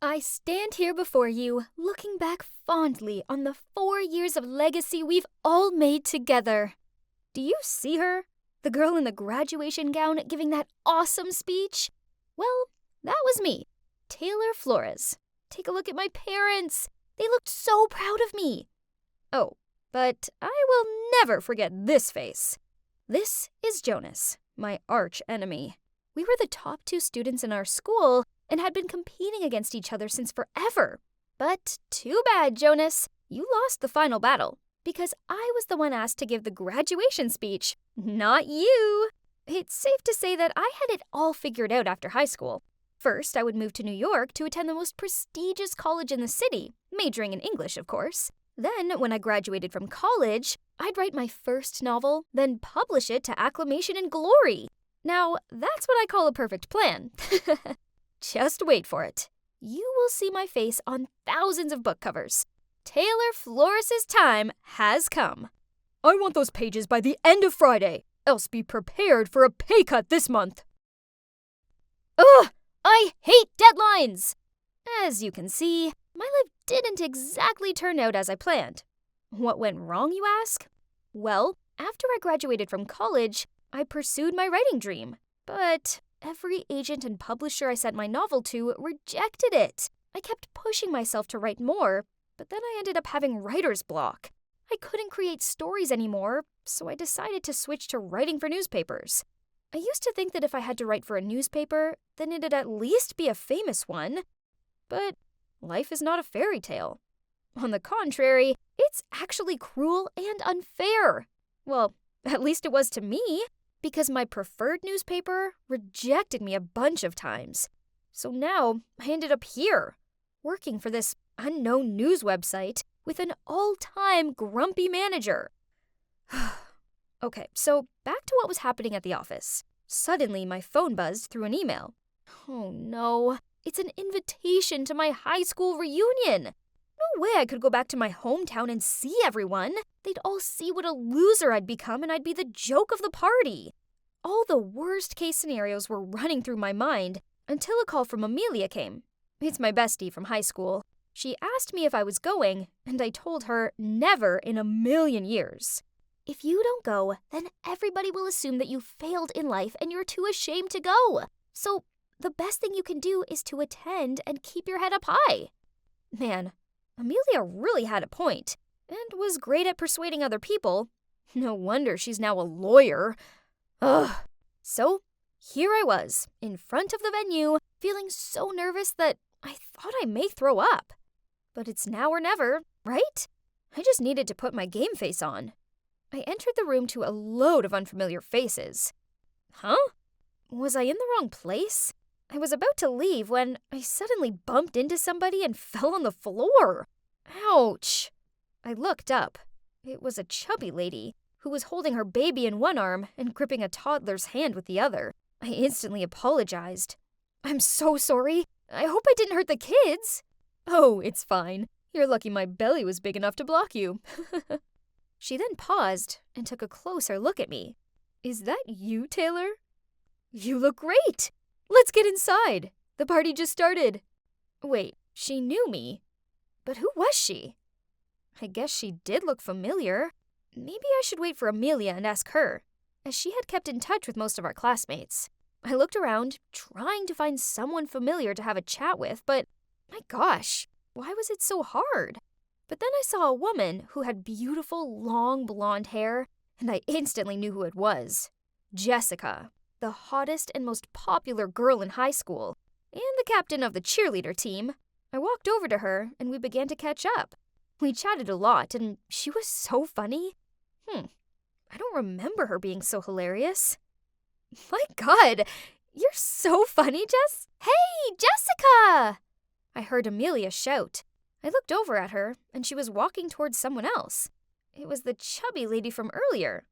I stand here before you, looking back fondly on the 4 years of legacy we've all made together. Do you see her? The girl in the graduation gown giving that awesome speech? Well, that was me, Taylor Flores. Take a look at my parents. They looked so proud of me. Oh, but I will never forget this face. This is Jonas, my arch enemy. We were the top 2 students in our school and had been competing against each other since forever. But too bad, Jonas. You lost the final battle because I was the one asked to give the graduation speech, not you. It's safe to say that I had it all figured out after high school. First, I would move to New York to attend the most prestigious college in the city, majoring in English, of course. Then, when I graduated from college, I'd write my first novel, then publish it to acclamation and glory. Now, that's what I call a perfect plan. Just wait for it. You will see my face on thousands of book covers. Taylor Flores' time has come. I want those pages by the end of Friday, else be prepared for a pay cut this month. Ugh! I hate deadlines! As you can see, my life didn't exactly turn out as I planned. What went wrong, you ask? Well, after I graduated from college, I pursued my writing dream. But every agent and publisher I sent my novel to rejected it. I kept pushing myself to write more, but then I ended up having writer's block. I couldn't create stories anymore, so I decided to switch to writing for newspapers. I used to think that if I had to write for a newspaper, then it'd at least be a famous one. But life is not a fairy tale. On the contrary, it's actually cruel and unfair. Well, at least it was to me, because my preferred newspaper rejected me a bunch of times. So now I ended up here, working for this unknown news website with an all-time grumpy manager. Okay, so back to what was happening at the office. Suddenly, my phone buzzed through an email. Oh no, it's an invitation to my high school reunion. No way I could go back to my hometown and see everyone. They'd all see what a loser I'd become and I'd be the joke of the party. All the worst-case scenarios were running through my mind until a call from Amelia came. It's my bestie from high school. She asked me if I was going, and I told her never in a million years. If you don't go, then everybody will assume that you failed in life and you're too ashamed to go. So the best thing you can do is to attend and keep your head up high. Man, Amelia really had a point and was great at persuading other people. No wonder she's now a lawyer. Ugh. So here I was, in front of the venue, feeling so nervous that I thought I may throw up. But it's now or never, right? I just needed to put my game face on. I entered the room to a load of unfamiliar faces. Huh? Was I in the wrong place? I was about to leave when I suddenly bumped into somebody and fell on the floor. Ouch! I looked up. It was a chubby lady who was holding her baby in one arm and gripping a toddler's hand with the other. I instantly apologized. I'm so sorry. I hope I didn't hurt the kids. Oh, it's fine. You're lucky my belly was big enough to block you. She then paused and took a closer look at me. Is that you, Taylor? You look great. Let's get inside. The party just started. Wait, she knew me. But who was she? I guess she did look familiar. Maybe I should wait for Amelia and ask her, as she had kept in touch with most of our classmates. I looked around, trying to find someone familiar to have a chat with, but my gosh, why was it so hard? But then I saw a woman who had beautiful, long blonde hair, and I instantly knew who it was. Jessica, the hottest and most popular girl in high school, and the captain of the cheerleader team. I walked over to her, and we began to catch up. We chatted a lot, and she was so funny. I don't remember her being so hilarious. My God, you're so funny, Jess. Hey, Jessica! I heard Amelia shout. I looked over at her, and she was walking towards someone else. It was the chubby lady from earlier.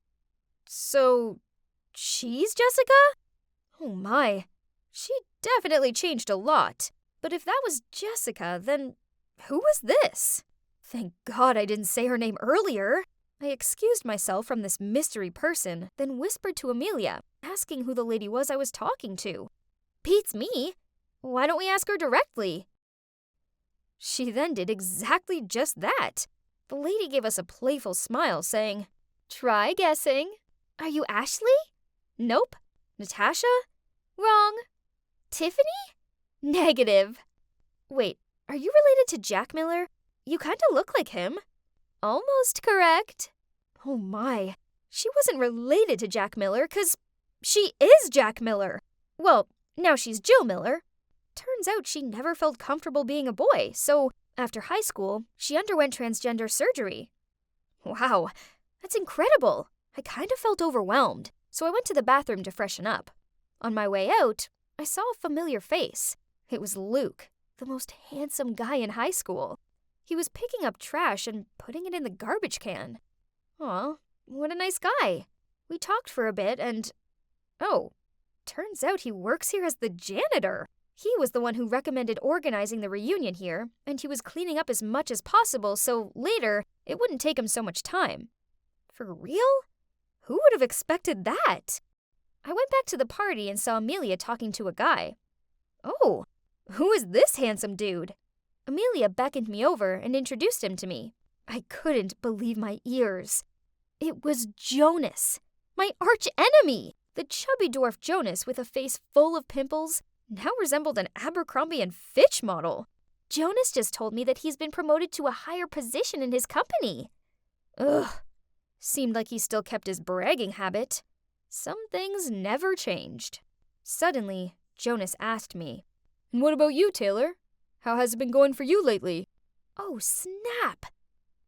So, she's Jessica? Oh my, she definitely changed a lot. But if that was Jessica, then who was this? Thank God I didn't say her name earlier. I excused myself from this mystery person, then whispered to Amelia, asking who the lady was I was talking to. Beats me. Why don't we ask her directly? She then did exactly just that. The lady gave us a playful smile, saying, "Try guessing. Are you Ashley? Nope. Natasha? Wrong. Tiffany? Negative. Wait, are you related to Jack Miller? You kinda look like him." "Almost correct." Oh my, she wasn't related to Jack Miller, 'cause she is Jack Miller. Well, now she's Jill Miller. Turns out she never felt comfortable being a boy, so after high school, she underwent transgender surgery. Wow, that's incredible. I kind of felt overwhelmed, so I went to the bathroom to freshen up. On my way out, I saw a familiar face. It was Luke, the most handsome guy in high school. He was picking up trash and putting it in the garbage can. Aw, what a nice guy. We talked for a bit and... Oh, turns out he works here as the janitor. He was the one who recommended organizing the reunion here, and he was cleaning up as much as possible so later it wouldn't take him so much time. For real? Who would have expected that? I went back to the party and saw Amelia talking to a guy. Oh, who is this handsome dude? Amelia beckoned me over and introduced him to me. I couldn't believe my ears. It was Jonas, my arch enemy! The chubby dwarf Jonas with a face full of pimples now resembled an Abercrombie and Fitch model. Jonas just told me that he's been promoted to a higher position in his company. Ugh, seemed like he still kept his bragging habit. Some things never changed. Suddenly, Jonas asked me, "And what about you, Taylor? How has it been going for you lately?" Oh, snap!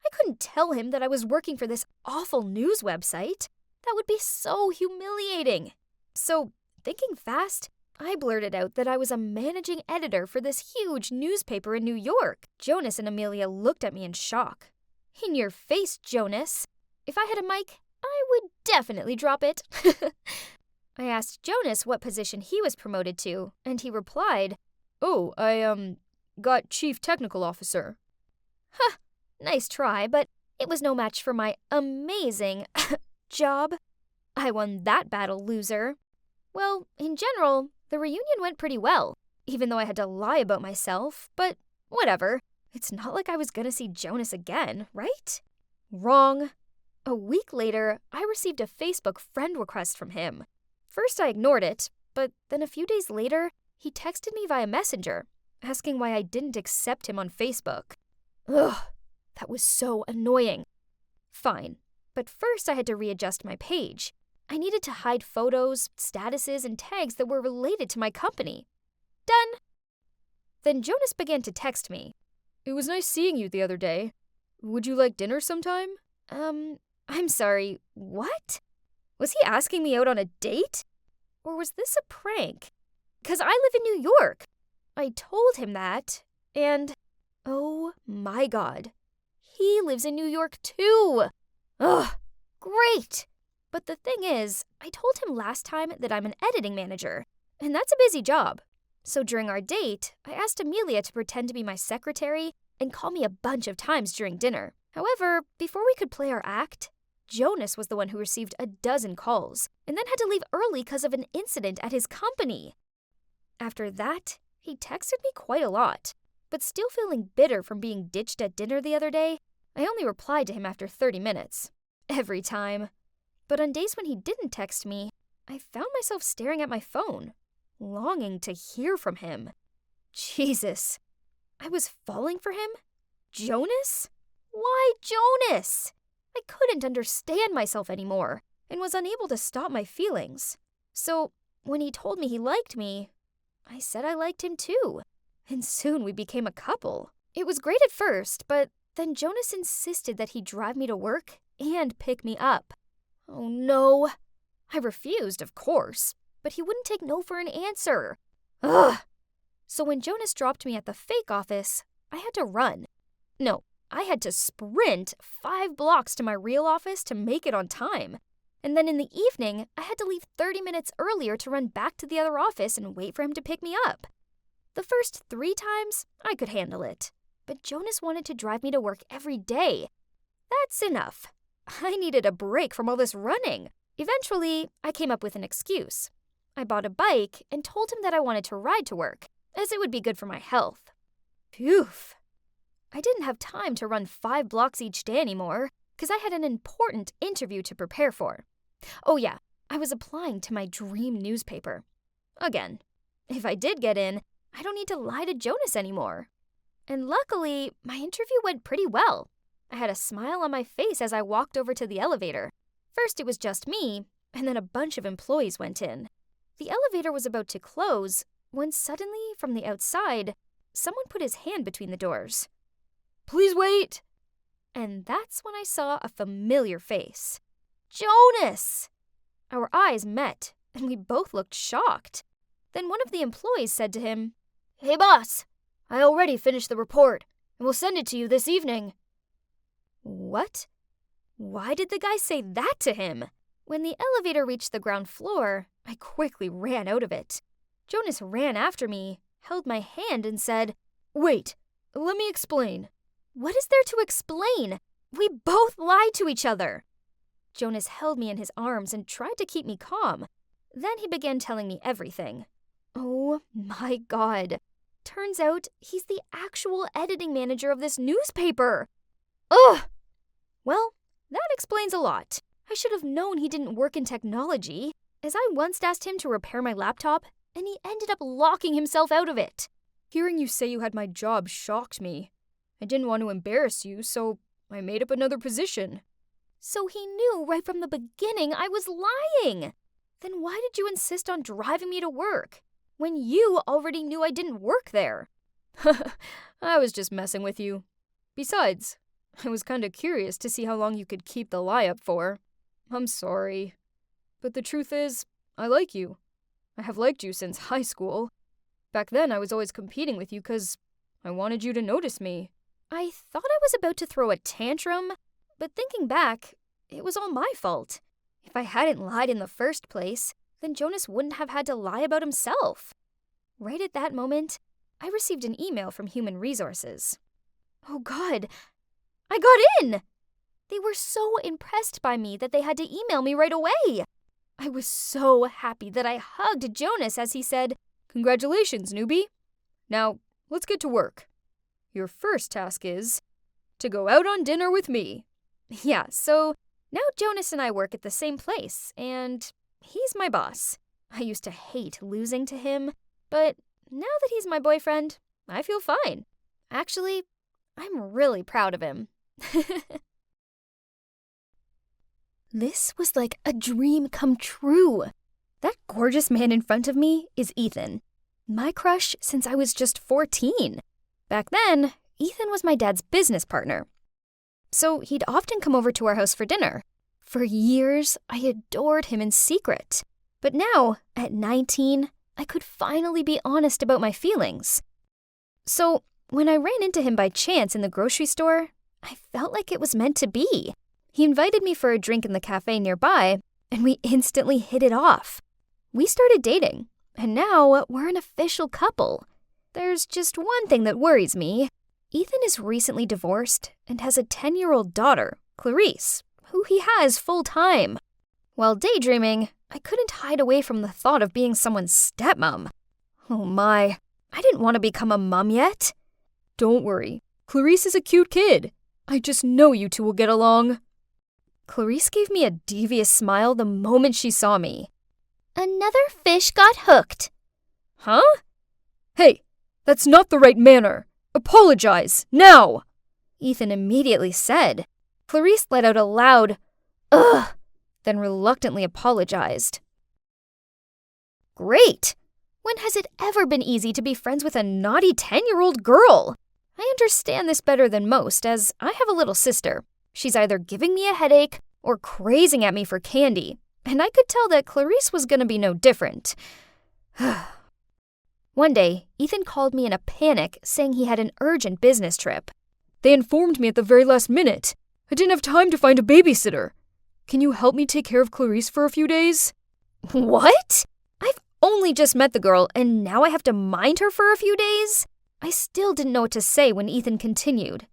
I couldn't tell him that I was working for this awful news website. That would be so humiliating. So, thinking fast, I blurted out that I was a managing editor for this huge newspaper in New York. Jonas and Amelia looked at me in shock. In your face, Jonas. If I had a mic, I would definitely drop it. I asked Jonas what position he was promoted to, and he replied, "Oh, I got Chief Technical Officer." Huh, nice try, but it was no match for my amazing job. I won that battle, loser. Well, in general, the reunion went pretty well, even though I had to lie about myself, but whatever. It's not like I was gonna see Jonas again, right? Wrong. A week later, I received a Facebook friend request from him. First I ignored it, but then a few days later, he texted me via Messenger, asking why I didn't accept him on Facebook. Ugh, that was so annoying. Fine, but first I had to readjust my page. I needed to hide photos, statuses, and tags that were related to my company. Done. Then Jonas began to text me. "It was nice seeing you the other day. Would you like dinner sometime?" I'm sorry, what? Was he asking me out on a date? Or was this a prank? 'Cause I live in New York. I told him that, and oh my God, he lives in New York too. Ugh, great. But the thing is, I told him last time that I'm an editing manager, and that's a busy job. So during our date, I asked Amelia to pretend to be my secretary and call me a bunch of times during dinner. However, before we could play our act, Jonas was the one who received a dozen calls and then had to leave early because of an incident at his company. After that, he texted me quite a lot, but still feeling bitter from being ditched at dinner the other day, I only replied to him after 30 minutes. Every time. But on days when he didn't text me, I found myself staring at my phone, longing to hear from him. Jesus. I was falling for him? Jonas? Why Jonas? I couldn't understand myself anymore and was unable to stop my feelings. So when he told me he liked me, I said I liked him too. And soon we became a couple. It was great at first, but then Jonas insisted that he drive me to work and pick me up. Oh no. I refused, of course, but he wouldn't take no for an answer. Ugh. So when Jonas dropped me at the fake office, I had to run. No, I had to sprint 5 blocks to my real office to make it on time. And then in the evening, I had to leave 30 minutes earlier to run back to the other office and wait for him to pick me up. The first 3 times, I could handle it. But Jonas wanted to drive me to work every day. That's enough. I needed a break from all this running. Eventually, I came up with an excuse. I bought a bike and told him that I wanted to ride to work, as it would be good for my health. Phew. I didn't have time to run 5 blocks each day anymore because I had an important interview to prepare for. Oh yeah, I was applying to my dream newspaper. Again, if I did get in, I don't need to lie to Jonas anymore. And luckily, my interview went pretty well. I had a smile on my face as I walked over to the elevator. First it was just me, and then a bunch of employees went in. The elevator was about to close when suddenly, from the outside, someone put his hand between the doors. "Please wait!" And that's when I saw a familiar face. Jonas! Our eyes met, and we both looked shocked. Then one of the employees said to him, "Hey boss, I already finished the report, and will send it to you this evening." What? Why did the guy say that to him? When the elevator reached the ground floor, I quickly ran out of it. Jonas ran after me, held my hand, and said, "Wait, let me explain." What is there to explain? We both lied to each other. Jonas held me in his arms and tried to keep me calm. Then he began telling me everything. Oh my God. Turns out he's the actual editing manager of this newspaper. Ugh! Well, that explains a lot. I should have known he didn't work in technology, as I once asked him to repair my laptop, and he ended up locking himself out of it. Hearing you say you had my job shocked me. I didn't want to embarrass you, so I made up another position. So he knew right from the beginning I was lying. Then why did you insist on driving me to work, when you already knew I didn't work there? I was just messing with you. Besides, I was kinda curious to see how long you could keep the lie up for. I'm sorry. But the truth is, I like you. I have liked you since high school. Back then, I was always competing with you because I wanted you to notice me. I thought I was about to throw a tantrum, but thinking back, it was all my fault. If I hadn't lied in the first place, then Jonas wouldn't have had to lie about himself. Right at that moment, I received an email from Human Resources. Oh God, I got in! They were so impressed by me that they had to email me right away. I was so happy that I hugged Jonas as he said, "Congratulations, newbie. Now, let's get to work. Your first task is to go out on dinner with me." Yeah, so now Jonas and I work at the same place, and he's my boss. I used to hate losing to him, but now that he's my boyfriend, I feel fine. Actually, I'm really proud of him. This was like a dream come true. That gorgeous man in front of me is Ethan, my crush since I was just 14. Back then, Ethan was my dad's business partner. So he'd often come over to our house for dinner. For years, I adored him in secret. But now, at 19, I could finally be honest about my feelings. So when I ran into him by chance in the grocery store, I felt like it was meant to be. He invited me for a drink in the cafe nearby, and we instantly hit it off. We started dating, and now we're an official couple. There's just one thing that worries me. Ethan is recently divorced and has a 10-year-old daughter, Clarice, who he has full-time. While daydreaming, I couldn't hide away from the thought of being someone's stepmom. Oh my, I didn't want to become a mom yet. Don't worry, Clarice is a cute kid. I just know you two will get along. Clarice gave me a devious smile the moment she saw me. Another fish got hooked. Huh? Hey, that's not the right manner. Apologize, now! Ethan immediately said. Clarice let out a loud, "Ugh," then reluctantly apologized. Great! When has it ever been easy to be friends with a naughty 10-year-old girl? I understand this better than most, as I have a little sister. She's either giving me a headache or crazing at me for candy, and I could tell that Clarice was gonna be no different. One day, Ethan called me in a panic, saying he had an urgent business trip. They informed me at the very last minute. I didn't have time to find a babysitter. Can you help me take care of Clarice for a few days? What? I've only just met the girl, and now I have to mind her for a few days? I still didn't know what to say when Ethan continued.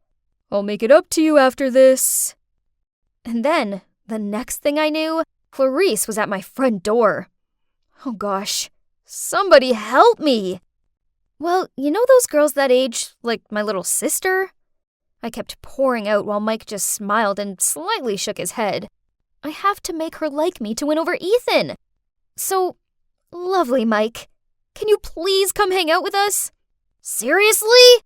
I'll make it up to you after this. And then, the next thing I knew, Clarice was at my front door. Oh gosh, somebody help me! Well, you know those girls that age, like my little sister? I kept pouring out while Mike just smiled and slightly shook his head. I have to make her like me to win over Ethan. So, lovely Mike, can you please come hang out with us? Seriously?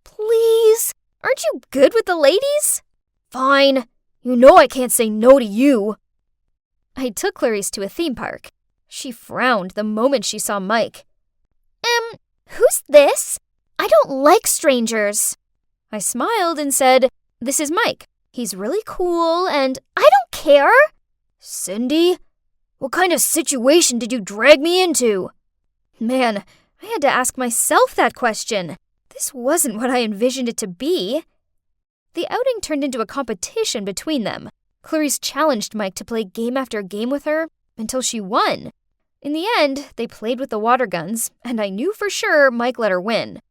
Please? Aren't you good with the ladies? Fine. You know I can't say no to you. I took Clarice to a theme park. She frowned the moment she saw Mike. Who's this? I don't like strangers. I smiled and said, "This is Mike. He's really cool and I don't care." Cindy, what kind of situation did you drag me into? Man, I had to ask myself that question. This wasn't what I envisioned it to be. The outing turned into a competition between them. Clarice challenged Mike to play game after game with her until she won. In the end, they played with the water guns, and I knew for sure Mike let her win.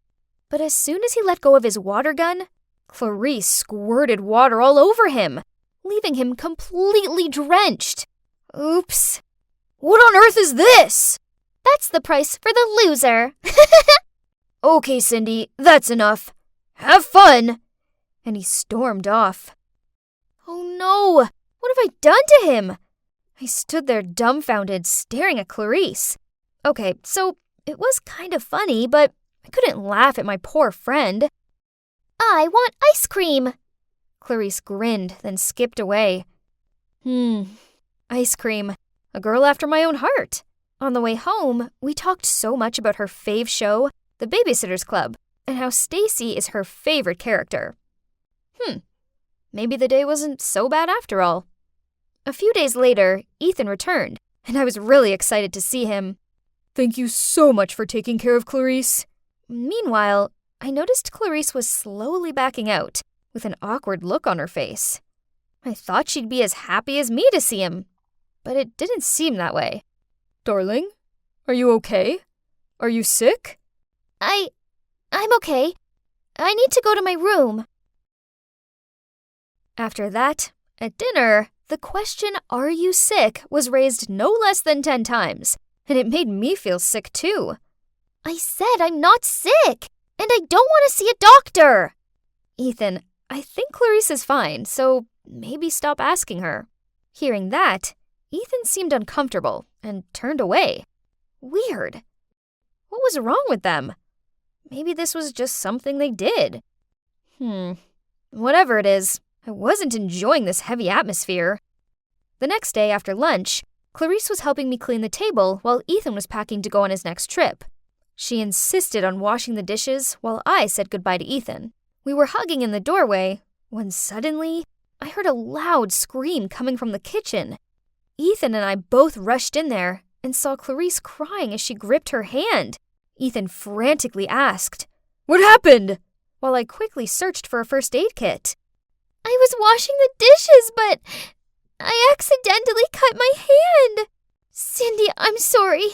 But as soon as he let go of his water gun, Clarice squirted water all over him, leaving him completely drenched. Oops. What on earth is this? That's the price for the loser. Okay, Cindy, that's enough. Have fun. And he stormed off. Oh no, what have I done to him? I stood there dumbfounded, staring at Clarice. Okay, so it was kind of funny, but I couldn't laugh at my poor friend. I want ice cream. Clarice grinned, then skipped away. Ice cream. A girl after my own heart. On the way home, we talked so much about her fave show, The Babysitter's Club, and how Stacy is her favorite character. Maybe the day wasn't so bad after all. A few days later, Ethan returned, and I was really excited to see him. Thank you so much for taking care of Clarice. Meanwhile, I noticed Clarice was slowly backing out, with an awkward look on her face. I thought she'd be as happy as me to see him, but it didn't seem that way. Darling, are you okay? Are you sick? I'm okay. I need to go to my room. After that, at dinner, the question, "Are you sick?" was raised no less than 10 times, and it made me feel sick too. I said I'm not sick, and I don't want to see a doctor. Ethan, I think Clarice is fine, so maybe stop asking her. Hearing that, Ethan seemed uncomfortable and turned away. Weird. What was wrong with them? Maybe this was just something they did. Whatever it is, I wasn't enjoying this heavy atmosphere. The next day after lunch, Clarice was helping me clean the table while Ethan was packing to go on his next trip. She insisted on washing the dishes while I said goodbye to Ethan. We were hugging in the doorway when suddenly I heard a loud scream coming from the kitchen. Ethan and I both rushed in there and saw Clarice crying as she gripped her hand. Ethan frantically asked, "What happened?" while I quickly searched for a first aid kit. I was washing the dishes, but I accidentally cut my hand. Cindy, I'm sorry.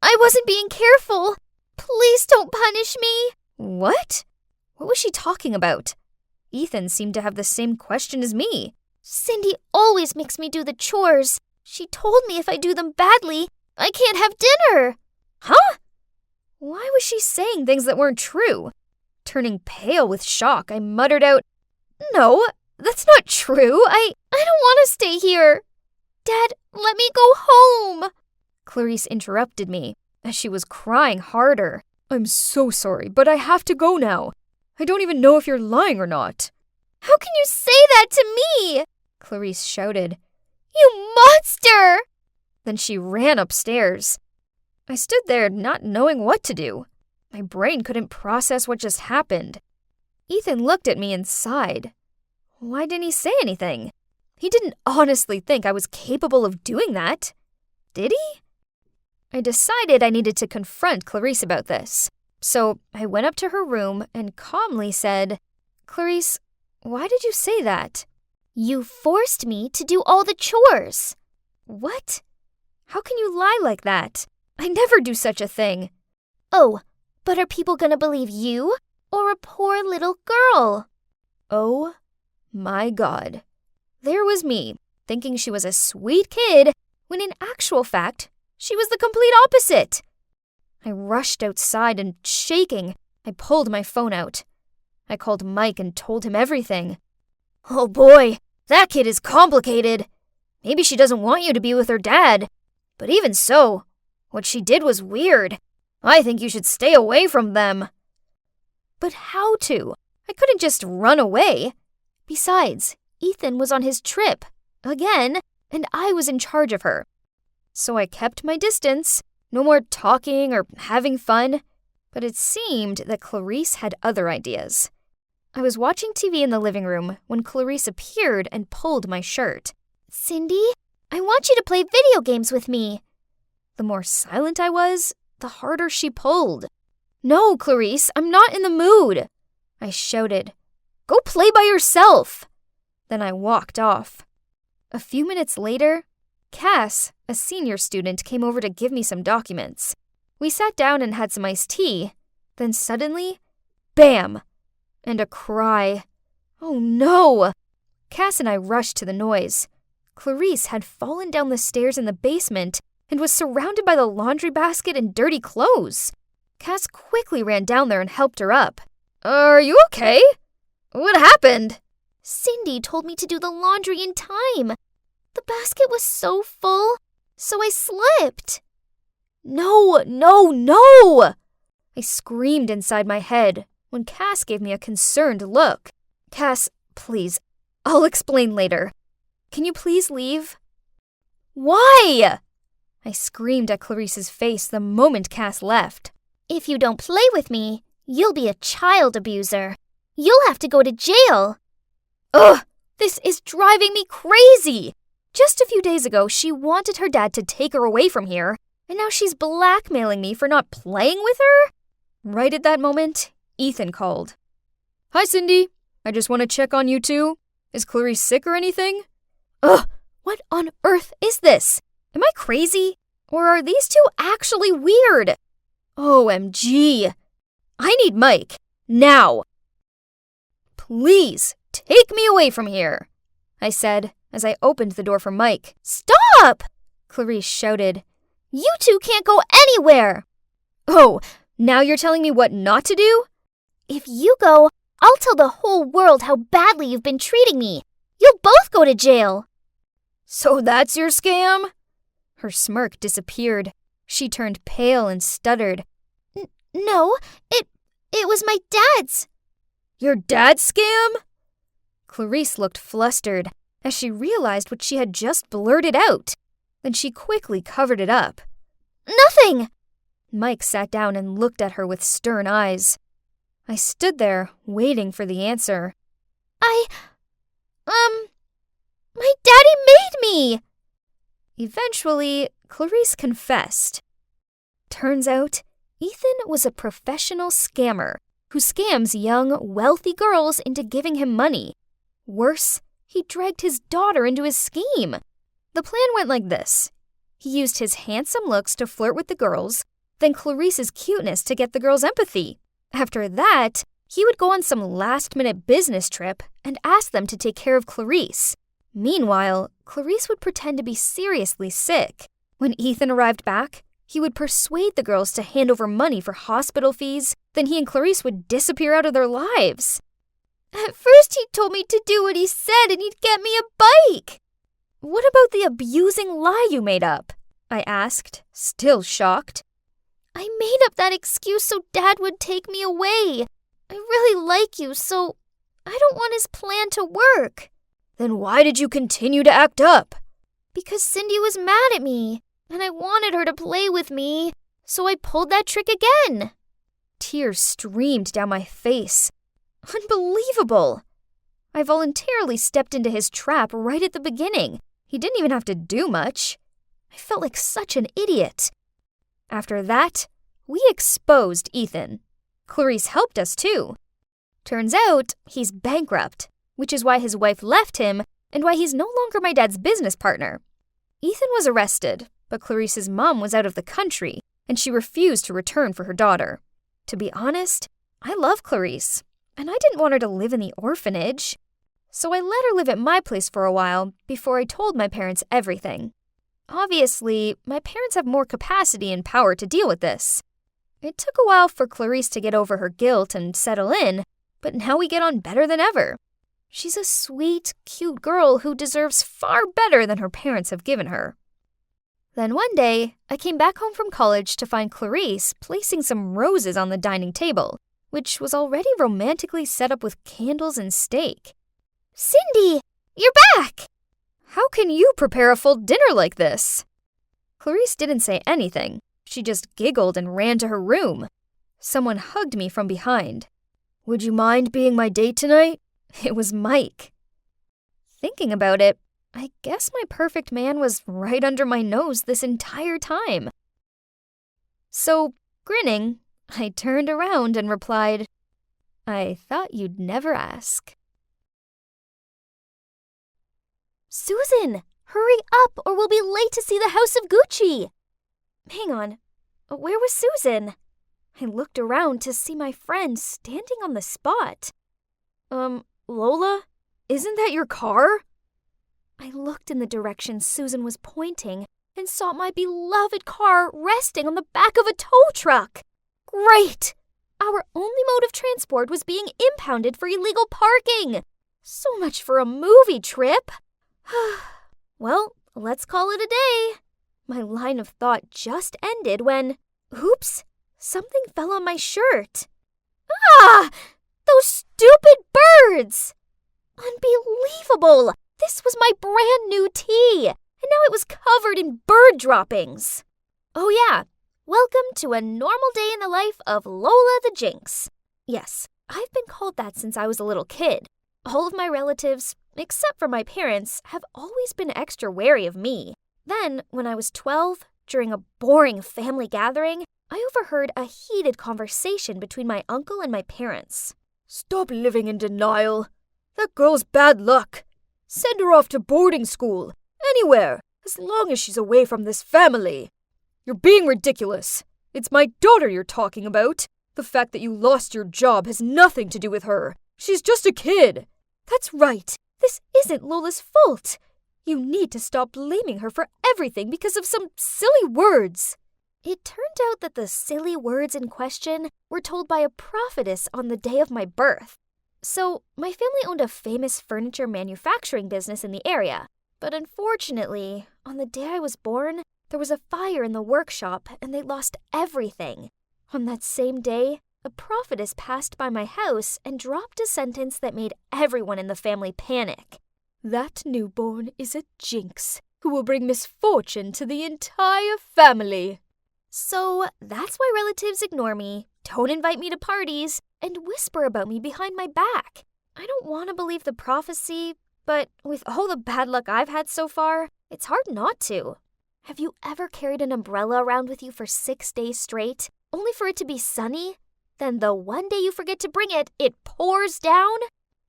I wasn't being careful. Please don't punish me. What? What was she talking about? Ethan seemed to have the same question as me. Cindy always makes me do the chores. She told me if I do them badly, I can't have dinner. Huh? Why was she saying things that weren't true? Turning pale with shock, I muttered out, "No, that's not true. I don't want to stay here. Dad, let me go home." Clarice interrupted me as she was crying harder. "I'm so sorry, but I have to go now. I don't even know if you're lying or not." "How can you say that to me?" Clarice shouted. "You monster!" Then she ran upstairs. I stood there not knowing what to do. My brain couldn't process what just happened. Ethan looked at me and sighed. Why didn't he say anything? He didn't honestly think I was capable of doing that. Did he? I decided I needed to confront Clarice about this. So I went up to her room and calmly said, "Clarice, why did you say that?" "You forced me to do all the chores." "What? How can you lie like that? I never do such a thing." "Oh, but are people gonna believe you or a poor little girl?" Oh my God. There was me, thinking she was a sweet kid, when in actual fact, she was the complete opposite. I rushed outside and, shaking, I pulled my phone out. I called Mike and told him everything. "Oh boy, that kid is complicated. Maybe she doesn't want you to be with her dad. But even so, what she did was weird. I think you should stay away from them." But how to? I couldn't just run away. Besides, Ethan was on his trip, again, and I was in charge of her. So I kept my distance, no more talking or having fun. But it seemed that Clarice had other ideas. I was watching TV in the living room when Clarice appeared and pulled my shirt. "Cindy, I want you to play video games with me." The more silent I was, the harder she pulled. "No, Clarice, I'm not in the mood," I shouted. "Go play by yourself." Then I walked off. A few minutes later, Cass, a senior student, came over to give me some documents. We sat down and had some iced tea. Then suddenly, bam! And a cry. Oh no! Cass and I rushed to the noise. Clarice had fallen down the stairs in the basement and was surrounded by the laundry basket and dirty clothes. Cass quickly ran down there and helped her up. "Are you okay? What happened?" "Cindy told me to do the laundry in time. The basket was so full, so I slipped." No! I screamed inside my head when Cass gave me a concerned look. "Cass, please, I'll explain later. Can you please leave?" "Why?" I screamed at Clarice's face the moment Cass left. "If you don't play with me, you'll be a child abuser. You'll have to go to jail." Ugh, this is driving me crazy. Just a few days ago, she wanted her dad to take her away from here, and now she's blackmailing me for not playing with her? Right at that moment, Ethan called. "Hi, Cindy. I just want to check on you two. Is Clarice sick or anything?" Ugh, what on earth is this? Am I crazy? Or are these two actually weird? OMG. I need Mike. Now. "Please, take me away from here," I said as I opened the door for Mike. "Stop!" Clarice shouted. "You two can't go anywhere." "Oh, now you're telling me what not to do?" "If you go, I'll tell the whole world how badly you've been treating me. You'll both go to jail." "So that's your scam?" Her smirk disappeared. She turned pale and stuttered. No, it was my dad's." "Your dad's scam?" Clarice looked flustered as she realized what she had just blurted out. Then she quickly covered it up. "Nothing!" Mike sat down and looked at her with stern eyes. I stood there, waiting for the answer. My daddy made me!" Eventually, Clarice confessed. Turns out, Ethan was a professional scammer who scams young, wealthy girls into giving him money. Worse, he dragged his daughter into his scheme. The plan went like this. He used his handsome looks to flirt with the girls, then Clarice's cuteness to get the girls' empathy. After that, he would go on some last-minute business trip and ask them to take care of Clarice. Meanwhile, Clarice would pretend to be seriously sick. When Ethan arrived back, he would persuade the girls to hand over money for hospital fees, then he and Clarice would disappear out of their lives. "At first he told me to do what he said and he'd get me a bike." "What about the abusing lie you made up?" I asked, still shocked. "I made up that excuse so Dad would take me away. I really like you, so I don't want his plan to work." "Then why did you continue to act up?" "Because Cindy was mad at me, and I wanted her to play with me, so I pulled that trick again." Tears streamed down my face. Unbelievable! I voluntarily stepped into his trap right at the beginning. He didn't even have to do much. I felt like such an idiot. After that, we exposed Ethan. Clarice helped us too. Turns out he's bankrupt, which is why his wife left him and why he's no longer my dad's business partner. Ethan was arrested, but Clarice's mom was out of the country, and she refused to return for her daughter. To be honest, I love Clarice, and I didn't want her to live in the orphanage. So I let her live at my place for a while before I told my parents everything. Obviously, my parents have more capacity and power to deal with this. It took a while for Clarice to get over her guilt and settle in, but now we get on better than ever. She's a sweet, cute girl who deserves far better than her parents have given her. Then one day, I came back home from college to find Clarice placing some roses on the dining table, which was already romantically set up with candles and steak. "Cindy, you're back!" "How can you prepare a full dinner like this?" Clarice didn't say anything. She just giggled and ran to her room. Someone hugged me from behind. "Would you mind being my date tonight?" It was Mike. Thinking about it, I guess my perfect man was right under my nose this entire time. So, grinning, I turned around and replied, "I thought you'd never ask." "Susan, hurry up or we'll be late to see the House of Gucci." Hang on, where was Susan? I looked around to see my friend standing on the spot. Lola, isn't that your car?" I looked in the direction Susan was pointing and saw my beloved car resting on the back of a tow truck. Great! Our only mode of transport was being impounded for illegal parking. So much for a movie trip. Well, let's call it a day. My line of thought just ended when, oops, something fell on my shirt. Ah! Those stupid birds! Unbelievable! This was my brand new tee, and now it was covered in bird droppings. Oh yeah, welcome to a normal day in the life of Lola the Jinx. Yes, I've been called that since I was a little kid. All of my relatives, except for my parents, have always been extra wary of me. Then, when I was 12, during a boring family gathering, I overheard a heated conversation between my uncle and my parents. "Stop living in denial. That girl's bad luck. Send her off to boarding school. Anywhere, as long as she's away from this family." "You're being ridiculous. It's my daughter you're talking about. The fact that you lost your job has nothing to do with her. She's just a kid." "That's right. This isn't Lola's fault. You need to stop blaming her for everything because of some silly words." It turned out that the silly words in question were told by a prophetess on the day of my birth. So, my family owned a famous furniture manufacturing business in the area. But unfortunately, on the day I was born, there was a fire in the workshop and they lost everything. On that same day, a prophetess passed by my house and dropped a sentence that made everyone in the family panic. "That newborn is a jinx who will bring misfortune to the entire family." So that's why relatives ignore me, don't invite me to parties, and whisper about me behind my back. I don't want to believe the prophecy, but with all the bad luck I've had so far, it's hard not to. Have you ever carried an umbrella around with you for 6 days straight, only for it to be sunny? Then the one day you forget to bring it, it pours down?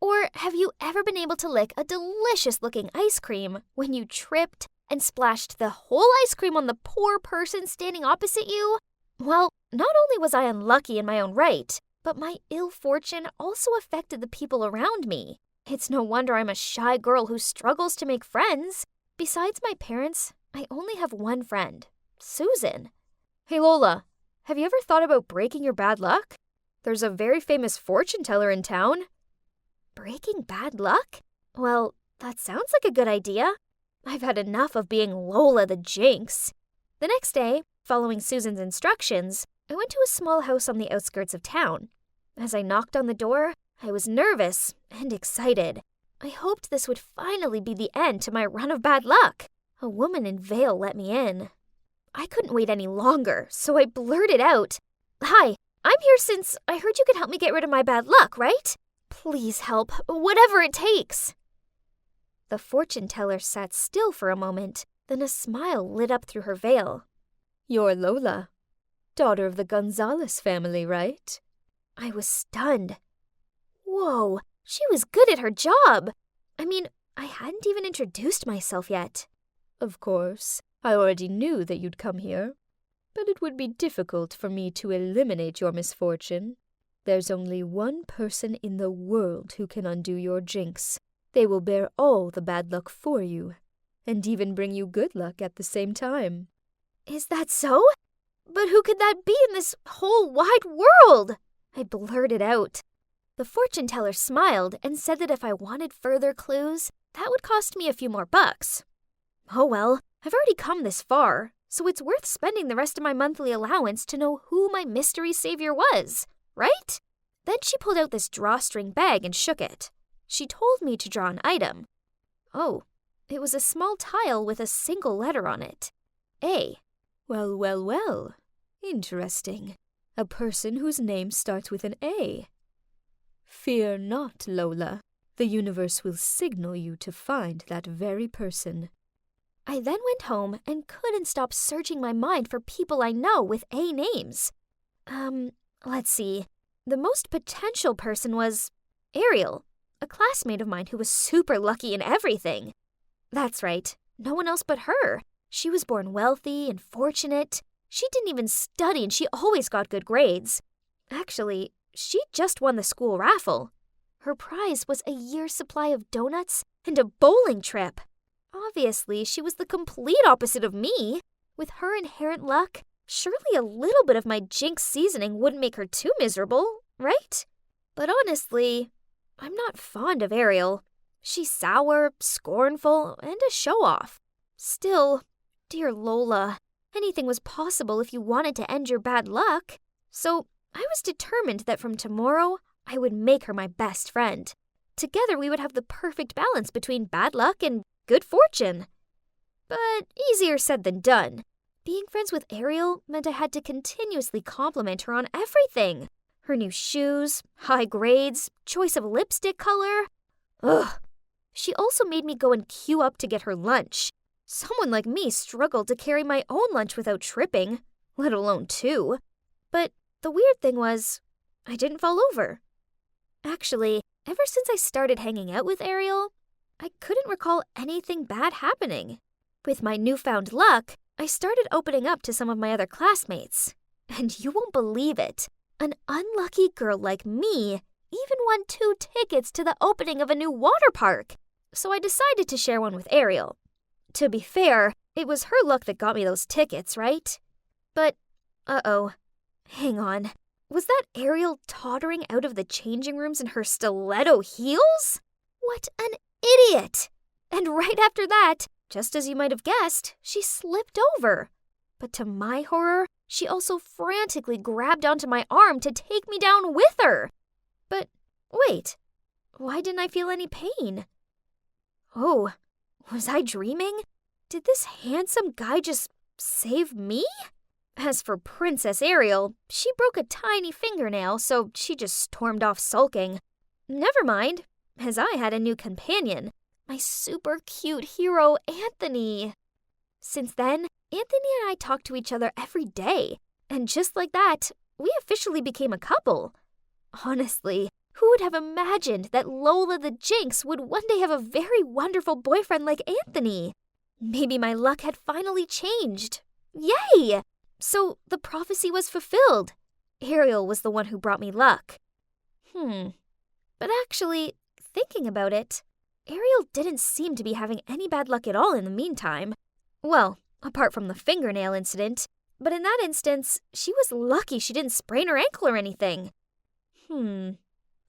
Or have you ever been able to lick a delicious-looking ice cream when you tripped and splashed the whole ice cream on the poor person standing opposite you? Well, not only was I unlucky in my own right, but my ill fortune also affected the people around me. It's no wonder I'm a shy girl who struggles to make friends. Besides my parents, I only have one friend, Susan. Hey Lola, have you ever thought about breaking your bad luck? There's a very famous fortune teller in town. Breaking bad luck? Well, that sounds like a good idea. I've had enough of being Lola the Jinx. The next day, following Susan's instructions, I went to a small house on the outskirts of town. As I knocked on the door, I was nervous and excited. I hoped this would finally be the end to my run of bad luck. A woman in veil let me in. I couldn't wait any longer, so I blurted out, "Hi, I'm here since I heard you could help me get rid of my bad luck, right? Please help, whatever it takes." The fortune teller sat still for a moment, then a smile lit up through her veil. "You're Lola, daughter of the Gonzalez family, right?" I was stunned. Whoa, she was good at her job. I mean, I hadn't even introduced myself yet. "Of course, I already knew that you'd come here, but it would be difficult for me to eliminate your misfortune. There's only one person in the world who can undo your jinx. They will bear all the bad luck for you, and even bring you good luck at the same time." Is that so? But who could that be in this whole wide world? I blurted out. The fortune teller smiled and said that if I wanted further clues, that would cost me a few more bucks. Oh well, I've already come this far, so it's worth spending the rest of my monthly allowance to know who my mystery savior was, right? Then she pulled out this drawstring bag and shook it. She told me to draw an item. Oh, it was a small tile with a single letter on it. A. Well, well, well. Interesting. A person whose name starts with an A. Fear not, Lola. The universe will signal you to find that very person. I then went home and couldn't stop searching my mind for people I know with A names. Let's see. The most potential person was Ariel, a classmate of mine who was super lucky in everything. That's right, no one else but her. She was born wealthy and fortunate. She didn't even study and she always got good grades. Actually, she just won the school raffle. Her prize was a year's supply of donuts and a bowling trip. Obviously, she was the complete opposite of me. With her inherent luck, surely a little bit of my jinx seasoning wouldn't make her too miserable, right? But honestly, I'm not fond of Ariel. She's sour, scornful, and a show-off. Still, dear Lola, anything was possible if you wanted to end your bad luck. So I was determined that from tomorrow, I would make her my best friend. Together we would have the perfect balance between bad luck and good fortune. But easier said than done. Being friends with Ariel meant I had to continuously compliment her on everything. Her new shoes, high grades, choice of lipstick color. Ugh. She also made me go and queue up to get her lunch. Someone like me struggled to carry my own lunch without tripping, let alone two. But the weird thing was, I didn't fall over. Actually, ever since I started hanging out with Ariel, I couldn't recall anything bad happening. With my newfound luck, I started opening up to some of my other classmates. And you won't believe it, an unlucky girl like me even won 2 tickets to the opening of a new water park. So I decided to share one with Ariel. To be fair, it was her luck that got me those tickets, right? But, hang on. Was that Ariel tottering out of the changing rooms in her stiletto heels? What an idiot! And right after that, just as you might have guessed, she slipped over. But to my horror, she also frantically grabbed onto my arm to take me down with her. But wait, why didn't I feel any pain? Oh, was I dreaming? Did this handsome guy just save me? As for Princess Ariel, she broke a tiny fingernail, so she just stormed off sulking. Never mind, as I had a new companion, my super cute hero, Anthony. Since then, Anthony and I talk to each other every day, and just like that, we officially became a couple. Honestly, who would have imagined that Lola the Jinx would one day have a very wonderful boyfriend like Anthony? Maybe my luck had finally changed. Yay! So the prophecy was fulfilled. Ariel was the one who brought me luck. But actually, thinking about it, Ariel didn't seem to be having any bad luck at all in the meantime. Well, apart from the fingernail incident. But in that instance, she was lucky she didn't sprain her ankle or anything.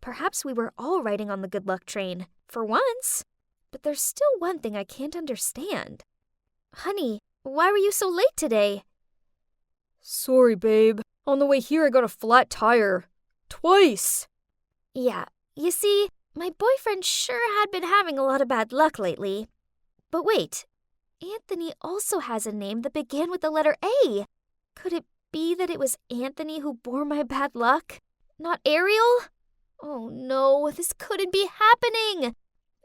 Perhaps we were all riding on the good luck train, for once. But there's still one thing I can't understand. Honey, why were you so late today? Sorry, babe. On the way here, I got a flat tire. Twice! Yeah, you see, my boyfriend sure had been having a lot of bad luck lately. But wait, Anthony also has a name that began with the letter A. Could it be that it was Anthony who bore my bad luck? Not Ariel? Oh no, this couldn't be happening!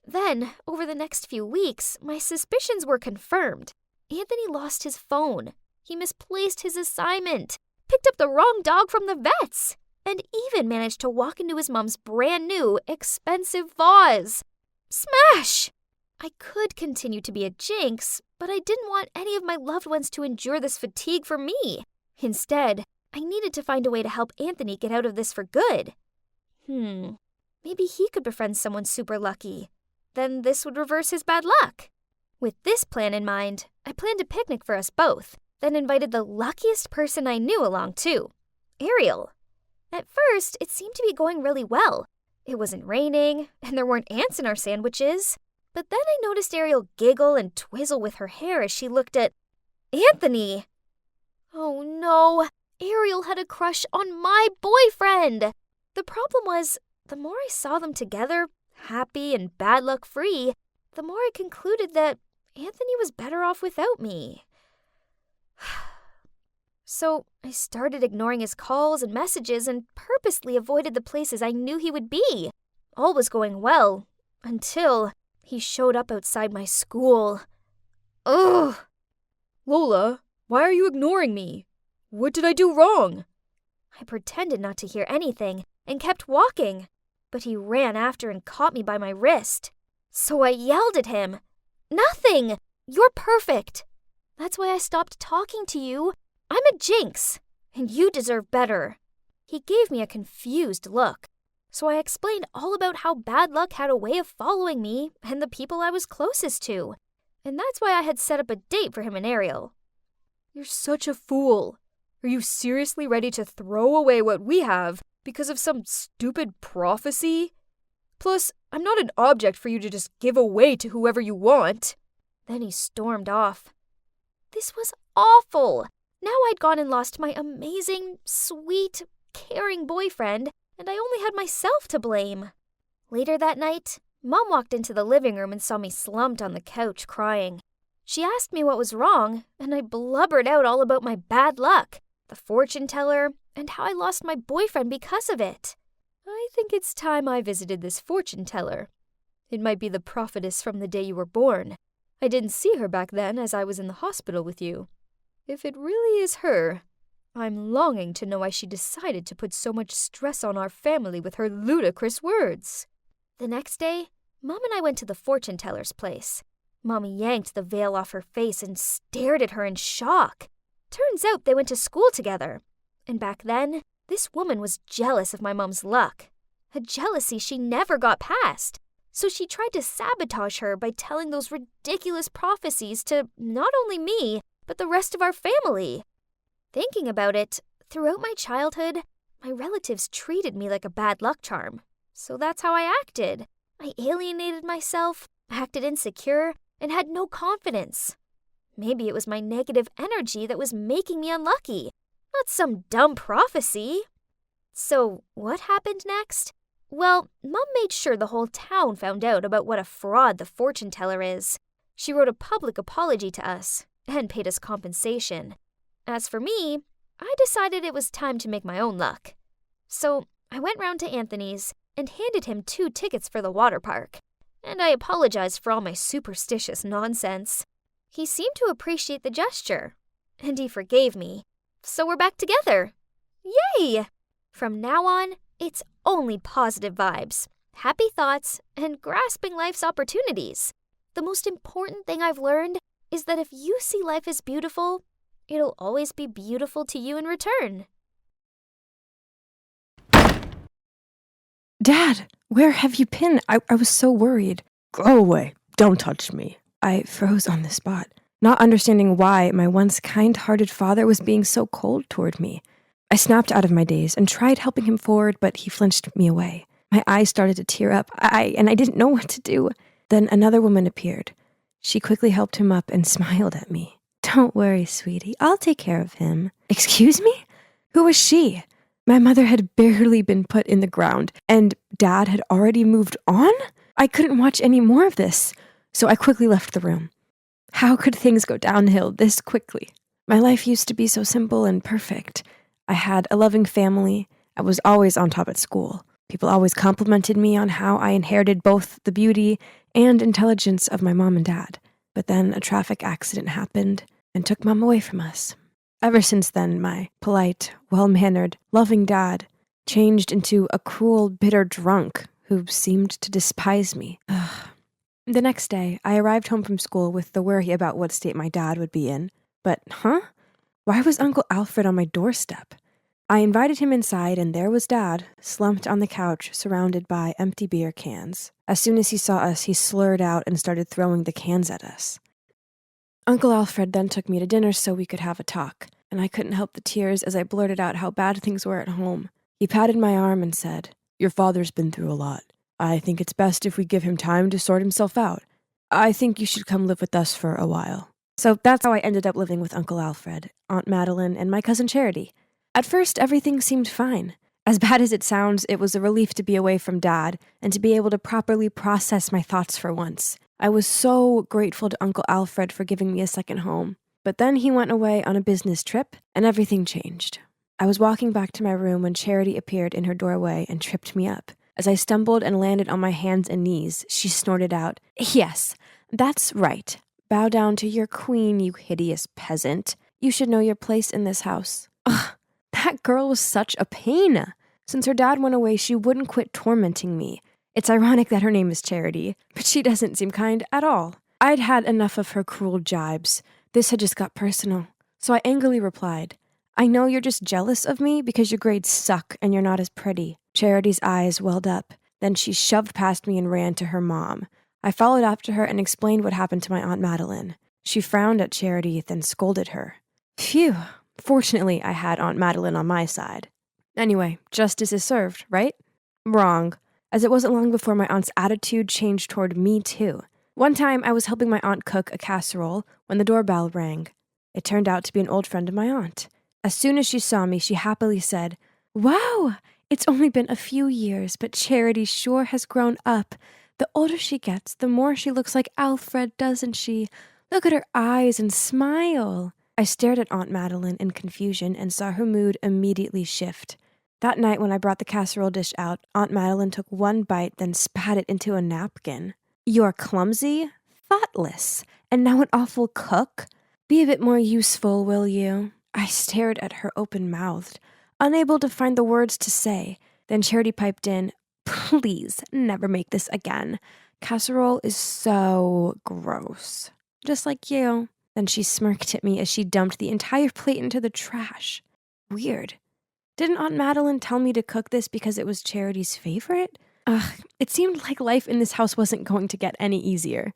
Then, over the next few weeks, my suspicions were confirmed. Anthony lost his phone. He misplaced his assignment, picked up the wrong dog from the vet's, and even managed to walk into his mom's brand new, expensive vase. Smash! I could continue to be a jinx, but I didn't want any of my loved ones to endure this fatigue for me. Instead, I needed to find a way to help Anthony get out of this for good. Maybe he could befriend someone super lucky. Then this would reverse his bad luck. With this plan in mind, I planned a picnic for us both, then invited the luckiest person I knew along too, Ariel. At first, it seemed to be going really well. It wasn't raining, and there weren't ants in our sandwiches. But then I noticed Ariel giggle and twizzle with her hair as she looked at Anthony. Oh no, Ariel had a crush on my boyfriend. The problem was, the more I saw them together, happy and bad luck free, the more I concluded that Anthony was better off without me. So I started ignoring his calls and messages and purposely avoided the places I knew he would be. All was going well, until he showed up outside my school. Ugh! Lola, why are you ignoring me? What did I do wrong? I pretended not to hear anything and kept walking, but he ran after and caught me by my wrist. So I yelled at him, "Nothing! You're perfect! That's why I stopped talking to you. I'm a jinx, and you deserve better." He gave me a confused look, so I explained all about how bad luck had a way of following me and the people I was closest to, and that's why I had set up a date for him and Ariel. You're such a fool. Are you seriously ready to throw away what we have because of some stupid prophecy? Plus, I'm not an object for you to just give away to whoever you want. Then he stormed off. This was awful. Now I'd gone and lost my amazing, sweet, caring boyfriend, and I only had myself to blame. Later that night, Mom walked into the living room and saw me slumped on the couch crying. She asked me what was wrong, and I blubbered out all about my bad luck, the fortune teller, and how I lost my boyfriend because of it. I think it's time I visited this fortune teller. It might be the prophetess from the day you were born. I didn't see her back then as I was in the hospital with you. If it really is her, I'm longing to know why she decided to put so much stress on our family with her ludicrous words. The next day, Mom and I went to the fortune teller's place. Mommy yanked the veil off her face and stared at her in shock. Turns out they went to school together. And back then, this woman was jealous of my mom's luck. A jealousy she never got past. So she tried to sabotage her by telling those ridiculous prophecies to not only me, but the rest of our family. Thinking about it, throughout my childhood, my relatives treated me like a bad luck charm. So that's how I acted. I alienated myself, acted insecure, and had no confidence. Maybe it was my negative energy that was making me unlucky, not some dumb prophecy. So what happened next? Well, Mom made sure the whole town found out about what a fraud the fortune teller is. She wrote a public apology to us and paid us compensation. As for me, I decided it was time to make my own luck. So I went round to Anthony's and handed him 2 tickets for the water park. And I apologized for all my superstitious nonsense. He seemed to appreciate the gesture, and he forgave me. So we're back together. Yay! From now on, it's only positive vibes, happy thoughts, and grasping life's opportunities. The most important thing I've learned is that if you see life as beautiful, it'll always be beautiful to you in return. Dad, where have you been? I was so worried. Go away. Don't touch me. I froze on the spot, not understanding why my once kind-hearted father was being so cold toward me. I snapped out of my daze and tried helping him forward, but he flinched me away. My eyes started to tear up, and I didn't know what to do. Then another woman appeared. She quickly helped him up and smiled at me. Don't worry, sweetie. I'll take care of him. Excuse me? Who was she? My mother had barely been put in the ground, and Dad had already moved on? I couldn't watch any more of this, so I quickly left the room. How could things go downhill this quickly? My life used to be so simple and perfect. I had a loving family. I was always on top at school. People always complimented me on how I inherited both the beauty and intelligence of my mom and dad. But then a traffic accident happened and took Mom away from us. Ever since then, my polite, well-mannered, loving dad changed into a cruel, bitter drunk who seemed to despise me. The next day, I arrived home from school with the worry about what state my dad would be in. But, why was Uncle Alfred on my doorstep? I invited him inside, and there was Dad, slumped on the couch, surrounded by empty beer cans. As soon as he saw us, he slurred out and started throwing the cans at us. Uncle Alfred then took me to dinner so we could have a talk, and I couldn't help the tears as I blurted out how bad things were at home. He patted my arm and said, Your father's been through a lot. I think it's best if we give him time to sort himself out. I think you should come live with us for a while. So that's how I ended up living with Uncle Alfred, Aunt Madeline, and my cousin Charity. At first, everything seemed fine. As bad as it sounds, it was a relief to be away from Dad and to be able to properly process my thoughts for once. I was so grateful to Uncle Alfred for giving me a second home. But then he went away on a business trip, and everything changed. I was walking back to my room when Charity appeared in her doorway and tripped me up. As I stumbled and landed on my hands and knees, she snorted out, "Yes, that's right. Bow down to your queen, you hideous peasant. You should know your place in this house." Ugh, that girl was such a pain. Since her dad went away, she wouldn't quit tormenting me. It's ironic that her name is Charity, but she doesn't seem kind at all. I'd had enough of her cruel jibes. This had just got personal. So I angrily replied, "I know you're just jealous of me because your grades suck and you're not as pretty." Charity's eyes welled up. Then she shoved past me and ran to her mom. I followed after her and explained what happened to my Aunt Madeline. She frowned at Charity, then scolded her. Phew. Fortunately, I had Aunt Madeline on my side. Anyway, justice is served, right? Wrong, as it wasn't long before my aunt's attitude changed toward me too. One time, I was helping my aunt cook a casserole when the doorbell rang. It turned out to be an old friend of my aunt. As soon as she saw me, she happily said, "Wow, it's only been a few years, but Charity sure has grown up. The older she gets, the more she looks like Alfred, doesn't she? Look at her eyes and smile." I stared at Aunt Madeline in confusion and saw her mood immediately shift. That night when I brought the casserole dish out, Aunt Madeline took one bite, then spat it into a napkin. "You're clumsy, thoughtless, and now an awful cook? Be a bit more useful, will you?" I stared at her open-mouthed, unable to find the words to say. Then Charity piped in, "Please, never make this again. Casserole is so gross. Just like you." Then she smirked at me as she dumped the entire plate into the trash. Weird. Didn't Aunt Madeline tell me to cook this because it was Charity's favorite? Ugh, it seemed like life in this house wasn't going to get any easier.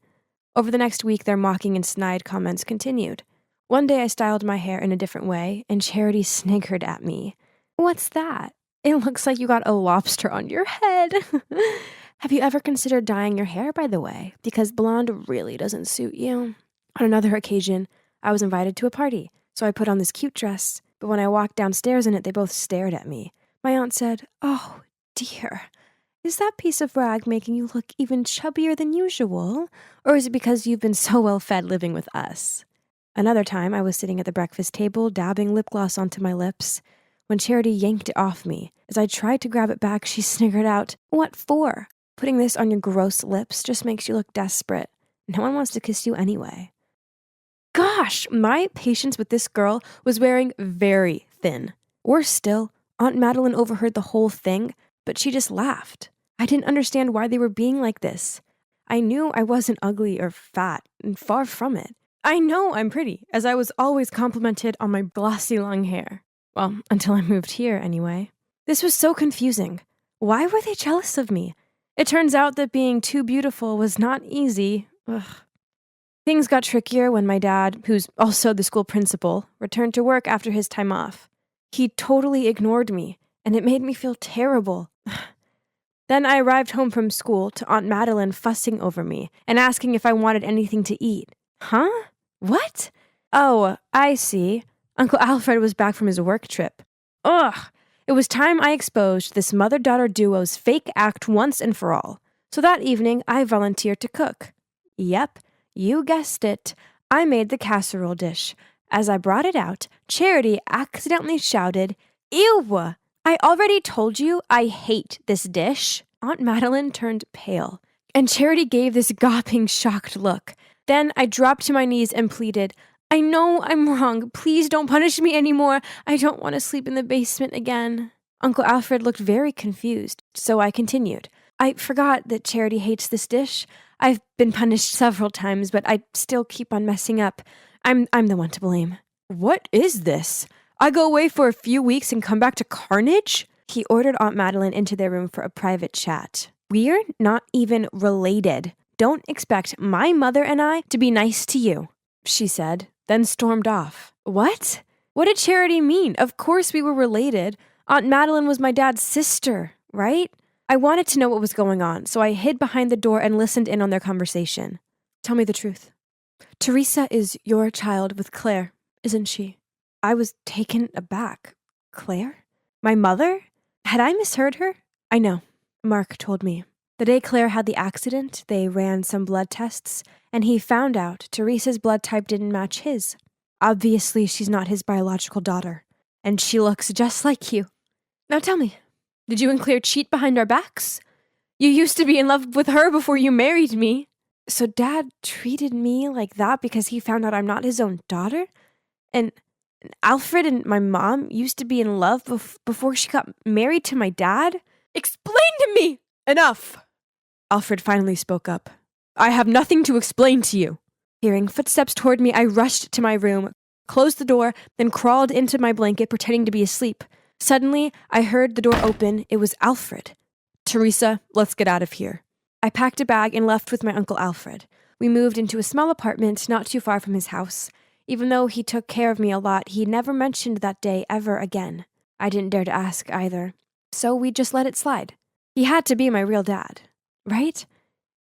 Over the next week, their mocking and snide comments continued. One day I styled my hair in a different way, and Charity sniggered at me. "What's that? It looks like you got a lobster on your head." Have you ever considered dyeing your hair, by the way? Because blonde really doesn't suit you. On another occasion, I was invited to a party, so I put on this cute dress, but when I walked downstairs in it, they both stared at me. My aunt said, "Oh, dear. Is that piece of rag making you look even chubbier than usual? Or is it because you've been so well fed living with us?" Another time, I was sitting at the breakfast table, dabbing lip gloss onto my lips, when Charity yanked it off me. As I tried to grab it back, she sniggered out, "What for? Putting this on your gross lips just makes you look desperate. No one wants to kiss you anyway." Gosh, my patience with this girl was wearing very thin. Worse still, Aunt Madeline overheard the whole thing, but she just laughed. I didn't understand why they were being like this. I knew I wasn't ugly or fat, and far from it. I know I'm pretty, as I was always complimented on my glossy long hair. Well, until I moved here, anyway. This was so confusing. Why were they jealous of me? It turns out that being too beautiful was not easy. Ugh. Things got trickier when my dad, who's also the school principal, returned to work after his time off. He totally ignored me, and it made me feel terrible. Then I arrived home from school to Aunt Madeline fussing over me and asking if I wanted anything to eat. Huh? What? Oh, I see. Uncle Alfred was back from his work trip. Ugh! It was time I exposed this mother-daughter duo's fake act once and for all. So that evening, I volunteered to cook. Yep, you guessed it. I made the casserole dish. As I brought it out, Charity accidentally shouted, "Ew! I already told you I hate this dish." Aunt Madeline turned pale, and Charity gave this gawping, shocked look. Then I dropped to my knees and pleaded, "I know I'm wrong. Please don't punish me anymore. I don't want to sleep in the basement again." Uncle Alfred looked very confused, so I continued. "I forgot that Charity hates this dish. I've been punished several times, but I still keep on messing up. I'm the one to blame." "What is this? I go away for a few weeks and come back to carnage?" He ordered Aunt Madeline into their room for a private chat. "We're not even related. Don't expect my mother and I to be nice to you," she said, then stormed off. What? What did Charity mean? Of course we were related. Aunt Madeline was my dad's sister, right? I wanted to know what was going on, so I hid behind the door and listened in on their conversation. Tell me the truth. Teresa is your child with Claire, isn't she? I was taken aback. Claire? My mother? Had I misheard her? I know. Mark told me. The day Claire had the accident, they ran some blood tests, and he found out Teresa's blood type didn't match his. Obviously, she's not his biological daughter, and she looks just like you. Now tell me, did you and Claire cheat behind our backs? You used to be in love with her before you married me. So Dad treated me like that because he found out I'm not his own daughter? And Alfred and my mom used to be in love before she got married to my dad? Explain to me! Enough! Alfred finally spoke up. I have nothing to explain to you. Hearing footsteps toward me, I rushed to my room, closed the door, then crawled into my blanket pretending to be asleep. Suddenly, I heard the door open. It was Alfred. Teresa, let's get out of here. I packed a bag and left with my Uncle Alfred. We moved into a small apartment not too far from his house. Even though he took care of me a lot, he never mentioned that day ever again. I didn't dare to ask either. So we just let it slide. He had to be my real dad, right?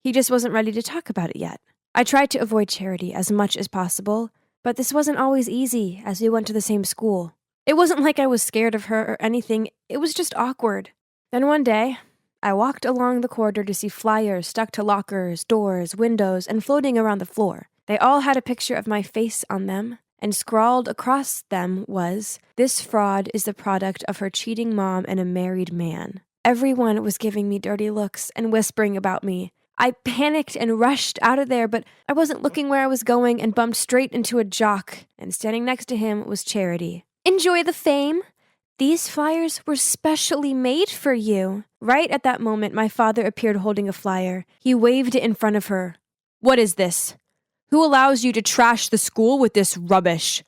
He just wasn't ready to talk about it yet. I tried to avoid Charity as much as possible, but this wasn't always easy as we went to the same school. It wasn't like I was scared of her or anything, it was just awkward. Then one day, I walked along the corridor to see flyers stuck to lockers, doors, windows, and floating around the floor. They all had a picture of my face on them, and scrawled across them was, "This fraud is the product of her cheating mom and a married man." Everyone was giving me dirty looks and whispering about me. I panicked and rushed out of there, but I wasn't looking where I was going and bumped straight into a jock, and standing next to him was Charity. Enjoy the fame. These flyers were specially made for you. Right at that moment, my father appeared holding a flyer. He waved it in front of her. What is this? Who allows you to trash the school with this rubbish?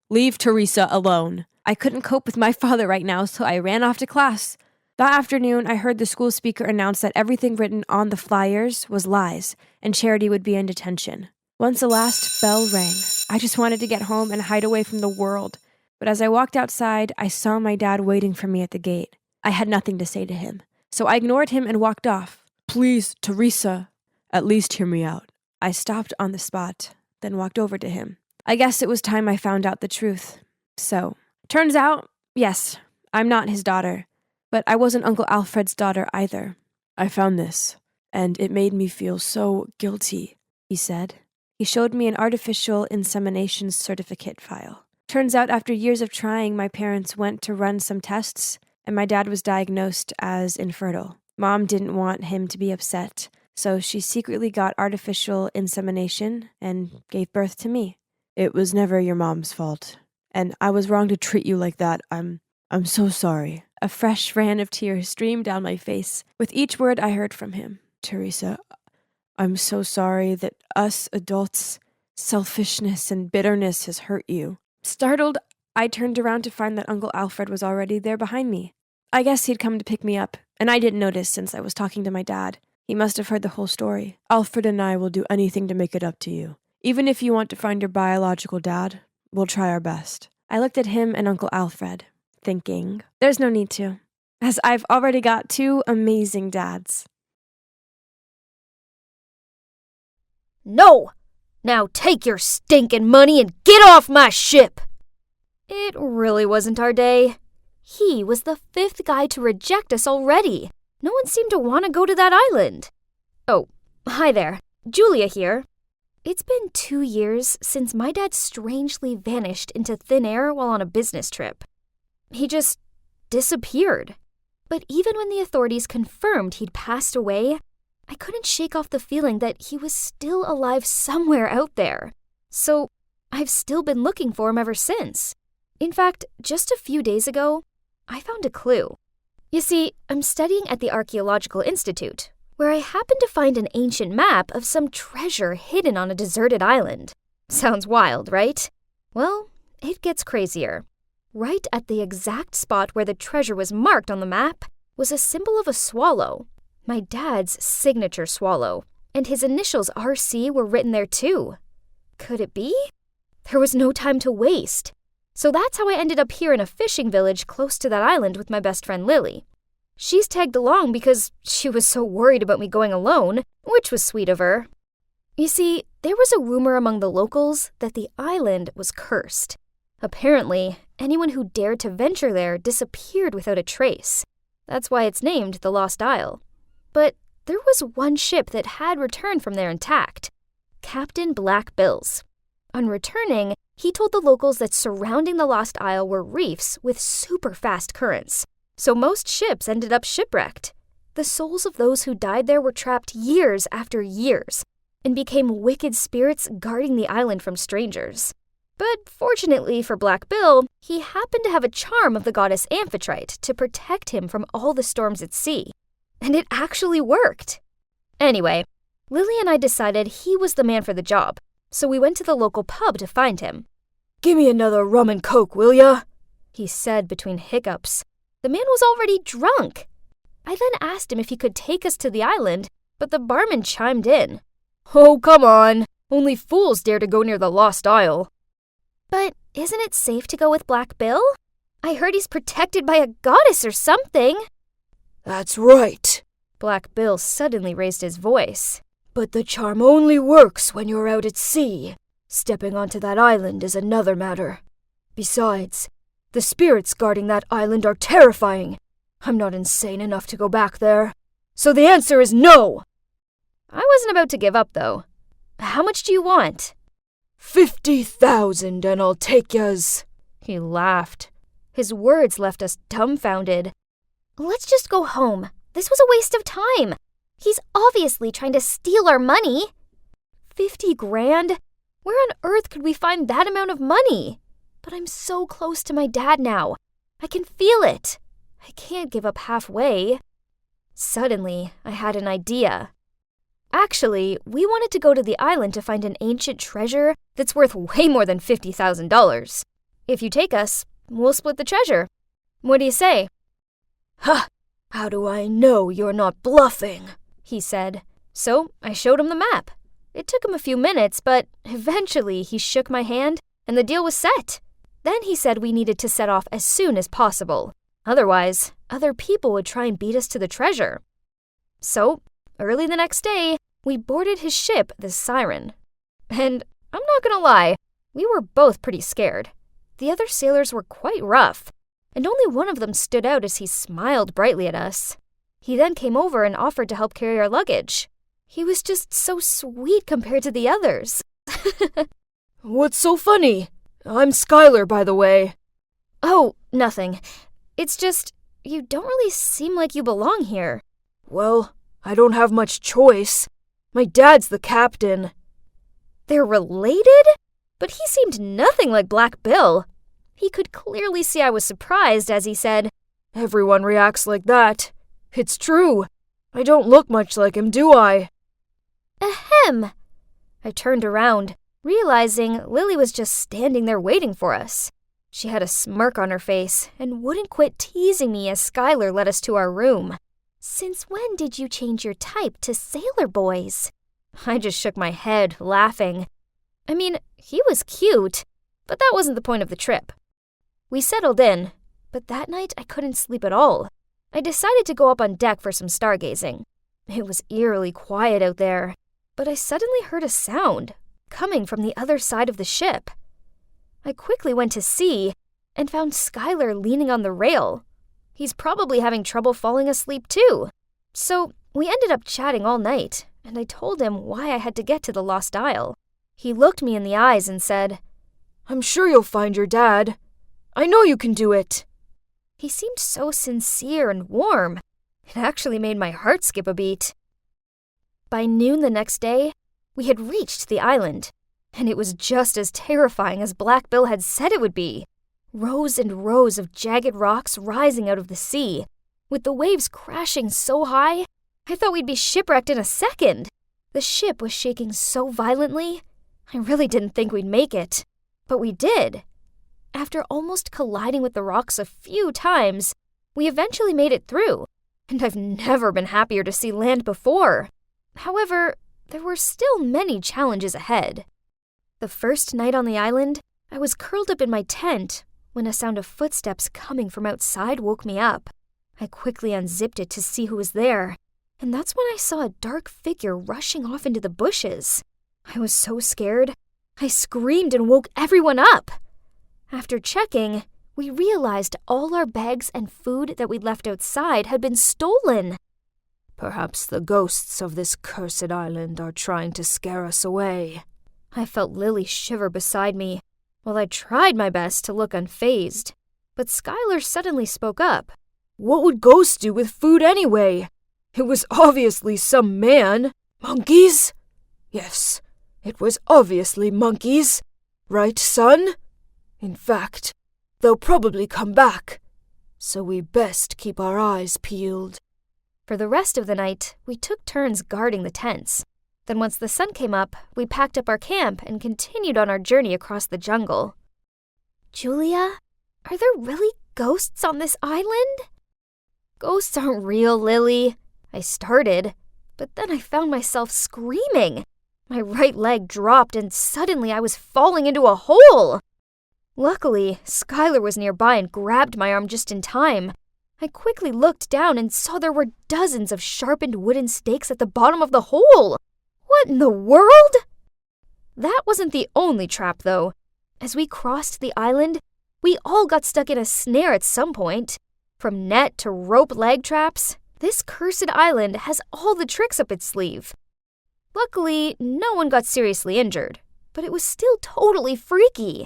Leave Teresa alone. I couldn't cope with my father right now, so I ran off to class. That afternoon, I heard the school speaker announce that everything written on the flyers was lies, and Charity would be in detention. Once the last bell rang, I just wanted to get home and hide away from the world. But as I walked outside, I saw my dad waiting for me at the gate. I had nothing to say to him, so I ignored him and walked off. Please, Teresa, at least hear me out. I stopped on the spot, then walked over to him. I guess it was time I found out the truth. So, turns out, yes, I'm not his daughter, but I wasn't Uncle Alfred's daughter either. I found this, and it made me feel so guilty, he said. He showed me an artificial insemination certificate file. Turns out after years of trying, my parents went to run some tests, and my dad was diagnosed as infertile. Mom didn't want him to be upset, so she secretly got artificial insemination and gave birth to me. It was never your mom's fault, and I was wrong to treat you like that. I'm so sorry. A fresh ran of tears streamed down my face with each word I heard from him. Teresa, I'm so sorry that us adults, selfishness and bitterness has hurt you. Startled, I turned around to find that Uncle Alfred was already there behind me. I guess he'd come to pick me up, and I didn't notice since I was talking to my dad. He must have heard the whole story. Alfred and I will do anything to make it up to you. Even if you want to find your biological dad, we'll try our best. I looked at him and Uncle Alfred, thinking, there's no need to, as I've already got two amazing dads. No! Now take your stinking money and get off my ship! It really wasn't our day. He was the 5th guy to reject us already. No one seemed to want to go to that island. Oh, hi there. Julia here. It's been 2 years since my dad strangely vanished into thin air while on a business trip. He just disappeared. But even when the authorities confirmed he'd passed away, I couldn't shake off the feeling that he was still alive somewhere out there. So I've still been looking for him ever since. In fact, just a few days ago, I found a clue. You see, I'm studying at the Archaeological Institute, where I happened to find an ancient map of some treasure hidden on a deserted island. Sounds wild, right? Well, it gets crazier. Right at the exact spot where the treasure was marked on the map was a symbol of a swallow. My dad's signature swallow, and his initials RC were written there too. Could it be? There was no time to waste. So that's how I ended up here in a fishing village close to that island with my best friend Lily. She's tagged along because she was so worried about me going alone, which was sweet of her. You see, there was a rumor among the locals that the island was cursed. Apparently, anyone who dared to venture there disappeared without a trace. That's why it's named the Lost Isle. But there was one ship that had returned from there intact, Captain Black Bill's. On returning, he told the locals that surrounding the Lost Isle were reefs with super fast currents, so most ships ended up shipwrecked. The souls of those who died there were trapped years after years and became wicked spirits guarding the island from strangers. But fortunately for Black Bill, he happened to have a charm of the goddess Amphitrite to protect him from all the storms at sea. And it actually worked. Anyway, Lily and I decided he was the man for the job, so we went to the local pub to find him. Give me another rum and coke, will ya? He said between hiccups. The man was already drunk. I then asked him if he could take us to the island, but the barman chimed in. Oh, come on. Only fools dare to go near the Lost Isle. But isn't it safe to go with Black Bill? I heard he's protected by a goddess or something. That's right. Black Bill suddenly raised his voice. But the charm only works when you're out at sea. Stepping onto that island is another matter. Besides, the spirits guarding that island are terrifying. I'm not insane enough to go back there. So the answer is no! I wasn't about to give up, though. How much do you want? 50,000 and I'll take yas. He laughed. His words left us dumbfounded. Let's just go home. This was a waste of time. He's obviously trying to steal our money. 50 grand? Where on earth could we find that amount of money? But I'm so close to my dad now. I can feel it. I can't give up halfway. Suddenly, I had an idea. Actually, we wanted to go to the island to find an ancient treasure that's worth way more than $50,000. If you take us, we'll split the treasure. What do you say? Ha! How do I know you're not bluffing? He said. So I showed him the map. It took him a few minutes, but eventually he shook my hand and the deal was set. Then he said we needed to set off as soon as possible. Otherwise, other people would try and beat us to the treasure. So, early the next day, we boarded his ship, the Siren. And I'm not gonna lie, we were both pretty scared. The other sailors were quite rough, and only one of them stood out as he smiled brightly at us. He then came over and offered to help carry our luggage. He was just so sweet compared to the others. What's so funny? I'm Skylar, by the way. Oh, nothing. It's just, you don't really seem like you belong here. Well, I don't have much choice. My dad's the captain. They're related? But he seemed nothing like Black Bill. He could clearly see I was surprised as he said, Everyone reacts like that. It's true. I don't look much like him, do I? Ahem. I turned around, realizing Lily was just standing there waiting for us. She had a smirk on her face and wouldn't quit teasing me as Skylar led us to our room. Since when did you change your type to sailor boys? I just shook my head, laughing. I mean, he was cute, but that wasn't the point of the trip. We settled in, but that night I couldn't sleep at all. I decided to go up on deck for some stargazing. It was eerily quiet out there, but I suddenly heard a sound coming from the other side of the ship. I quickly went to see and found Skylar leaning on the rail. He's probably having trouble falling asleep too. So we ended up chatting all night, and I told him why I had to get to the Lost Isle. He looked me in the eyes and said, I'm sure you'll find your dad. I know you can do it. He seemed so sincere and warm. It actually made my heart skip a beat. By noon the next day, we had reached the island, and it was just as terrifying as Black Bill had said it would be. Rows and rows of jagged rocks rising out of the sea, with the waves crashing so high, I thought we'd be shipwrecked in a second. The ship was shaking so violently, I really didn't think we'd make it. But we did. After almost colliding with the rocks a few times, we eventually made it through, and I've never been happier to see land before. However, there were still many challenges ahead. The first night on the island, I was curled up in my tent when a sound of footsteps coming from outside woke me up. I quickly unzipped it to see who was there, and that's when I saw a dark figure rushing off into the bushes. I was so scared, I screamed and woke everyone up. After checking, we realized all our bags and food that we'd left outside had been stolen. Perhaps the ghosts of this cursed island are trying to scare us away. I felt Lily shiver beside me, while I tried my best to look unfazed. But Skylar suddenly spoke up. What would ghosts do with food anyway? It was obviously some man. Monkeys? Yes, it was obviously monkeys. Right, son? In fact, they'll probably come back. So we best keep our eyes peeled. For the rest of the night, we took turns guarding the tents. Then once the sun came up, we packed up our camp and continued on our journey across the jungle. Julia, are there really ghosts on this island? Ghosts aren't real, Lily. I started, but then I found myself screaming. My right leg dropped and suddenly I was falling into a hole. Luckily, Skylar was nearby and grabbed my arm just in time. I quickly looked down and saw there were dozens of sharpened wooden stakes at the bottom of the hole. What in the world? That wasn't the only trap, though. As we crossed the island, we all got stuck in a snare at some point. From net to rope leg traps, this cursed island has all the tricks up its sleeve. Luckily, no one got seriously injured, but it was still totally freaky.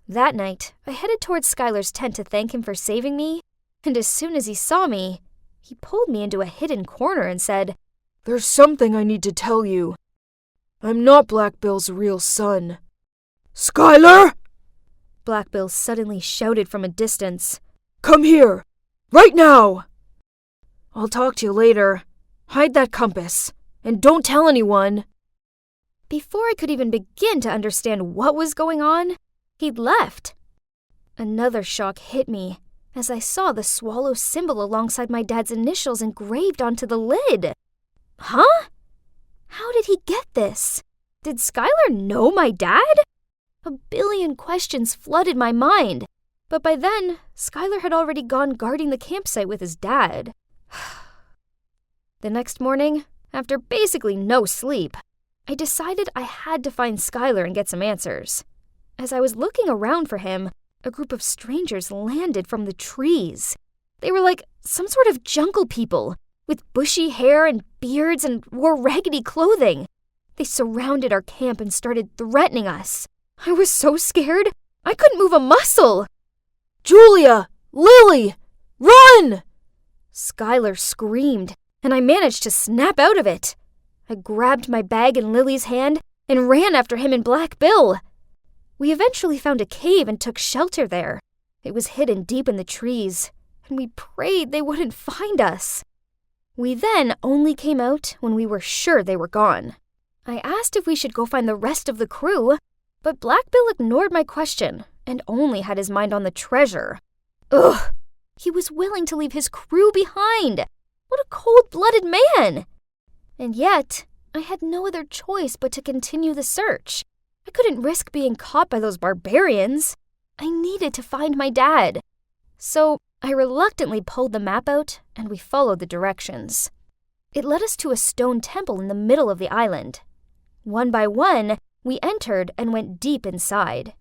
That night, I headed towards Skylar's tent to thank him for saving me, and as soon as he saw me, he pulled me into a hidden corner and said, There's something I need to tell you. I'm not Black Bill's real son. Skylar! Black Bill suddenly shouted from a distance. Come here! Right now! I'll talk to you later. Hide that compass, and don't tell anyone. Before I could even begin to understand what was going on, he'd left. Another shock hit me as I saw the swallow symbol alongside my dad's initials engraved onto the lid. Huh? How did he get this? Did Skylar know my dad? A billion questions flooded my mind, but by then, Skylar had already gone guarding the campsite with his dad. The next morning, after basically no sleep, I decided I had to find Skylar and get some answers. As I was looking around for him, a group of strangers landed from the trees. They were like some sort of jungle people, with bushy hair and beards and wore raggedy clothing. They surrounded our camp and started threatening us. I was so scared, I couldn't move a muscle. Julia! Lily! Run! Skylar screamed, and I managed to snap out of it. I grabbed my bag in Lily's hand and ran after him and Black Bill. We eventually found a cave and took shelter there. It was hidden deep in the trees, and we prayed they wouldn't find us. We then only came out when we were sure they were gone. I asked if we should go find the rest of the crew, but Black Bill ignored my question and only had his mind on the treasure. Ugh! He was willing to leave his crew behind. What a cold-blooded man! And yet, I had no other choice but to continue the search. I couldn't risk being caught by those barbarians. I needed to find my dad. So I reluctantly pulled the map out and we followed the directions. It led us to a stone temple in the middle of the island. One by one, we entered and went deep inside.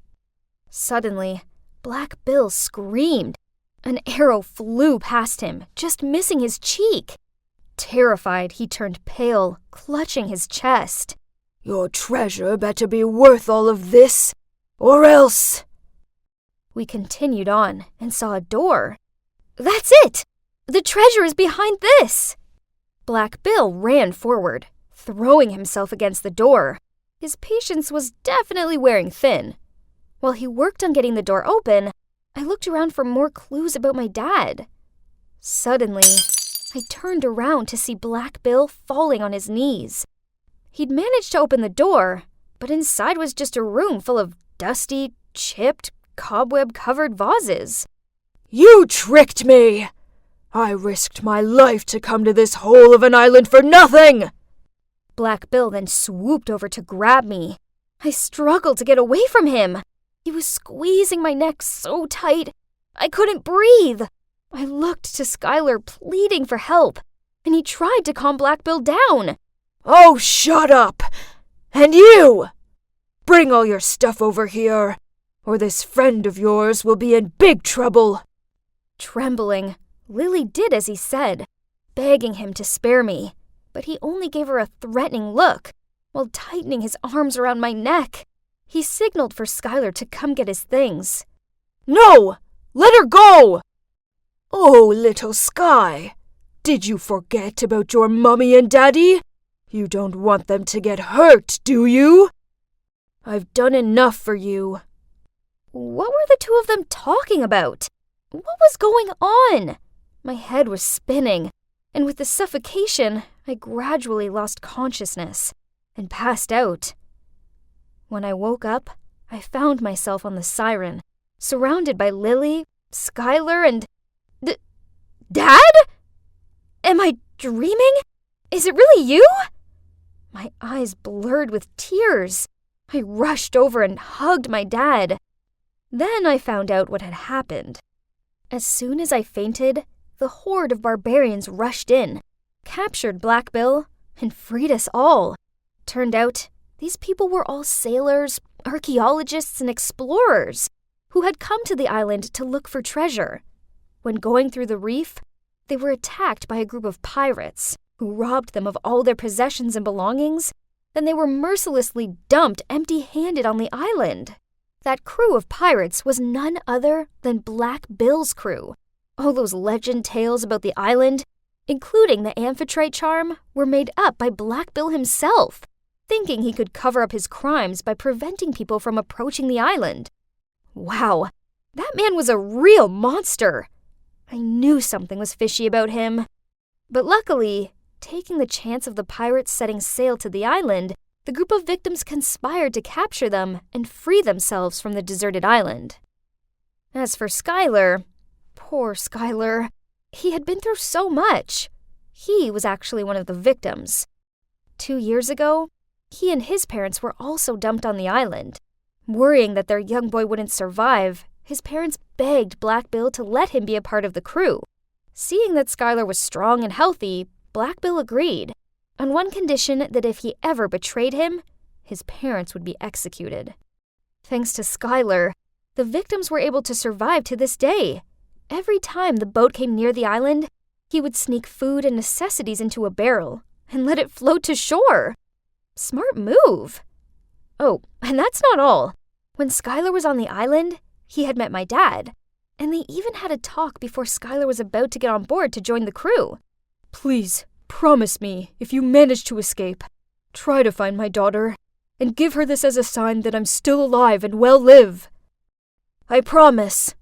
Suddenly, Black Bill screamed. An arrow flew past him, just missing his cheek. Terrified, he turned pale, clutching his chest. Your treasure better be worth all of this, or else... We continued on and saw a door. That's it! The treasure is behind this! Black Bill ran forward, throwing himself against the door. His patience was definitely wearing thin. While he worked on getting the door open, I looked around for more clues about my dad. Suddenly, I turned around to see Black Bill falling on his knees. He'd managed to open the door, but inside was just a room full of dusty, chipped, cobweb-covered vases. You tricked me! I risked my life to come to this hole of an island for nothing! Black Bill then swooped over to grab me. I struggled to get away from him. He was squeezing my neck so tight, I couldn't breathe. I looked to Skylar pleading for help, and he tried to calm Black Bill down. Oh, shut up! And you! Bring all your stuff over here, or this friend of yours will be in big trouble. Trembling, Lily did as he said, begging him to spare me, but he only gave her a threatening look while tightening his arms around my neck. He signaled for Skylar to come get his things. No! Let her go! Oh, little Sky, did you forget about your mommy and daddy? You don't want them to get hurt, do you? I've done enough for you. What were the two of them talking about? What was going on? My head was spinning, and with the suffocation, I gradually lost consciousness and passed out. When I woke up, I found myself on the siren, surrounded by Lily, Skylar, and... Dad? Am I dreaming? Is it really you? My eyes blurred with tears. I rushed over and hugged my dad. Then I found out what had happened. As soon as I fainted, the horde of barbarians rushed in, captured Black Bill, and freed us all. Turned out, these people were all sailors, archaeologists, and explorers who had come to the island to look for treasure. When going through the reef, they were attacked by a group of pirates who robbed them of all their possessions and belongings. Then they were mercilessly dumped empty-handed on the island. That crew of pirates was none other than Black Bill's crew. All those legend tales about the island, including the amphitrite charm, were made up by Black Bill himself, thinking he could cover up his crimes by preventing people from approaching the island. Wow, that man was a real monster. I knew something was fishy about him. But luckily, taking the chance of the pirates setting sail to the island, the group of victims conspired to capture them and free themselves from the deserted island. As for Skylar, poor Skylar, he had been through so much. He was actually one of the victims. 2 years ago, he and his parents were also dumped on the island. Worrying that their young boy wouldn't survive, his parents begged Black Bill to let him be a part of the crew. Seeing that Skylar was strong and healthy, Black Bill agreed, on one condition that if he ever betrayed him, his parents would be executed. Thanks to Skylar, the victims were able to survive to this day. Every time the boat came near the island, he would sneak food and necessities into a barrel and let it float to shore. Smart move. Oh, and that's not all. When Skylar was on the island, he had met my dad, and they even had a talk before Skylar was about to get on board to join the crew. Please, promise me, if you manage to escape, try to find my daughter, and give her this as a sign that I'm still alive and well live. I promise.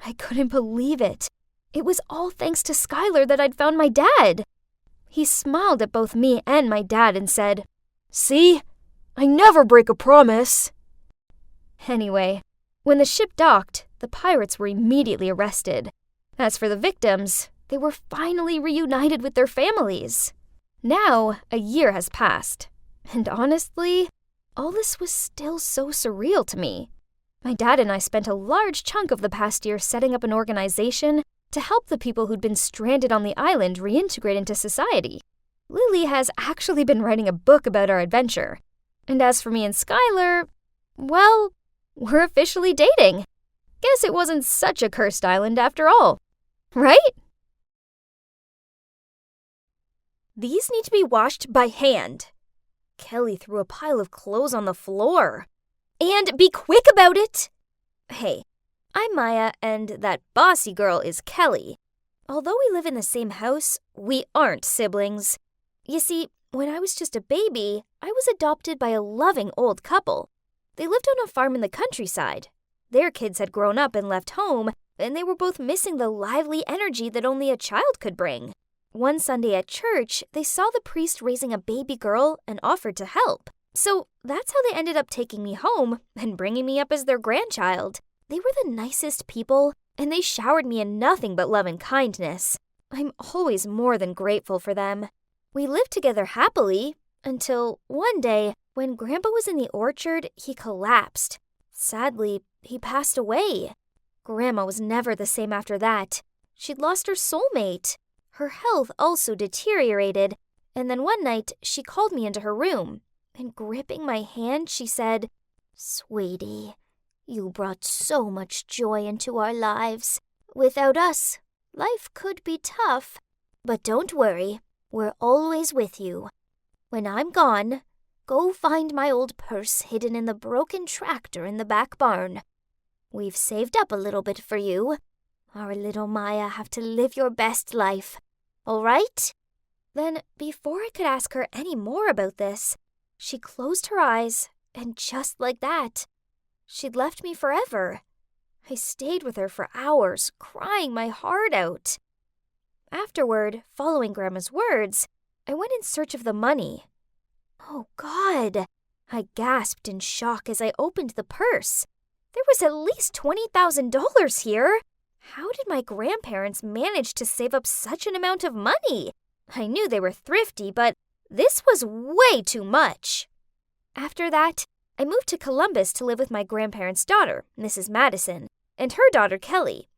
I couldn't believe it. It was all thanks to Skylar that I'd found my dad. He smiled at both me and my dad and said, "See? I never break a promise." Anyway, when the ship docked, the pirates were immediately arrested. As for the victims, they were finally reunited with their families. Now, a year has passed, and honestly, all this was still so surreal to me. My dad and I spent a large chunk of the past year setting up an organization to help the people who'd been stranded on the island reintegrate into society. Lily has actually been writing a book about our adventure. And as for me and Skylar, well, we're officially dating. Guess it wasn't such a cursed island after all, right? These need to be washed by hand. Kelly threw a pile of clothes on the floor. And be quick about it! Hey, I'm Maya, and that bossy girl is Kelly. Although we live in the same house, we aren't siblings. You see, when I was just a baby, I was adopted by a loving old couple. They lived on a farm in the countryside. Their kids had grown up and left home, and they were both missing the lively energy that only a child could bring. One Sunday at church, they saw the priest raising a baby girl and offered to help. So that's how they ended up taking me home and bringing me up as their grandchild. They were the nicest people, and they showered me in nothing but love and kindness. I'm always more than grateful for them. We lived together happily until one day, when Grandpa was in the orchard, he collapsed. Sadly, he passed away. Grandma was never the same after that. She'd lost her soulmate. Her health also deteriorated, and then one night she called me into her room, and gripping my hand, she said, "Sweetie, you brought so much joy into our lives. Without us, life could be tough. But don't worry, we're always with you. When I'm gone, go find my old purse hidden in the broken tractor in the back barn. We've saved up a little bit for you. Our little Maya have to live your best life. All right?" Then, before I could ask her any more about this, she closed her eyes, and just like that, she'd left me forever. I stayed with her for hours, crying my heart out. Afterward, following Grandma's words, I went in search of the money. Oh, God! I gasped in shock as I opened the purse. There was at least $20,000 here. How did my grandparents manage to save up such an amount of money? I knew they were thrifty, but this was way too much. After that, I moved to Columbus to live with my grandparents' daughter, Mrs. Madison, and her daughter, Kelly.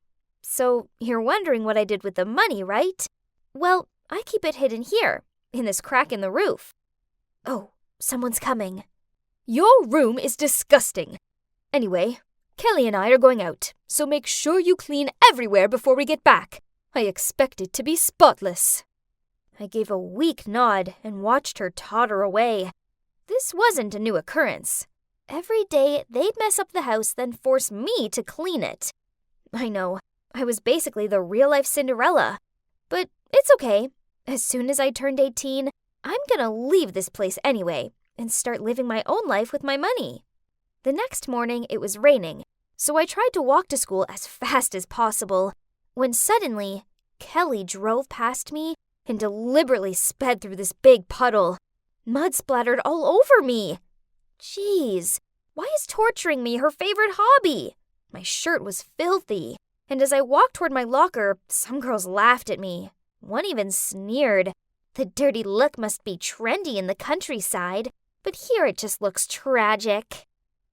So you're wondering what I did with the money, right? Well, I keep it hidden here, in this crack in the roof. Oh, someone's coming. Your room is disgusting. Anyway, Kelly and I are going out, so make sure you clean everywhere before we get back. I expect it to be spotless. I gave a weak nod and watched her totter away. This wasn't a new occurrence. Every day, they'd mess up the house, then force me to clean it. I know, I was basically the real-life Cinderella. But it's okay. As soon as I turned 18, I'm gonna leave this place anyway and start living my own life with my money. The next morning, it was raining, so I tried to walk to school as fast as possible, when suddenly, Kelly drove past me and deliberately sped through this big puddle. Mud splattered all over me. Jeez, why is torturing me her favorite hobby? My shirt was filthy, and as I walked toward my locker, some girls laughed at me. One even sneered. The dirty look must be trendy in the countryside, but here it just looks tragic.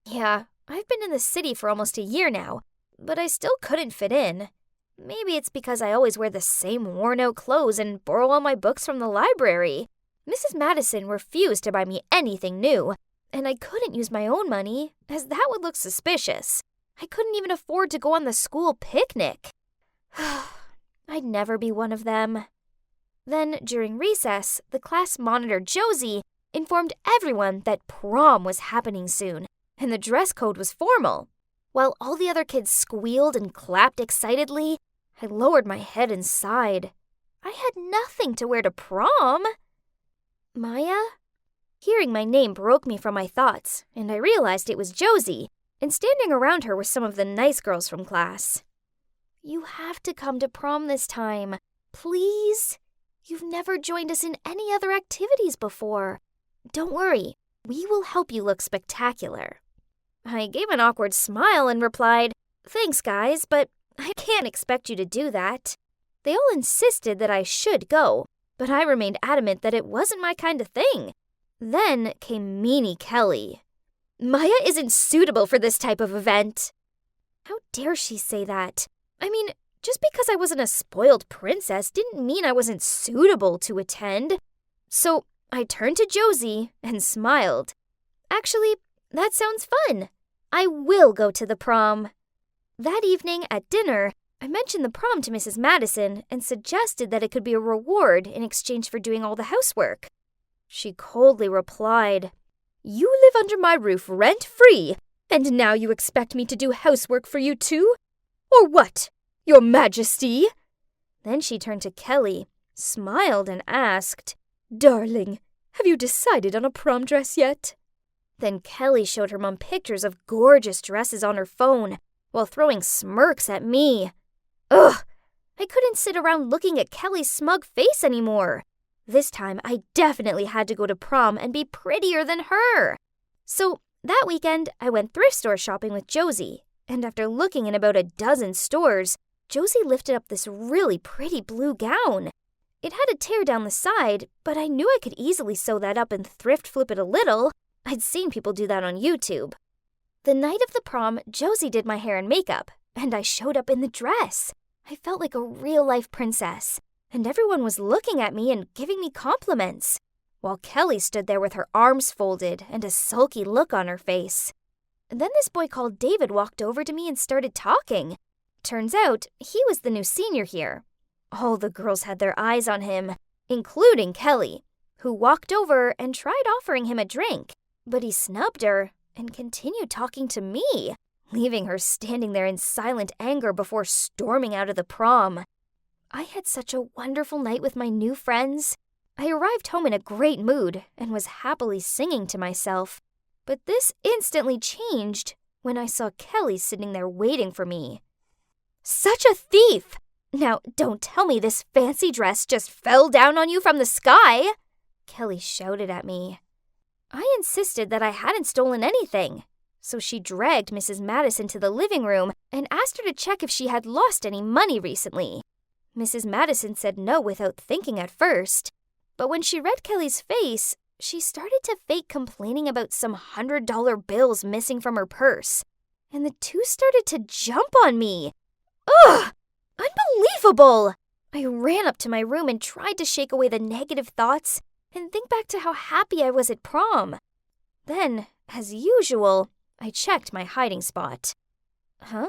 Yeah, I've been in the city for almost a year now, but I still couldn't fit in. Maybe it's because I always wear the same worn-out clothes and borrow all my books from the library. Mrs. Madison refused to buy me anything new, and I couldn't use my own money, as that would look suspicious. I couldn't even afford to go on the school picnic. I'd never be one of them. Then, during recess, the class monitor, Josie, informed everyone that prom was happening soon, and the dress code was formal. While all the other kids squealed and clapped excitedly, I lowered my head and sighed. I had nothing to wear to prom. Maya? Hearing my name broke me from my thoughts, and I realized it was Josie, and standing around her were some of the nice girls from class. You have to come to prom this time, please. You've never joined us in any other activities before. Don't worry, we will help you look spectacular. I gave an awkward smile and replied, "Thanks, guys, but I can't expect you to do that." They all insisted that I should go, but I remained adamant that it wasn't my kind of thing. Then came Meanie Kelly. Maya isn't suitable for this type of event. How dare she say that? I mean, just because I wasn't a spoiled princess didn't mean I wasn't suitable to attend. So I turned to Josie and smiled. Actually, that sounds fun. I will go to the prom. That evening at dinner, I mentioned the prom to Mrs. Madison and suggested that it could be a reward in exchange for doing all the housework. She coldly replied, "You live under my roof rent-free, and now you expect me to do housework for you too? Or what, Your Majesty?" Then she turned to Kelly, smiled, and asked, "Darling, have you decided on a prom dress yet?" Then Kelly showed her mom pictures of gorgeous dresses on her phone while throwing smirks at me. Ugh! I couldn't sit around looking at Kelly's smug face anymore. This time, I definitely had to go to prom and be prettier than her. So that weekend, I went thrift store shopping with Josie, and after looking in about a dozen stores, Josie lifted up this really pretty blue gown. It had a tear down the side, but I knew I could easily sew that up and thrift flip it a little. I'd seen people do that on YouTube. The night of the prom, Josie did my hair and makeup, and I showed up in the dress. I felt like a real-life princess, and everyone was looking at me and giving me compliments, while Kelly stood there with her arms folded and a sulky look on her face. And then this boy called David walked over to me and started talking. Turns out, he was the new senior here. All the girls had their eyes on him, including Kelly, who walked over and tried offering him a drink, but he snubbed her and continued talking to me, leaving her standing there in silent anger before storming out of the prom. I had such a wonderful night with my new friends. I arrived home in a great mood and was happily singing to myself. But this instantly changed when I saw Kelly sitting there waiting for me. Such a thief! Now, don't tell me this fancy dress just fell down on you from the sky! Kelly shouted at me. I insisted that I hadn't stolen anything, so she dragged Mrs. Madison to the living room and asked her to check if she had lost any money recently. Mrs. Madison said no without thinking at first, but when she read Kelly's face, she started to fake complaining about some $100 bills missing from her purse, and the two started to jump on me. Ugh! Unbelievable! I ran up to my room and tried to shake away the negative thoughts and think back to how happy I was at prom. Then, as usual, I checked my hiding spot. Huh?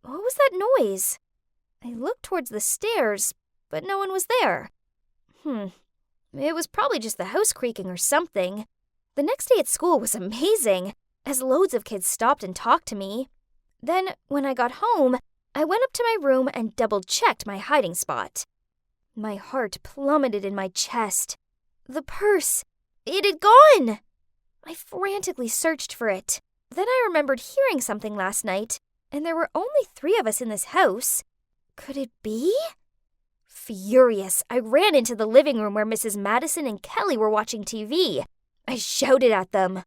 What was that noise? I looked towards the stairs, but no one was there. It was probably just the house creaking or something. The next day at school was amazing, as loads of kids stopped and talked to me. Then, when I got home, I went up to my room and double-checked my hiding spot. My heart plummeted in my chest. The purse! It had gone! I frantically searched for it. Then I remembered hearing something last night, and there were only 3 of us in this house. Could it be? Furious, I ran into the living room where Mrs. Madison and Kelly were watching TV. I shouted at them,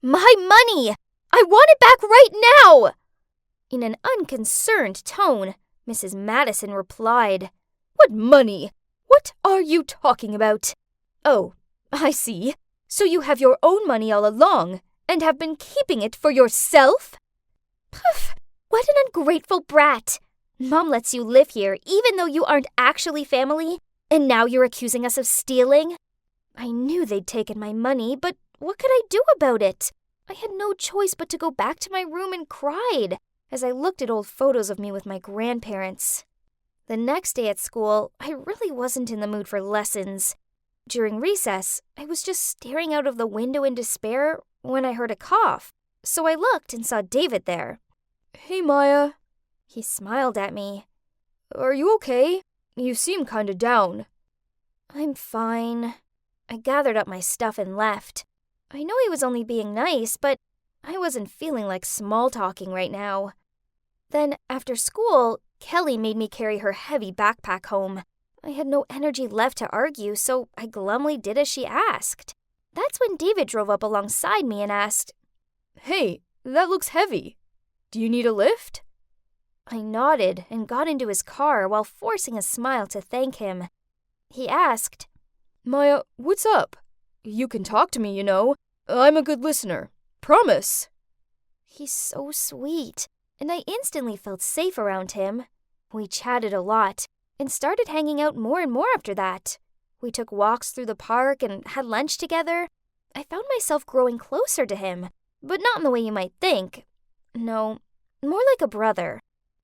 "My money! I want it back right now!" In an unconcerned tone, Mrs. Madison replied, "What money? What are you talking about? Oh, I see. So you have your own money all along and have been keeping it for yourself?" Poof! What an ungrateful brat! Mom lets you live here even though you aren't actually family, and now you're accusing us of stealing? I knew they'd taken my money, but what could I do about it? I had no choice but to go back to my room and cried as I looked at old photos of me with my grandparents. The next day at school, I really wasn't in the mood for lessons. During recess, I was just staring out of the window in despair when I heard a cough, so I looked and saw David there. "Hey, Maya." He smiled at me. "Are you okay? You seem kinda down." "I'm fine." I gathered up my stuff and left. I know he was only being nice, but I wasn't feeling like small-talking right now. Then, after school, Kelly made me carry her heavy backpack home. I had no energy left to argue, so I glumly did as she asked. That's when David drove up alongside me and asked, "Hey, that looks heavy. Do you need a lift?" I nodded and got into his car while forcing a smile to thank him. He asked, "Maya, what's up? You can talk to me, you know. I'm a good listener. Promise." He's so sweet, and I instantly felt safe around him. We chatted a lot and started hanging out more and more after that. We took walks through the park and had lunch together. I found myself growing closer to him, but not in the way you might think. No, more like a brother.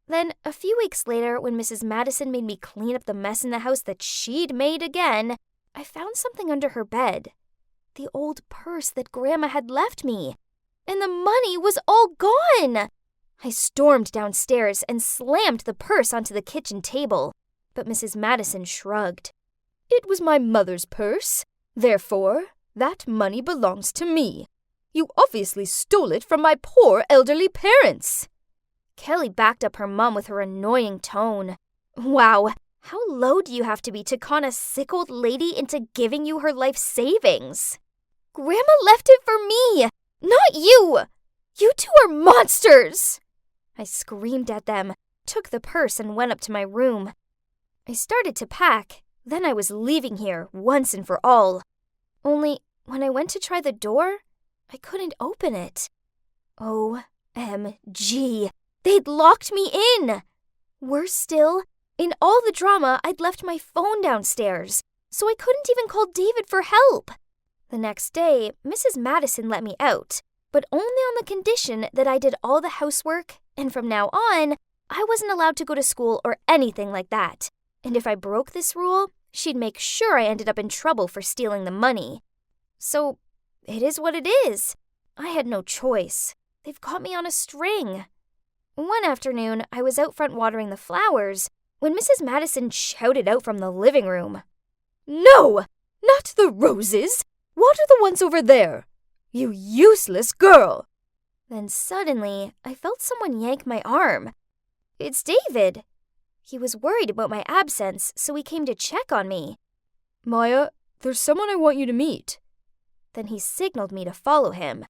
Then, a few weeks later, when Mrs. Madison made me clean up the mess in the house that she'd made again, I found something under her bed. The old purse that Grandma had left me. And the money was all gone! I stormed downstairs and slammed the purse onto the kitchen table, but Mrs. Madison shrugged. "It was my mother's purse. Therefore, that money belongs to me. You obviously stole it from my poor elderly parents." Kelly backed up her mom with her annoying tone. "Wow, how low do you have to be to con a sick old lady into giving you her life savings?" "Grandma left it for me, not you! You two are monsters!" I screamed at them, took the purse, and went up to my room. I started to pack, then I was leaving here once and for all. Only, when I went to try the door, I couldn't open it. OMG! They'd locked me in! Worse still, In all the drama, I'd left my phone downstairs, so I couldn't even call David for help. The next day, Mrs. Madison let me out, but only on the condition that I did all the housework, and from now on, I wasn't allowed to go to school or anything like that. And if I broke this rule, she'd make sure I ended up in trouble for stealing the money. So, it is what it is. I had no choice. They've caught me on a string. One afternoon, I was out front watering the flowers when Mrs. Madison shouted out from the living room, "No! Not the roses! Water the ones over there! You useless girl!" Then suddenly, I felt someone yank my arm. It's David. He was worried about my absence, so he came to check on me. "Maya, there's someone I want you to meet." Then he signaled me to follow him.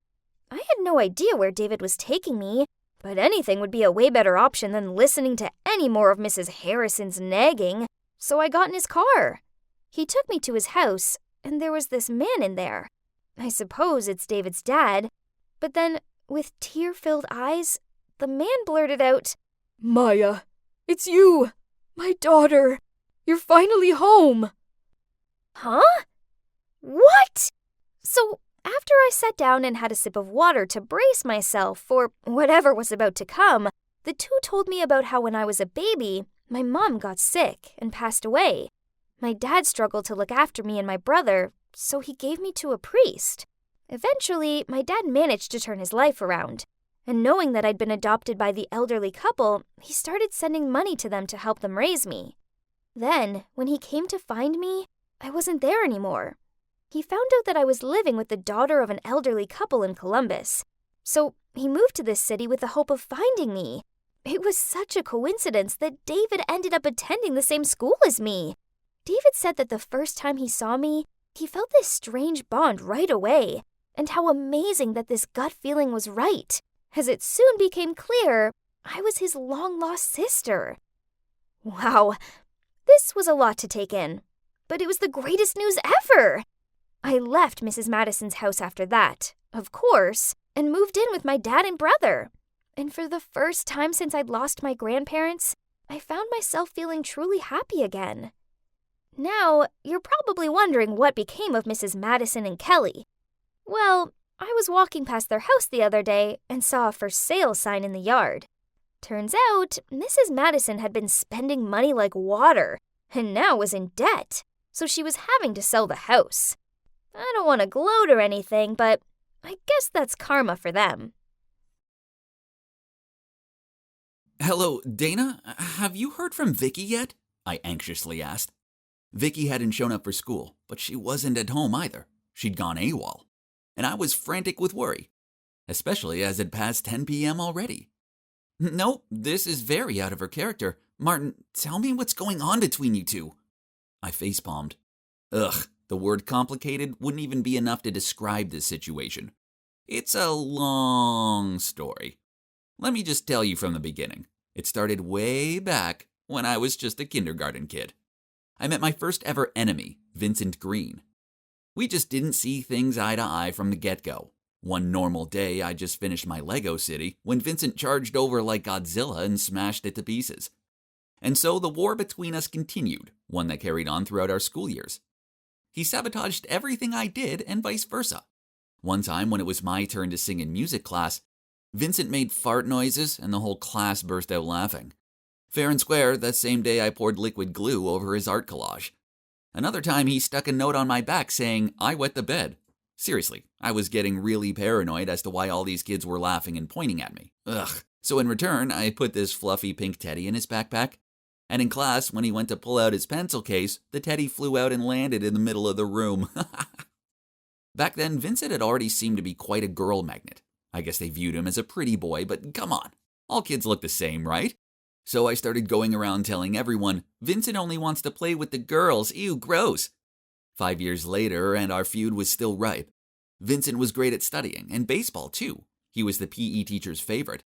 I had no idea where David was taking me, but anything would be a way better option than listening to any more of Mrs. Harrison's nagging, so I got in his car. He took me to his house, and there was this man in there. I suppose it's David's dad, but then, with tear-filled eyes, the man blurted out, "Maya, it's you! My daughter! You're finally home!" "Huh? What?" So, after I sat down and had a sip of water to brace myself for whatever was about to come, the two told me about how when I was a baby, my mom got sick and passed away. My dad struggled to look after me and my brother, so he gave me to a priest. Eventually, my dad managed to turn his life around, and knowing that I'd been adopted by the elderly couple, he started sending money to them to help them raise me. Then, when he came to find me, I wasn't there anymore. He found out that I was living with the daughter of an elderly couple in Columbus. So he moved to this city with the hope of finding me. It was such a coincidence that David ended up attending the same school as me. David said that the first time he saw me, he felt this strange bond right away, and how amazing that this gut feeling was right, as it soon became clear I was his long-lost sister. Wow, this was a lot to take in, but it was the greatest news ever! I left Mrs. Madison's house after that, of course, and moved in with my dad and brother. And for the first time since I'd lost my grandparents, I found myself feeling truly happy again. Now, you're probably wondering what became of Mrs. Madison and Kelly. Well, I was walking past their house the other day and saw a for sale sign in the yard. Turns out, Mrs. Madison had been spending money like water, and now was in debt, so she was having to sell the house. I don't want to gloat or anything, but I guess that's karma for them. Hello, Dana? Have you heard from Vicky yet? I anxiously asked. Vicky hadn't shown up for school, but she wasn't at home either. She'd gone AWOL. And I was frantic with worry, especially as it passed 10 p.m. already. No, this is very out of her character. Martin, tell me what's going on between you two. I facepalmed. Ugh, the word complicated wouldn't even be enough to describe this situation. It's a long story. Let me just tell you from the beginning. It started way back when I was just a kindergarten kid. I met my first ever enemy, Vincent Green. We just didn't see things eye to eye from the get-go. One normal day, I just finished my Lego city when Vincent charged over like Godzilla and smashed it to pieces. And so the war between us continued, one that carried on throughout our school years. He sabotaged everything I did and vice versa. One time when it was my turn to sing in music class, Vincent made fart noises and the whole class burst out laughing. Fair and square, that same day I poured liquid glue over his art collage. Another time he stuck a note on my back saying, "I wet the bed." Seriously, I was getting really paranoid as to why all these kids were laughing and pointing at me. Ugh. So in return, I put this fluffy pink teddy in his backpack. And in class, when he went to pull out his pencil case, the teddy flew out and landed in the middle of the room. Back then, Vincent had already seemed to be quite a girl magnet. I guess they viewed him as a pretty boy, but come on. All kids look the same, right? So I started going around telling everyone, Vincent only wants to play with the girls. Ew, gross. 5 years later, and our feud was still ripe. Vincent was great at studying, and baseball too. He was the PE teacher's favorite.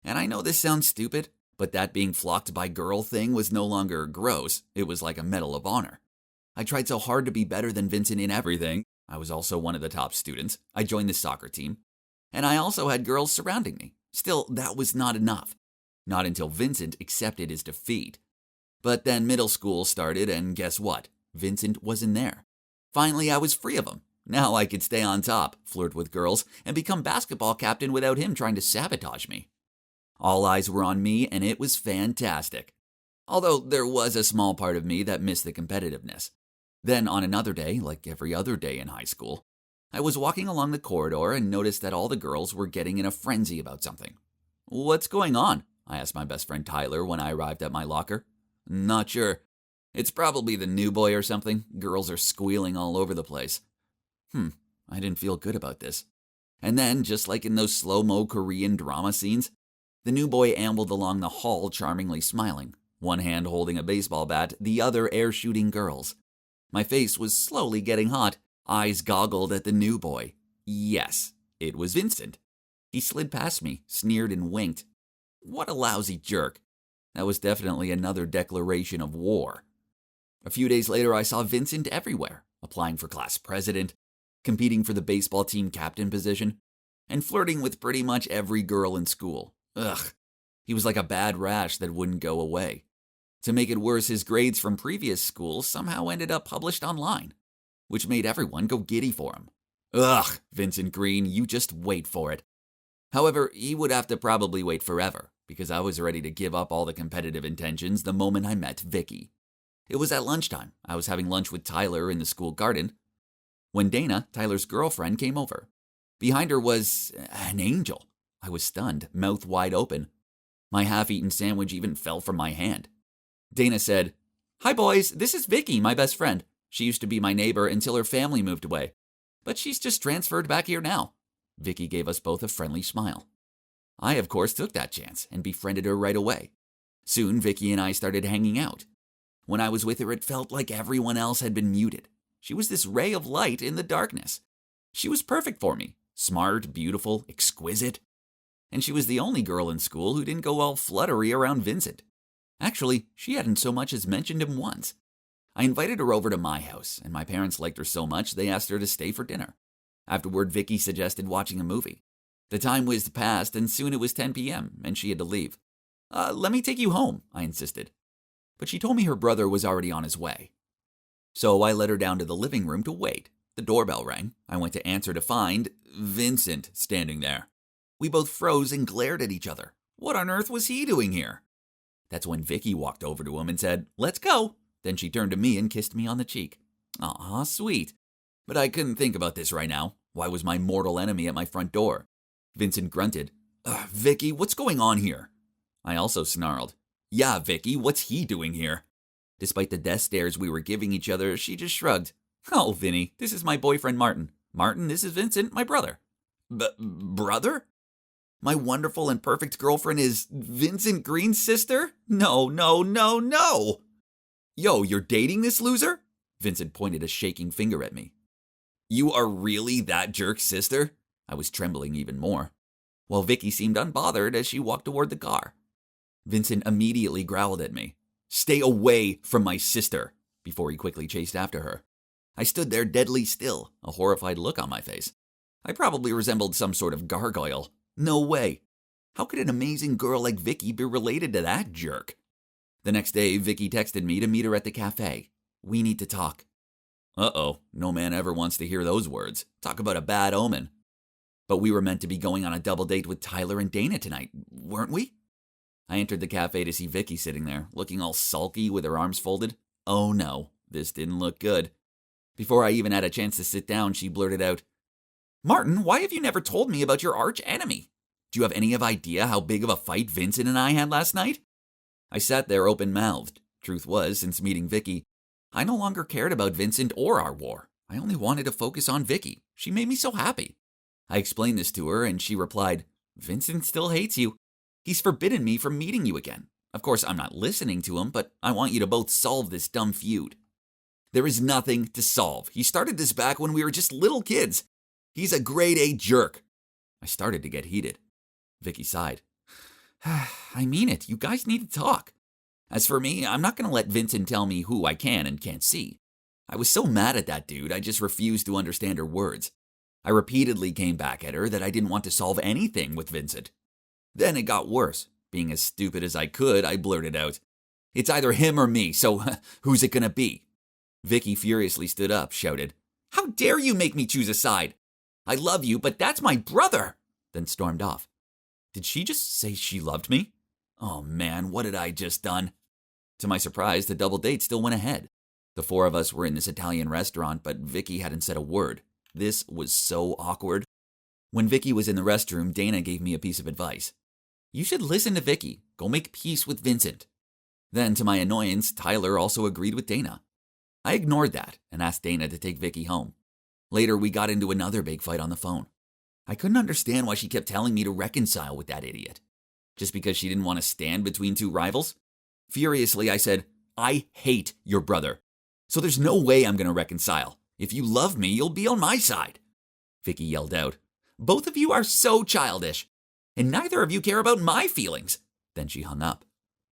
And I know this sounds stupid, but that being flocked by girl thing was no longer gross. It was like a medal of honor. I tried so hard to be better than Vincent in everything. I was also one of the top students. I joined the soccer team. And I also had girls surrounding me. Still, that was not enough. Not until Vincent accepted his defeat. But then middle school started, and guess what? Vincent wasn't there. Finally, I was free of him. Now I could stay on top, flirt with girls, and become basketball captain without him trying to sabotage me. All eyes were on me, and it was fantastic. Although there was a small part of me that missed the competitiveness. Then on another day, like every other day in high school, I was walking along the corridor and noticed that all the girls were getting in a frenzy about something. "What's going on?" I asked my best friend Tyler when I arrived at my locker. "Not sure. It's probably the new boy or something. Girls are squealing all over the place." I didn't feel good about this. And then, just like in those slow-mo Korean drama scenes, the new boy ambled along the hall charmingly smiling, one hand holding a baseball bat, the other air-shooting girls. My face was slowly getting hot, eyes goggled at the new boy. Yes, it was Vincent. He slid past me, sneered and winked. What a lousy jerk. That was definitely another declaration of war. A few days later, I saw Vincent everywhere, applying for class president, competing for the baseball team captain position, and flirting with pretty much every girl in school. Ugh, he was like a bad rash that wouldn't go away. To make it worse, his grades from previous schools somehow ended up published online, which made everyone go giddy for him. Ugh, Vincent Green, you just wait for it. However, he would have to probably wait forever, because I was ready to give up all the competitive intentions the moment I met Vicky. It was at lunchtime. I was having lunch with Tyler in the school garden when Dana, Tyler's girlfriend, came over. Behind her was an angel. I was stunned, mouth wide open. My half-eaten sandwich even fell from my hand. Dana said, "Hi boys, this is Vicky, my best friend. She used to be my neighbor until her family moved away. But she's just transferred back here now." Vicky gave us both a friendly smile. I, of course, took that chance and befriended her right away. Soon, Vicky and I started hanging out. When I was with her, it felt like everyone else had been muted. She was this ray of light in the darkness. She was perfect for me. Smart, beautiful, exquisite. And she was the only girl in school who didn't go all fluttery around Vincent. Actually, she hadn't so much as mentioned him once. I invited her over to my house, and my parents liked her so much they asked her to stay for dinner. Afterward, Vicky suggested watching a movie. The time whizzed past, and soon it was 10 p.m., and she had to leave. Let me take you home," I insisted. But she told me her brother was already on his way. So I led her down to the living room to wait. The doorbell rang. I went to answer to find Vincent standing there. We both froze and glared at each other. What on earth was he doing here? That's when Vicky walked over to him and said, "Let's go." Then she turned to me and kissed me on the cheek. Aw, sweet. But I couldn't think about this right now. Why was my mortal enemy at my front door? Vincent grunted. "Vicky, what's going on here?" I also snarled. "Yeah, Vicky, what's he doing here?" Despite the death stares we were giving each other, she just shrugged. "Oh, Vinny, this is my boyfriend Martin. Martin, this is Vincent, my brother." Brother? My wonderful and perfect girlfriend is Vincent Green's sister? No. Yo, you're dating this loser? Vincent pointed a shaking finger at me. You are really that jerk's sister? I was trembling even more, while Vicky seemed unbothered as she walked toward the car. Vincent immediately growled at me. "Stay away from my sister," before he quickly chased after her. I stood there deadly still, a horrified look on my face. I probably resembled some sort of gargoyle. No way. How could an amazing girl like Vicky be related to that jerk? The next day, Vicky texted me to meet her at the cafe. "We need to talk." Uh-oh, no man ever wants to hear those words. Talk about a bad omen. But we were meant to be going on a double date with Tyler and Dana tonight, weren't we? I entered the cafe to see Vicky sitting there, looking all sulky with her arms folded. Oh no, this didn't look good. Before I even had a chance to sit down, she blurted out, "Martin, why have you never told me about your arch enemy? Do you have any idea how big of a fight Vincent and I had last night?" I sat there open-mouthed. Truth was, since meeting Vicky, I no longer cared about Vincent or our war. I only wanted to focus on Vicky. She made me so happy. I explained this to her, and she replied, "Vincent still hates you. He's forbidden me from meeting you again. Of course, I'm not listening to him, but I want you to both solve this dumb feud." "There is nothing to solve. He started this back when we were just little kids. He's a grade A jerk." I started to get heated. Vicky sighed. "I mean it. You guys need to talk. As for me, I'm not going to let Vincent tell me who I can and can't see." I was so mad at that dude, I just refused to understand her words. I repeatedly came back at her that I didn't want to solve anything with Vincent. Then it got worse. Being as stupid as I could, I blurted out, It's either him or me, so who's it gonna be? Vicky furiously stood up, shouted, "How dare you make me choose a side? I love you, but that's my brother!" Then stormed off. Did she just say she loved me? Oh man, what had I just done? To my surprise, the double date still went ahead. The four of us were in this Italian restaurant, but Vicky hadn't said a word. This was so awkward. When Vicky was in the restroom, Dana gave me a piece of advice. You should listen to Vicky. Go make peace with Vincent. Then, to my annoyance, Tyler also agreed with Dana. I ignored that and asked Dana to take Vicky home. Later, we got into another big fight on the phone. I couldn't understand why she kept telling me to reconcile with that idiot. Just because she didn't want to stand between two rivals? Furiously, I said, I hate your brother. So there's no way I'm going to reconcile. If you love me, you'll be on my side. Vicky yelled out, Both of you are so childish, and neither of you care about my feelings. Then she hung up.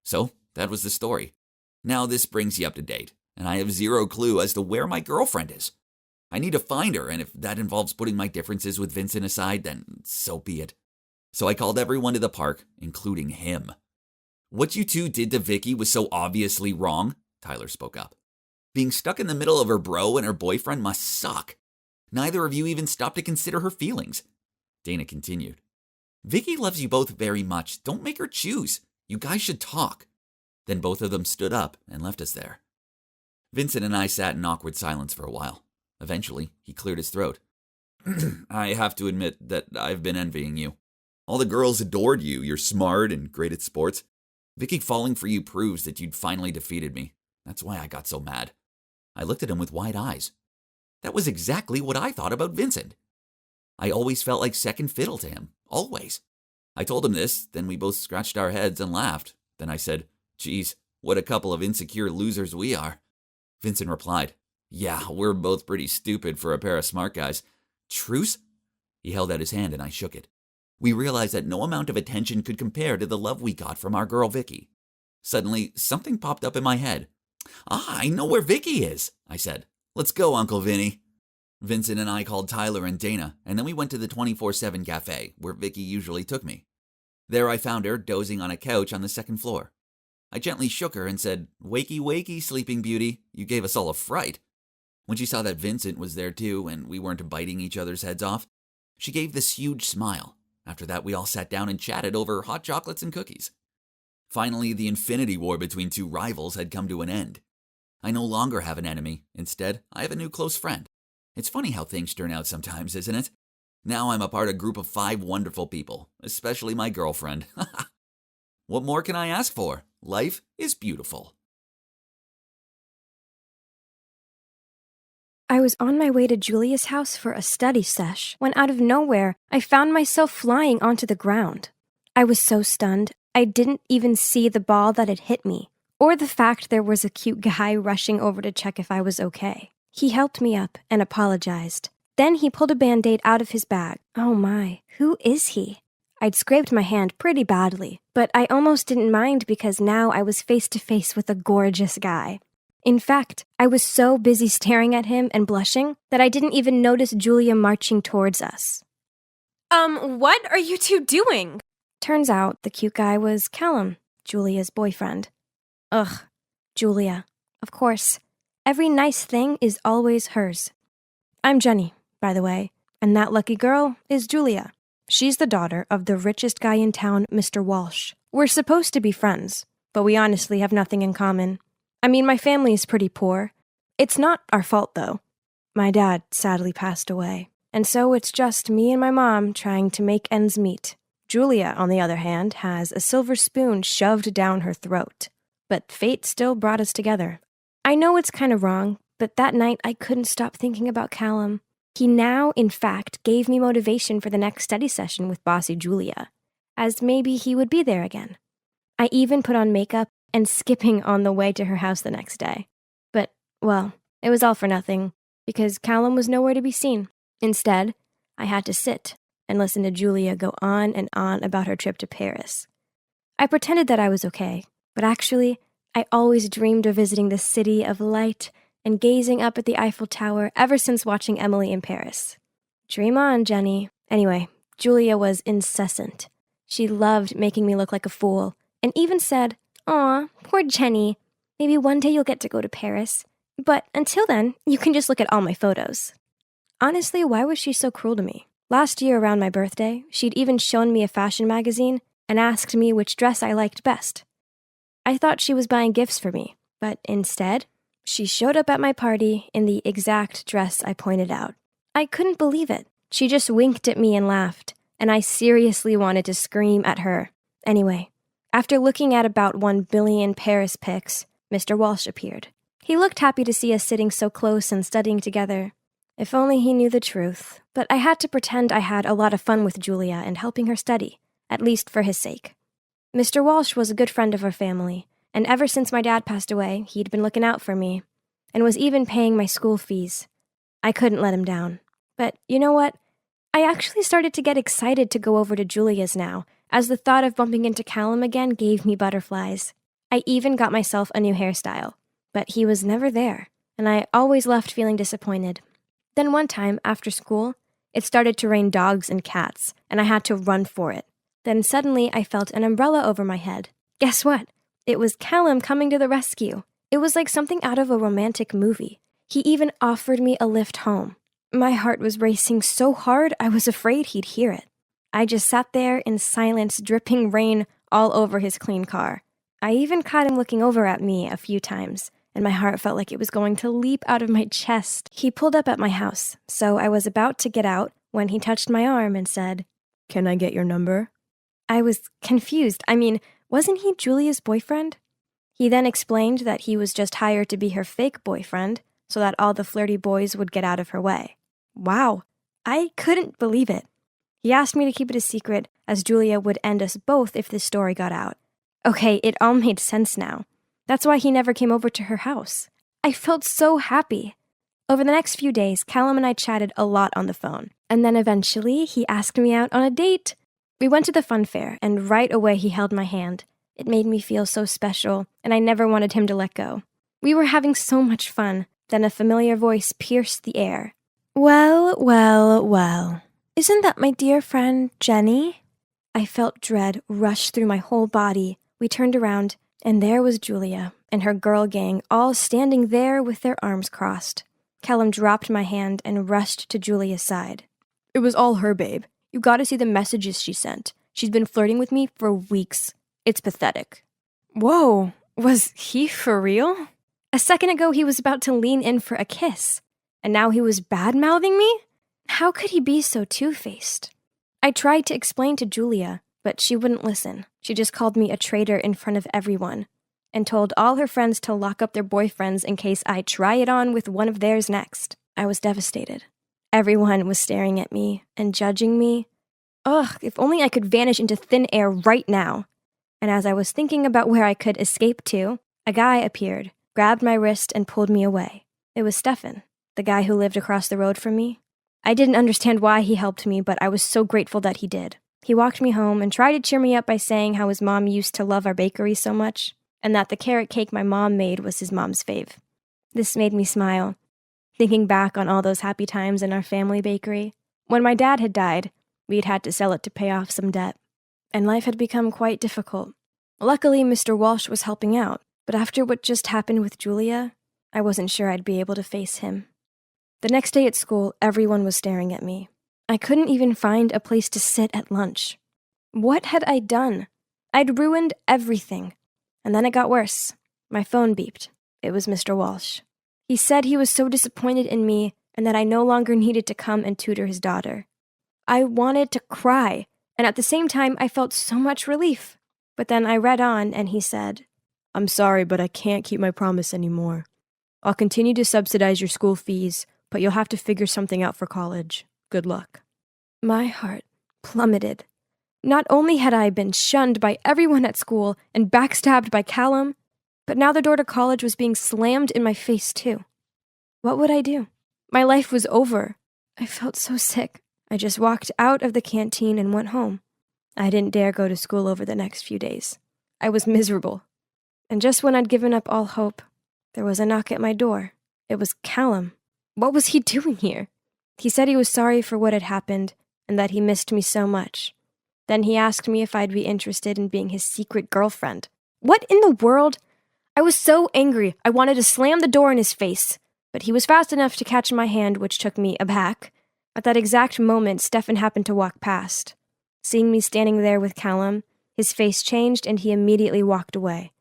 So that was the story. Now this brings you up to date, and I have zero clue as to where my girlfriend is. I need to find her, and if that involves putting my differences with Vincent aside, then so be it. So I called everyone to the park, including him. What you two did to Vicky was so obviously wrong, Tyler spoke up. Being stuck in the middle of her bro and her boyfriend must suck. Neither of you even stopped to consider her feelings. Dana continued. Vicky loves you both very much. Don't make her choose. You guys should talk. Then both of them stood up and left us there. Vincent and I sat in awkward silence for a while. Eventually, he cleared his throat. I have to admit that I've been envying you. All the girls adored you. You're smart and great at sports. Vicky falling for you proves that you'd finally defeated me. That's why I got so mad. I looked at him with wide eyes. That was exactly what I thought about Vincent. I always felt like second fiddle to him. Always. I told him this, then we both scratched our heads and laughed. Then I said, Geez, what a couple of insecure losers we are. Vincent replied, Yeah, we're both pretty stupid for a pair of smart guys. Truce? He held out his hand and I shook it. We realized that no amount of attention could compare to the love we got from our girl Vicky. Suddenly, something popped up in my head. I know where Vicky is, I said. Let's go, Uncle Vinny. Vincent and I called Tyler and Dana, and then we went to the 24/7 cafe, where Vicky usually took me. There I found her dozing on a couch on the second floor. I gently shook her and said, Wakey, wakey, sleeping beauty, you gave us all a fright. When she saw that Vincent was there too, and we weren't biting each other's heads off, she gave this huge smile. After that, we all sat down and chatted over hot chocolates and cookies. Finally, the infinity war between two rivals had come to an end. I no longer have an enemy. Instead, I have a new close friend. It's funny how things turn out sometimes, isn't it? Now I'm a part of a group of 5 wonderful people, especially my girlfriend. What more can I ask for? Life is beautiful. I was on my way to Julia's house for a study sesh when out of nowhere, I found myself flying onto the ground. I was so stunned, I didn't even see the ball that had hit me, or the fact there was a cute guy rushing over to check if I was okay. He helped me up and apologized. Then he pulled a Band-Aid out of his bag. Oh my, who is he? I'd scraped my hand pretty badly, but I almost didn't mind because now I was face to face with a gorgeous guy. In fact, I was so busy staring at him and blushing that I didn't even notice Julia marching towards us. What are you two doing? Turns out the cute guy was Callum, Julia's boyfriend. Ugh, Julia. Of course. Every nice thing is always hers. I'm Jenny, by the way, and that lucky girl is Julia. She's the daughter of the richest guy in town, Mr. Walsh. We're supposed to be friends, but we honestly have nothing in common. I mean, my family is pretty poor. It's not our fault, though. My dad sadly passed away, and so it's just me and my mom trying to make ends meet. Julia, on the other hand, has a silver spoon shoved down her throat. But fate still brought us together. I know it's kind of wrong, but that night I couldn't stop thinking about Callum. He now, in fact, gave me motivation for the next study session with bossy Julia, as maybe he would be there again. I even put on makeup and skipping on the way to her house the next day. But, well, it was all for nothing, because Callum was nowhere to be seen. Instead, I had to sit and listen to Julia go on and on about her trip to Paris. I pretended that I was okay, but actually, I always dreamed of visiting the city of light and gazing up at the Eiffel Tower ever since watching Emily in Paris. Dream on, Jenny. Anyway, Julia was incessant. She loved making me look like a fool, and even said, Aw, poor Jenny. Maybe one day you'll get to go to Paris. But until then, you can just look at all my photos. Honestly, why was she so cruel to me? Last year around my birthday, she'd even shown me a fashion magazine and asked me which dress I liked best. I thought she was buying gifts for me, but instead, she showed up at my party in the exact dress I pointed out. I couldn't believe it. She just winked at me and laughed, and I seriously wanted to scream at her. Anyway, after looking at about 1 billion Paris pics, Mr. Walsh appeared. He looked happy to see us sitting so close and studying together. If only he knew the truth. But I had to pretend I had a lot of fun with Julia and helping her study, at least for his sake. Mr. Walsh was a good friend of our family, and ever since my dad passed away, he'd been looking out for me, and was even paying my school fees. I couldn't let him down. But you know what? I actually started to get excited to go over to Julia's now, as the thought of bumping into Callum again gave me butterflies. I even got myself a new hairstyle, but he was never there, and I always left feeling disappointed. Then one time, after school, it started to rain dogs and cats, and I had to run for it. Then suddenly I felt an umbrella over my head. Guess what? It was Callum coming to the rescue. It was like something out of a romantic movie. He even offered me a lift home. My heart was racing so hard I was afraid he'd hear it. I just sat there in silence, dripping rain all over his clean car. I even caught him looking over at me a few times, and my heart felt like it was going to leap out of my chest. He pulled up at my house, so I was about to get out when he touched my arm and said, "Can I get your number?" I was confused. I mean, wasn't he Julia's boyfriend? He then explained that he was just hired to be her fake boyfriend so that all the flirty boys would get out of her way. Wow, I couldn't believe it. He asked me to keep it a secret, as Julia would end us both if this story got out. Okay, it all made sense now. That's why he never came over to her house. I felt so happy. Over the next few days, Callum and I chatted a lot on the phone, and then eventually he asked me out on a date. We went to the fun fair, and right away he held my hand. It made me feel so special, and I never wanted him to let go. We were having so much fun. Then a familiar voice pierced the air. "Well, well, well. Isn't that my dear friend, Jenny?" I felt dread rush through my whole body. We turned around, and there was Julia and her girl gang all standing there with their arms crossed. Callum dropped my hand and rushed to Julia's side. "It was all her, babe. You gotta see the messages she sent. She's been flirting with me for weeks. It's pathetic." Whoa, was he for real? A second ago he was about to lean in for a kiss, and now he was bad-mouthing me? How could he be so two-faced? I tried to explain to Julia, but she wouldn't listen. She just called me a traitor in front of everyone, and told all her friends to lock up their boyfriends in case I try it on with one of theirs next. I was devastated. Everyone was staring at me and judging me. Ugh, if only I could vanish into thin air right now. And as I was thinking about where I could escape to, a guy appeared, grabbed my wrist, and pulled me away. It was Stefan, the guy who lived across the road from me. I didn't understand why he helped me, but I was so grateful that he did. He walked me home and tried to cheer me up by saying how his mom used to love our bakery so much, and that the carrot cake my mom made was his mom's fave. This made me smile, thinking back on all those happy times in our family bakery. When my dad had died, we'd had to sell it to pay off some debt, and life had become quite difficult. Luckily, Mr. Walsh was helping out, but after what just happened with Julia, I wasn't sure I'd be able to face him. The next day at school, everyone was staring at me. I couldn't even find a place to sit at lunch. What had I done? I'd ruined everything. And then it got worse. My phone beeped. It was Mr. Walsh. He said he was so disappointed in me and that I no longer needed to come and tutor his daughter. I wanted to cry, and at the same time I felt so much relief. But then I read on and he said, "I'm sorry, but I can't keep my promise anymore. I'll continue to subsidize your school fees, but you'll have to figure something out for college. Good luck." My heart plummeted. Not only had I been shunned by everyone at school and backstabbed by Callum, but now the door to college was being slammed in my face too. What would I do? My life was over. I felt so sick. I just walked out of the canteen and went home. I didn't dare go to school over the next few days. I was miserable. And just when I'd given up all hope, there was a knock at my door. It was Callum. What was he doing here? He said he was sorry for what had happened and that he missed me so much. Then he asked me if I'd be interested in being his secret girlfriend. What in the world? I was so angry, I wanted to slam the door in his face. But he was fast enough to catch my hand, which took me aback. At that exact moment, Stefan happened to walk past. Seeing me standing there with Callum, his face changed and he immediately walked away.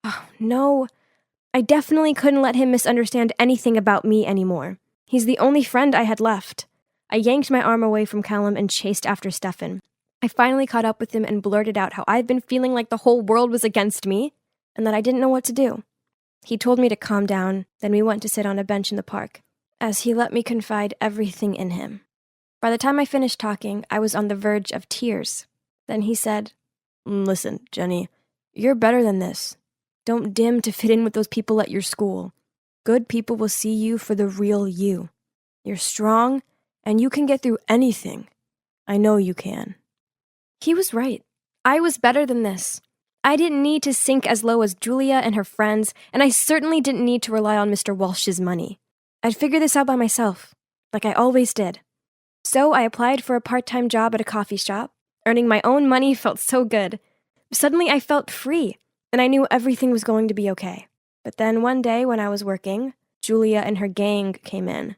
Oh, no. I definitely couldn't let him misunderstand anything about me anymore. He's the only friend I had left. I yanked my arm away from Callum and chased after Stefan. I finally caught up with him and blurted out how I'd been feeling like the whole world was against me and that I didn't know what to do. He told me to calm down, then we went to sit on a bench in the park, as he let me confide everything in him. By the time I finished talking, I was on the verge of tears. Then he said, "Listen, Jenny, you're better than this. Don't dim to fit in with those people at your school. Good people will see you for the real you. You're strong, and you can get through anything. I know you can." He was right. I was better than this. I didn't need to sink as low as Julia and her friends, and I certainly didn't need to rely on Mr. Walsh's money. I'd figure this out by myself, like I always did. So I applied for a part-time job at a coffee shop. Earning my own money felt so good. Suddenly I felt free, and I knew everything was going to be okay. But then one day when I was working, Julia and her gang came in.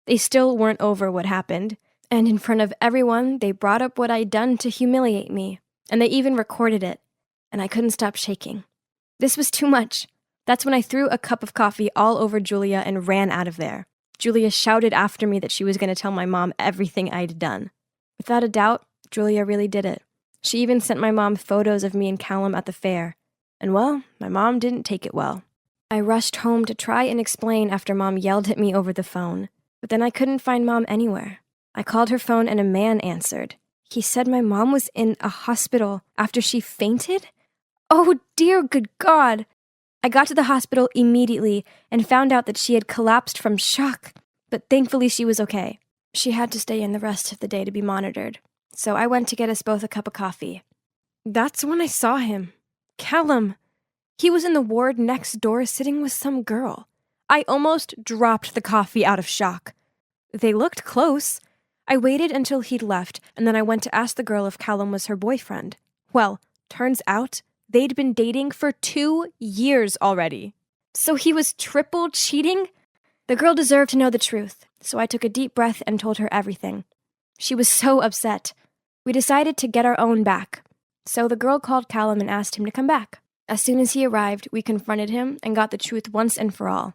They still weren't over what happened, and in front of everyone, they brought up what I'd done to humiliate me, and they even recorded it, and I couldn't stop shaking. This was too much. That's when I threw a cup of coffee all over Julia and ran out of there. Julia shouted after me that she was going to tell my mom everything I'd done. Without a doubt, Julia really did it. She even sent my mom photos of me and Callum at the fair. And well, my mom didn't take it well. I rushed home to try and explain after Mom yelled at me over the phone. But then I couldn't find Mom anywhere. I called her phone and a man answered. He said my mom was in a hospital after she fainted? Oh dear good God! I got to the hospital immediately and found out that she had collapsed from shock, but thankfully she was okay. She had to stay in the rest of the day to be monitored, so I went to get us both a cup of coffee. That's when I saw him. Callum. He was in the ward next door sitting with some girl. I almost dropped the coffee out of shock. They looked close. I waited until he'd left, and then I went to ask the girl if Callum was her boyfriend. Well, turns out they'd been dating for 2 years already. So he was triple cheating? The girl deserved to know the truth, so I took a deep breath and told her everything. She was so upset. We decided to get our own back. So the girl called Callum and asked him to come back. As soon as he arrived, we confronted him and got the truth once and for all.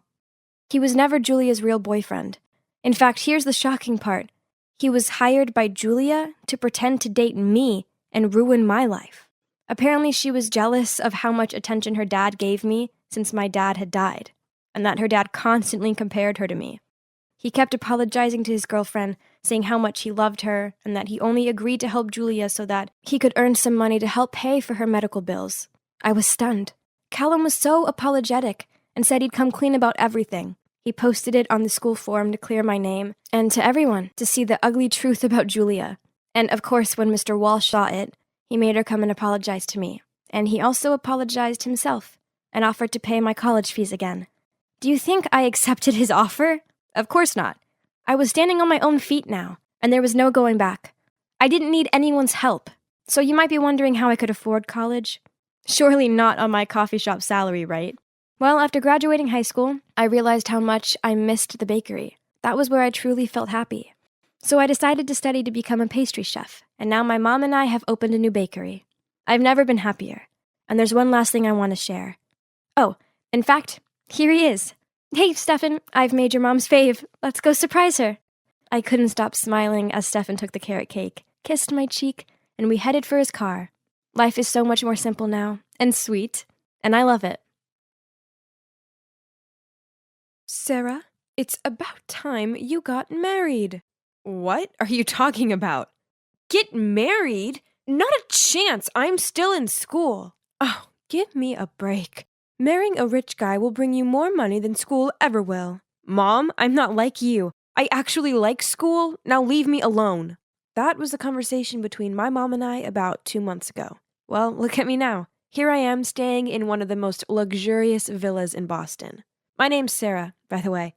He was never Julia's real boyfriend. In fact, here's the shocking part. He was hired by Julia to pretend to date me and ruin my life. Apparently, she was jealous of how much attention her dad gave me since my dad had died, and that her dad constantly compared her to me. He kept apologizing to his girlfriend, saying how much he loved her, and that he only agreed to help Julia so that he could earn some money to help pay for her medical bills. I was stunned. Callum was so apologetic and said he'd come clean about everything. He posted it on the school forum to clear my name, and to everyone to see the ugly truth about Julia. And of course, when Mr. Walsh saw it, he made her come and apologize to me. And he also apologized himself and offered to pay my college fees again. Do you think I accepted his offer? Of course not. I was standing on my own feet now, and there was no going back. I didn't need anyone's help. So you might be wondering how I could afford college. Surely not on my coffee shop salary, right? Well, after graduating high school, I realized how much I missed the bakery. That was where I truly felt happy. So I decided to study to become a pastry chef, and now my mom and I have opened a new bakery. I've never been happier. And there's one last thing I want to share. Oh, in fact, here he is. Hey, Stefan, I've made your mom's fave. Let's go surprise her. I couldn't stop smiling as Stefan took the carrot cake, kissed my cheek, and we headed for his car. Life is so much more simple now, and sweet, and I love it. Sarah, it's about time you got married. What are you talking about? Get married? Not a chance. I'm still in school. Oh, give me a break. Marrying a rich guy will bring you more money than school ever will. Mom, I'm not like you. I actually like school. Now leave me alone. That was the conversation between my mom and I about 2 months ago. Well, look at me now. Here I am staying in one of the most luxurious villas in Boston. My name's Sarah, by the way,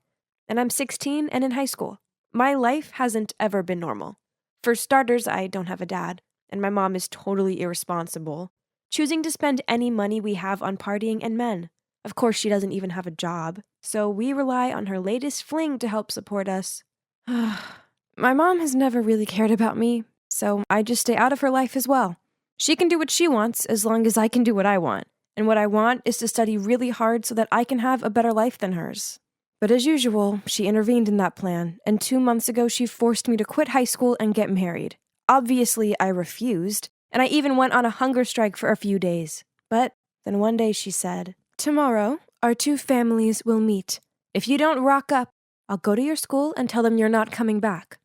and I'm 16 and in high school. My life hasn't ever been normal. For starters, I don't have a dad, and my mom is totally irresponsible. choosing to spend any money we have on partying and men. Of course, she doesn't even have a job, so we rely on her latest fling to help support us. My mom has never really cared about me, so I just stay out of her life as well. She can do what she wants as long as I can do what I want, and what I want is to study really hard so that I can have a better life than hers. But as usual, she intervened in that plan, and 2 months ago she forced me to quit high school and get married. Obviously, I refused, and I even went on a hunger strike for a few days. But then one day she said, "Tomorrow, our two families will meet. If you don't rock up, I'll go to your school and tell them you're not coming back.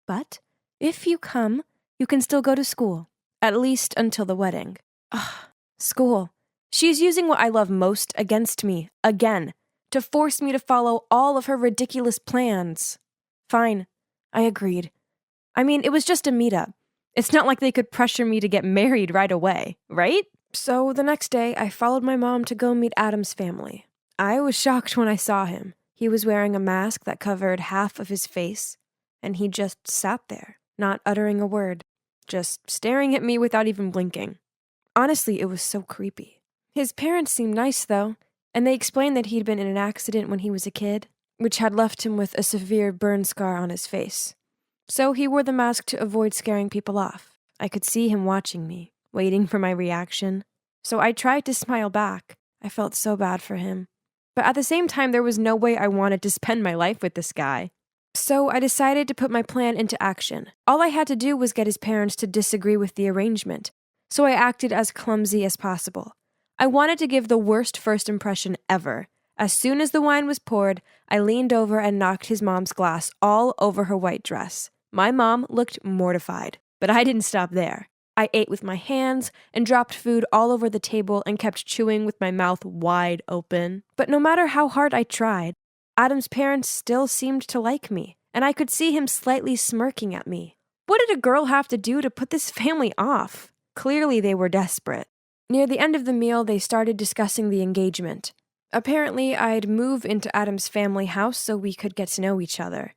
But if you come, you can still go to school, at least until the wedding." Ugh, school. She's using what I love most against me, again, to force me to follow all of her ridiculous plans. Fine, I agreed. I mean, it was just a meetup. It's not like they could pressure me to get married right away, right? So the next day, I followed my mom to go meet Adam's family. I was shocked when I saw him. He was wearing a mask that covered half of his face, and he just sat there, not uttering a word, just staring at me without even blinking. Honestly, it was so creepy. His parents seemed nice, though, and they explained that he'd been in an accident when he was a kid, which had left him with a severe burn scar on his face. So he wore the mask to avoid scaring people off. I could see him watching me, waiting for my reaction. So I tried to smile back. I felt so bad for him. But at the same time, there was no way I wanted to spend my life with this guy. So I decided to put my plan into action. All I had to do was get his parents to disagree with the arrangement. So I acted as clumsy as possible. I wanted to give the worst first impression ever. As soon as the wine was poured, I leaned over and knocked his mom's glass all over her white dress. My mom looked mortified, but I didn't stop there. I ate with my hands and dropped food all over the table and kept chewing with my mouth wide open. But no matter how hard I tried, Adam's parents still seemed to like me, and I could see him slightly smirking at me. What did a girl have to do to put this family off? Clearly they were desperate. Near the end of the meal, they started discussing the engagement. Apparently, I'd move into Adam's family house so we could get to know each other.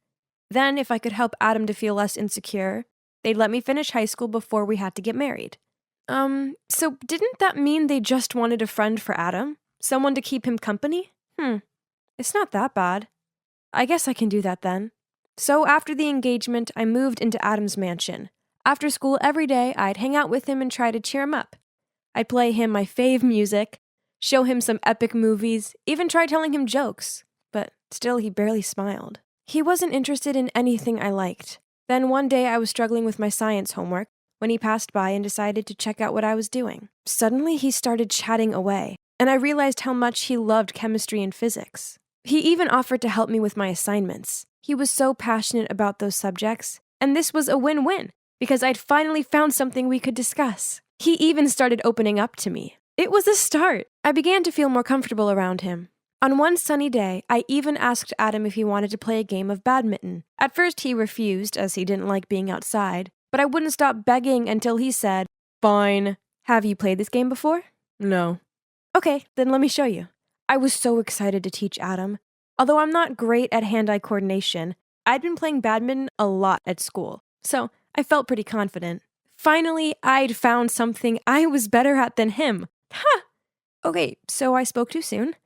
Then, if I could help Adam to feel less insecure, they'd let me finish high school before we had to get married. So didn't that mean they just wanted a friend for Adam? Someone to keep him company? It's not that bad. I guess I can do that then. So after the engagement, I moved into Adam's mansion. After school every day, I'd hang out with him and try to cheer him up. I'd play him my fave music, show him some epic movies, even try telling him jokes. But still, he barely smiled. He wasn't interested in anything I liked. Then one day I was struggling with my science homework when he passed by and decided to check out what I was doing. Suddenly he started chatting away, and I realized how much he loved chemistry and physics. He even offered to help me with my assignments. He was so passionate about those subjects, and this was a win-win because I'd finally found something we could discuss. He even started opening up to me. It was a start. I began to feel more comfortable around him. On one sunny day, I even asked Adam if he wanted to play a game of badminton. At first he refused, as he didn't like being outside, but I wouldn't stop begging until he said, "Fine. Have you played this game before?" "No." "Okay, then let me show you." I was so excited to teach Adam. Although I'm not great at hand-eye coordination, I'd been playing badminton a lot at school, so I felt pretty confident. Finally, I'd found something I was better at than him. Ha! Okay, so I spoke too soon.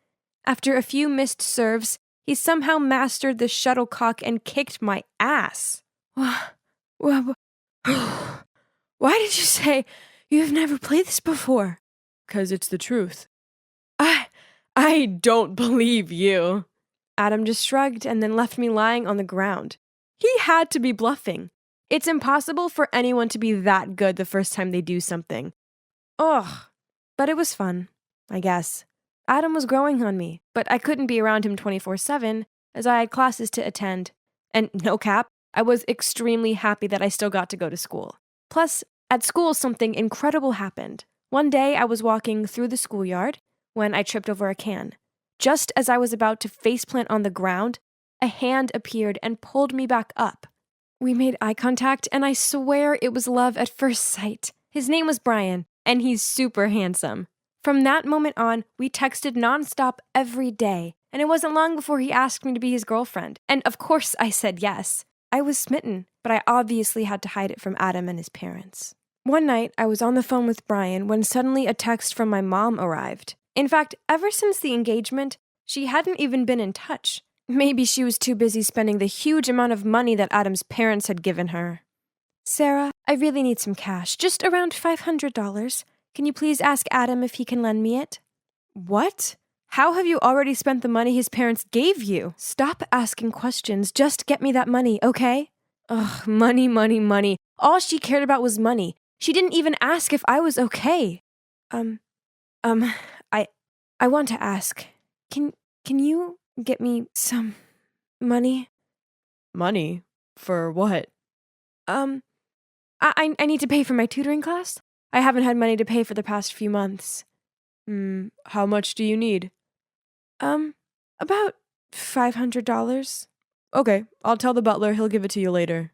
After a few missed serves, he somehow mastered the shuttlecock and kicked my ass. Why did you say you've never played this before? 'Cause it's the truth. I don't believe you. Adam just shrugged and then left me lying on the ground. He had to be bluffing. It's impossible for anyone to be that good the first time they do something. Ugh. But it was fun, I guess. Adam was growing on me, but I couldn't be around him 24/7 as I had classes to attend. And no cap, I was extremely happy that I still got to go to school. Plus, at school something incredible happened. One day I was walking through the schoolyard when I tripped over a can. Just as I was about to faceplant on the ground, a hand appeared and pulled me back up. We made eye contact, and I swear it was love at first sight. His name was Brian, and he's super handsome. From that moment on, we texted nonstop every day, and it wasn't long before he asked me to be his girlfriend. And of course I said yes. I was smitten, but I obviously had to hide it from Adam and his parents. One night, I was on the phone with Brian when suddenly a text from my mom arrived. In fact, ever since the engagement, she hadn't even been in touch. Maybe she was too busy spending the huge amount of money that Adam's parents had given her. Sarah, I really need some cash, just around $500. Can you please ask Adam if he can lend me it? What? How have you already spent the money his parents gave you? Stop asking questions, just get me that money, okay? Ugh, money, money, money. All she cared about was money. She didn't even ask if I was okay. I want to ask, can you get me some money? Money? For what? I need to pay for my tutoring class. I haven't had money to pay for the past few months. How much do you need? About $500. Okay, I'll tell the butler he'll give it to you later.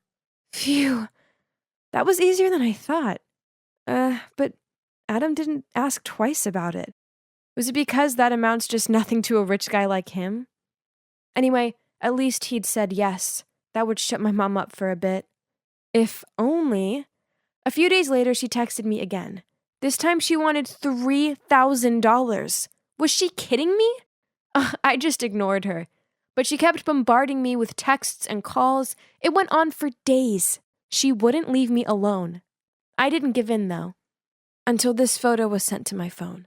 Phew. That was easier than I thought. But Adam didn't ask twice about it. Was it because that amounts just nothing to a rich guy like him? Anyway, at least he'd said yes. That would shut my mom up for a bit. If only. A few days later, she texted me again. This time she wanted $3,000. Was she kidding me? I just ignored her. But she kept bombarding me with texts and calls. It went on for days. She wouldn't leave me alone. I didn't give in, though, until this photo was sent to my phone.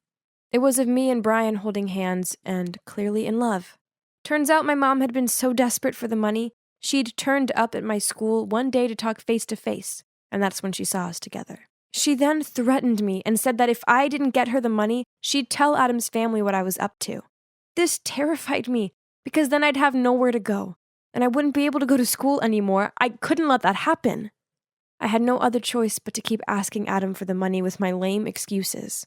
It was of me and Brian holding hands and clearly in love. Turns out my mom had been so desperate for the money, she'd turned up at my school one day to talk face to face, and that's when she saw us together. She then threatened me and said that if I didn't get her the money, she'd tell Adam's family what I was up to. This terrified me, because then I'd have nowhere to go, and I wouldn't be able to go to school anymore. I couldn't let that happen. I had no other choice but to keep asking Adam for the money with my lame excuses.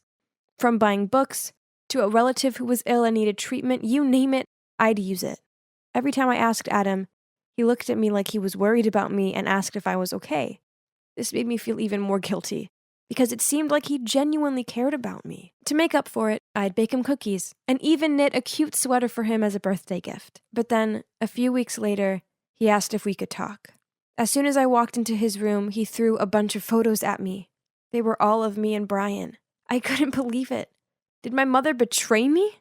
From buying books, to a relative who was ill and needed treatment, you name it, I'd use it. Every time I asked Adam, he looked at me like he was worried about me and asked if I was okay. This made me feel even more guilty, because it seemed like he genuinely cared about me. To make up for it, I'd bake him cookies, and even knit a cute sweater for him as a birthday gift. But then, a few weeks later, he asked if we could talk. As soon as I walked into his room, he threw a bunch of photos at me. They were all of me and Brian. I couldn't believe it. Did my mother betray me?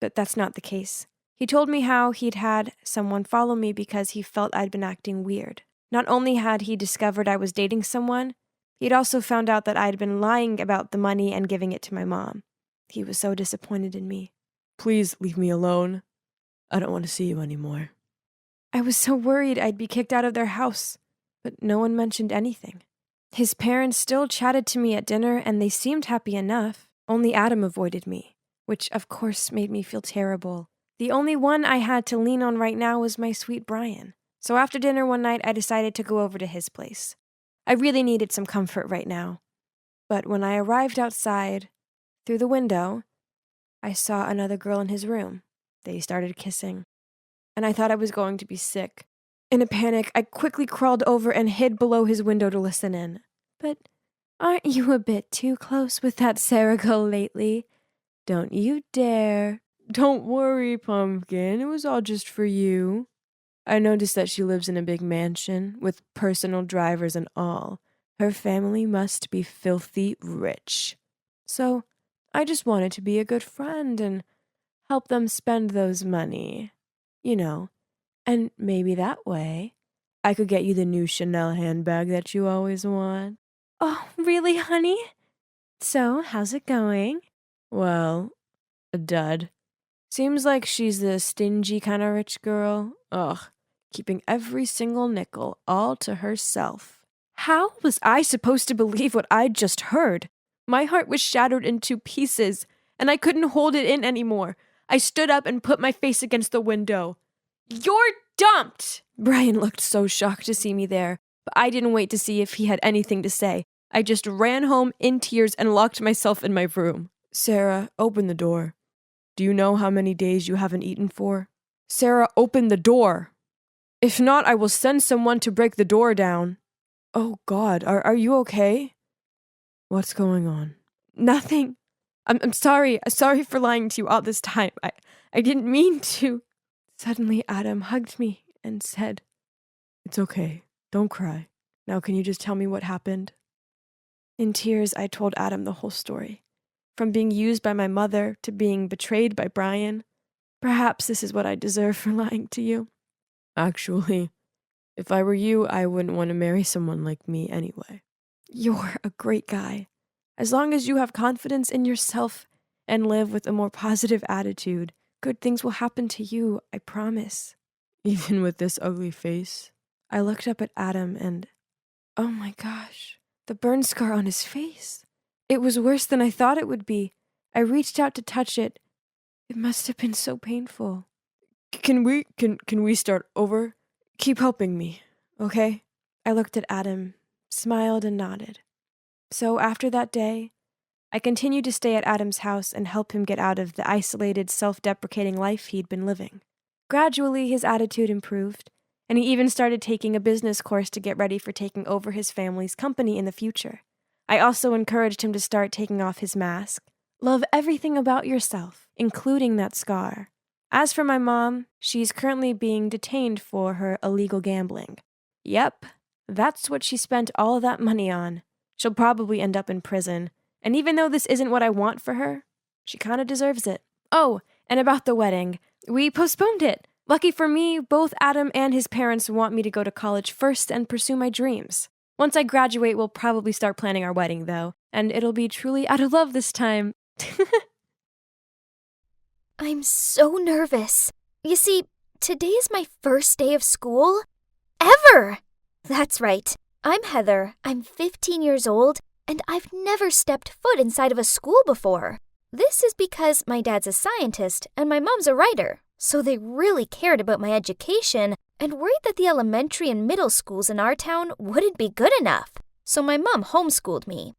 But that's not the case. He told me how he'd had someone follow me because he felt I'd been acting weird. Not only had he discovered I was dating someone, he'd also found out that I'd been lying about the money and giving it to my mom. He was so disappointed in me. Please leave me alone. I don't want to see you anymore. I was so worried I'd be kicked out of their house, but no one mentioned anything. His parents still chatted to me at dinner, and they seemed happy enough. Only Adam avoided me, which of course made me feel terrible. The only one I had to lean on right now was my sweet Brian. So after dinner one night, I decided to go over to his place. I really needed some comfort right now. But when I arrived outside, through the window, I saw another girl in his room. They started kissing, and I thought I was going to be sick. In a panic, I quickly crawled over and hid below his window to listen in. But aren't you a bit too close with that Sarah girl lately? Don't you dare. Don't worry, Pumpkin. It was all just for you. I noticed that she lives in a big mansion with personal drivers and all. Her family must be filthy rich. So I just wanted to be a good friend and help them spend those money. You know. And maybe that way, I could get you the new Chanel handbag that you always want. Oh, really, honey? So, how's it going? Well, a dud. Seems like she's the stingy kind of rich girl. Ugh, keeping every single nickel all to herself. How was I supposed to believe what I'd just heard? My heart was shattered into pieces, and I couldn't hold it in anymore. I stood up and put my face against the window. You're dumped! Brian looked so shocked to see me there, but I didn't wait to see if he had anything to say. I just ran home in tears and locked myself in my room. Sarah, open the door. Do you know how many days you haven't eaten for? Sarah, open the door. If not, I will send someone to break the door down. Oh God, are you okay? What's going on? Nothing. I'm sorry. Sorry for lying to you all this time. I didn't mean to. Suddenly, Adam hugged me and said, It's okay. Don't cry. Now can you just tell me what happened? In tears, I told Adam the whole story. From being used by my mother to being betrayed by Brian. Perhaps this is what I deserve for lying to you. Actually, if I were you, I wouldn't want to marry someone like me anyway. You're a great guy. As long as you have confidence in yourself and live with a more positive attitude, good things will happen to you, I promise. Even with this ugly face? I looked up at Adam and, oh my gosh, the burn scar on his face. It was worse than I thought it would be. I reached out to touch it. It must have been so painful. Can we start over? Keep helping me, okay? I looked at Adam, smiled and nodded. So after that day, I continued to stay at Adam's house and help him get out of the isolated, self-deprecating life he'd been living. Gradually, his attitude improved, and he even started taking a business course to get ready for taking over his family's company in the future. I also encouraged him to start taking off his mask. Love everything about yourself, including that scar. As for my mom, she's currently being detained for her illegal gambling. Yep, that's what she spent all that money on. She'll probably end up in prison, and even though this isn't what I want for her, she kinda deserves it. Oh, and about the wedding, we postponed it. Lucky for me, both Adam and his parents want me to go to college first and pursue my dreams. Once I graduate, we'll probably start planning our wedding, though, and it'll be truly out of love this time. I'm so nervous. You see, today is my first day of school ever. That's right. I'm Heather. I'm 15 years old, and I've never stepped foot inside of a school before. This is because my dad's a scientist and my mom's a writer, so they really cared about my education and worried that the elementary and middle schools in our town wouldn't be good enough. So my mom homeschooled me.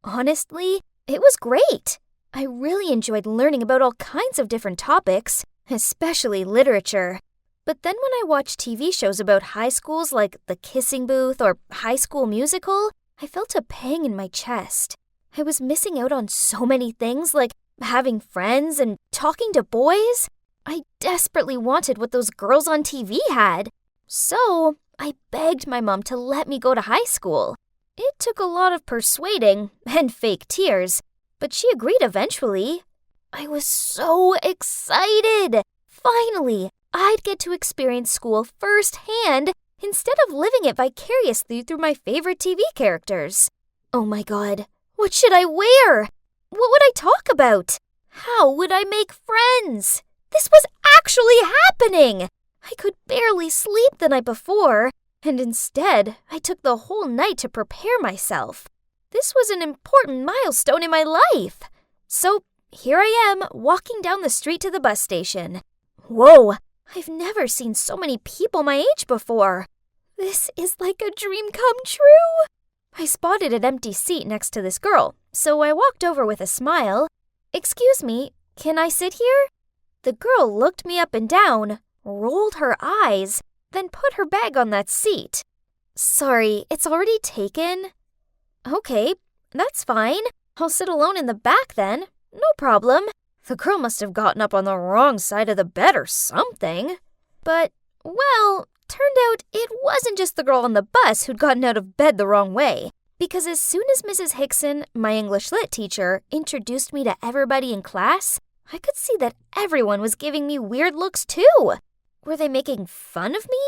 Honestly, it was great. I really enjoyed learning about all kinds of different topics, especially literature. But then when I watched TV shows about high schools like The Kissing Booth or High School Musical, I felt a pang in my chest. I was missing out on so many things like having friends and talking to boys. I desperately wanted what those girls on TV had. So I begged my mom to let me go to high school. It took a lot of persuading and fake tears, but she agreed eventually. I was so excited! Finally, I'd get to experience school firsthand instead of living it vicariously through my favorite TV characters. Oh my god, what should I wear? What would I talk about? How would I make friends? This was actually happening! I could barely sleep the night before, and instead, I took the whole night to prepare myself. This was an important milestone in my life. So here I am, walking down the street to the bus station. Whoa, I've never seen so many people my age before. This is like a dream come true. I spotted an empty seat next to this girl, so I walked over with a smile. Excuse me, can I sit here? The girl looked me up and down, rolled her eyes, then put her bag on that seat. Sorry, it's already taken. Okay, that's fine. I'll sit alone in the back then. No problem. The girl must have gotten up on the wrong side of the bed or something. But, well, turned out it wasn't just the girl on the bus who'd gotten out of bed the wrong way. Because as soon as Mrs. Hickson, my English lit teacher, introduced me to everybody in class, I could see that everyone was giving me weird looks too. Were they making fun of me?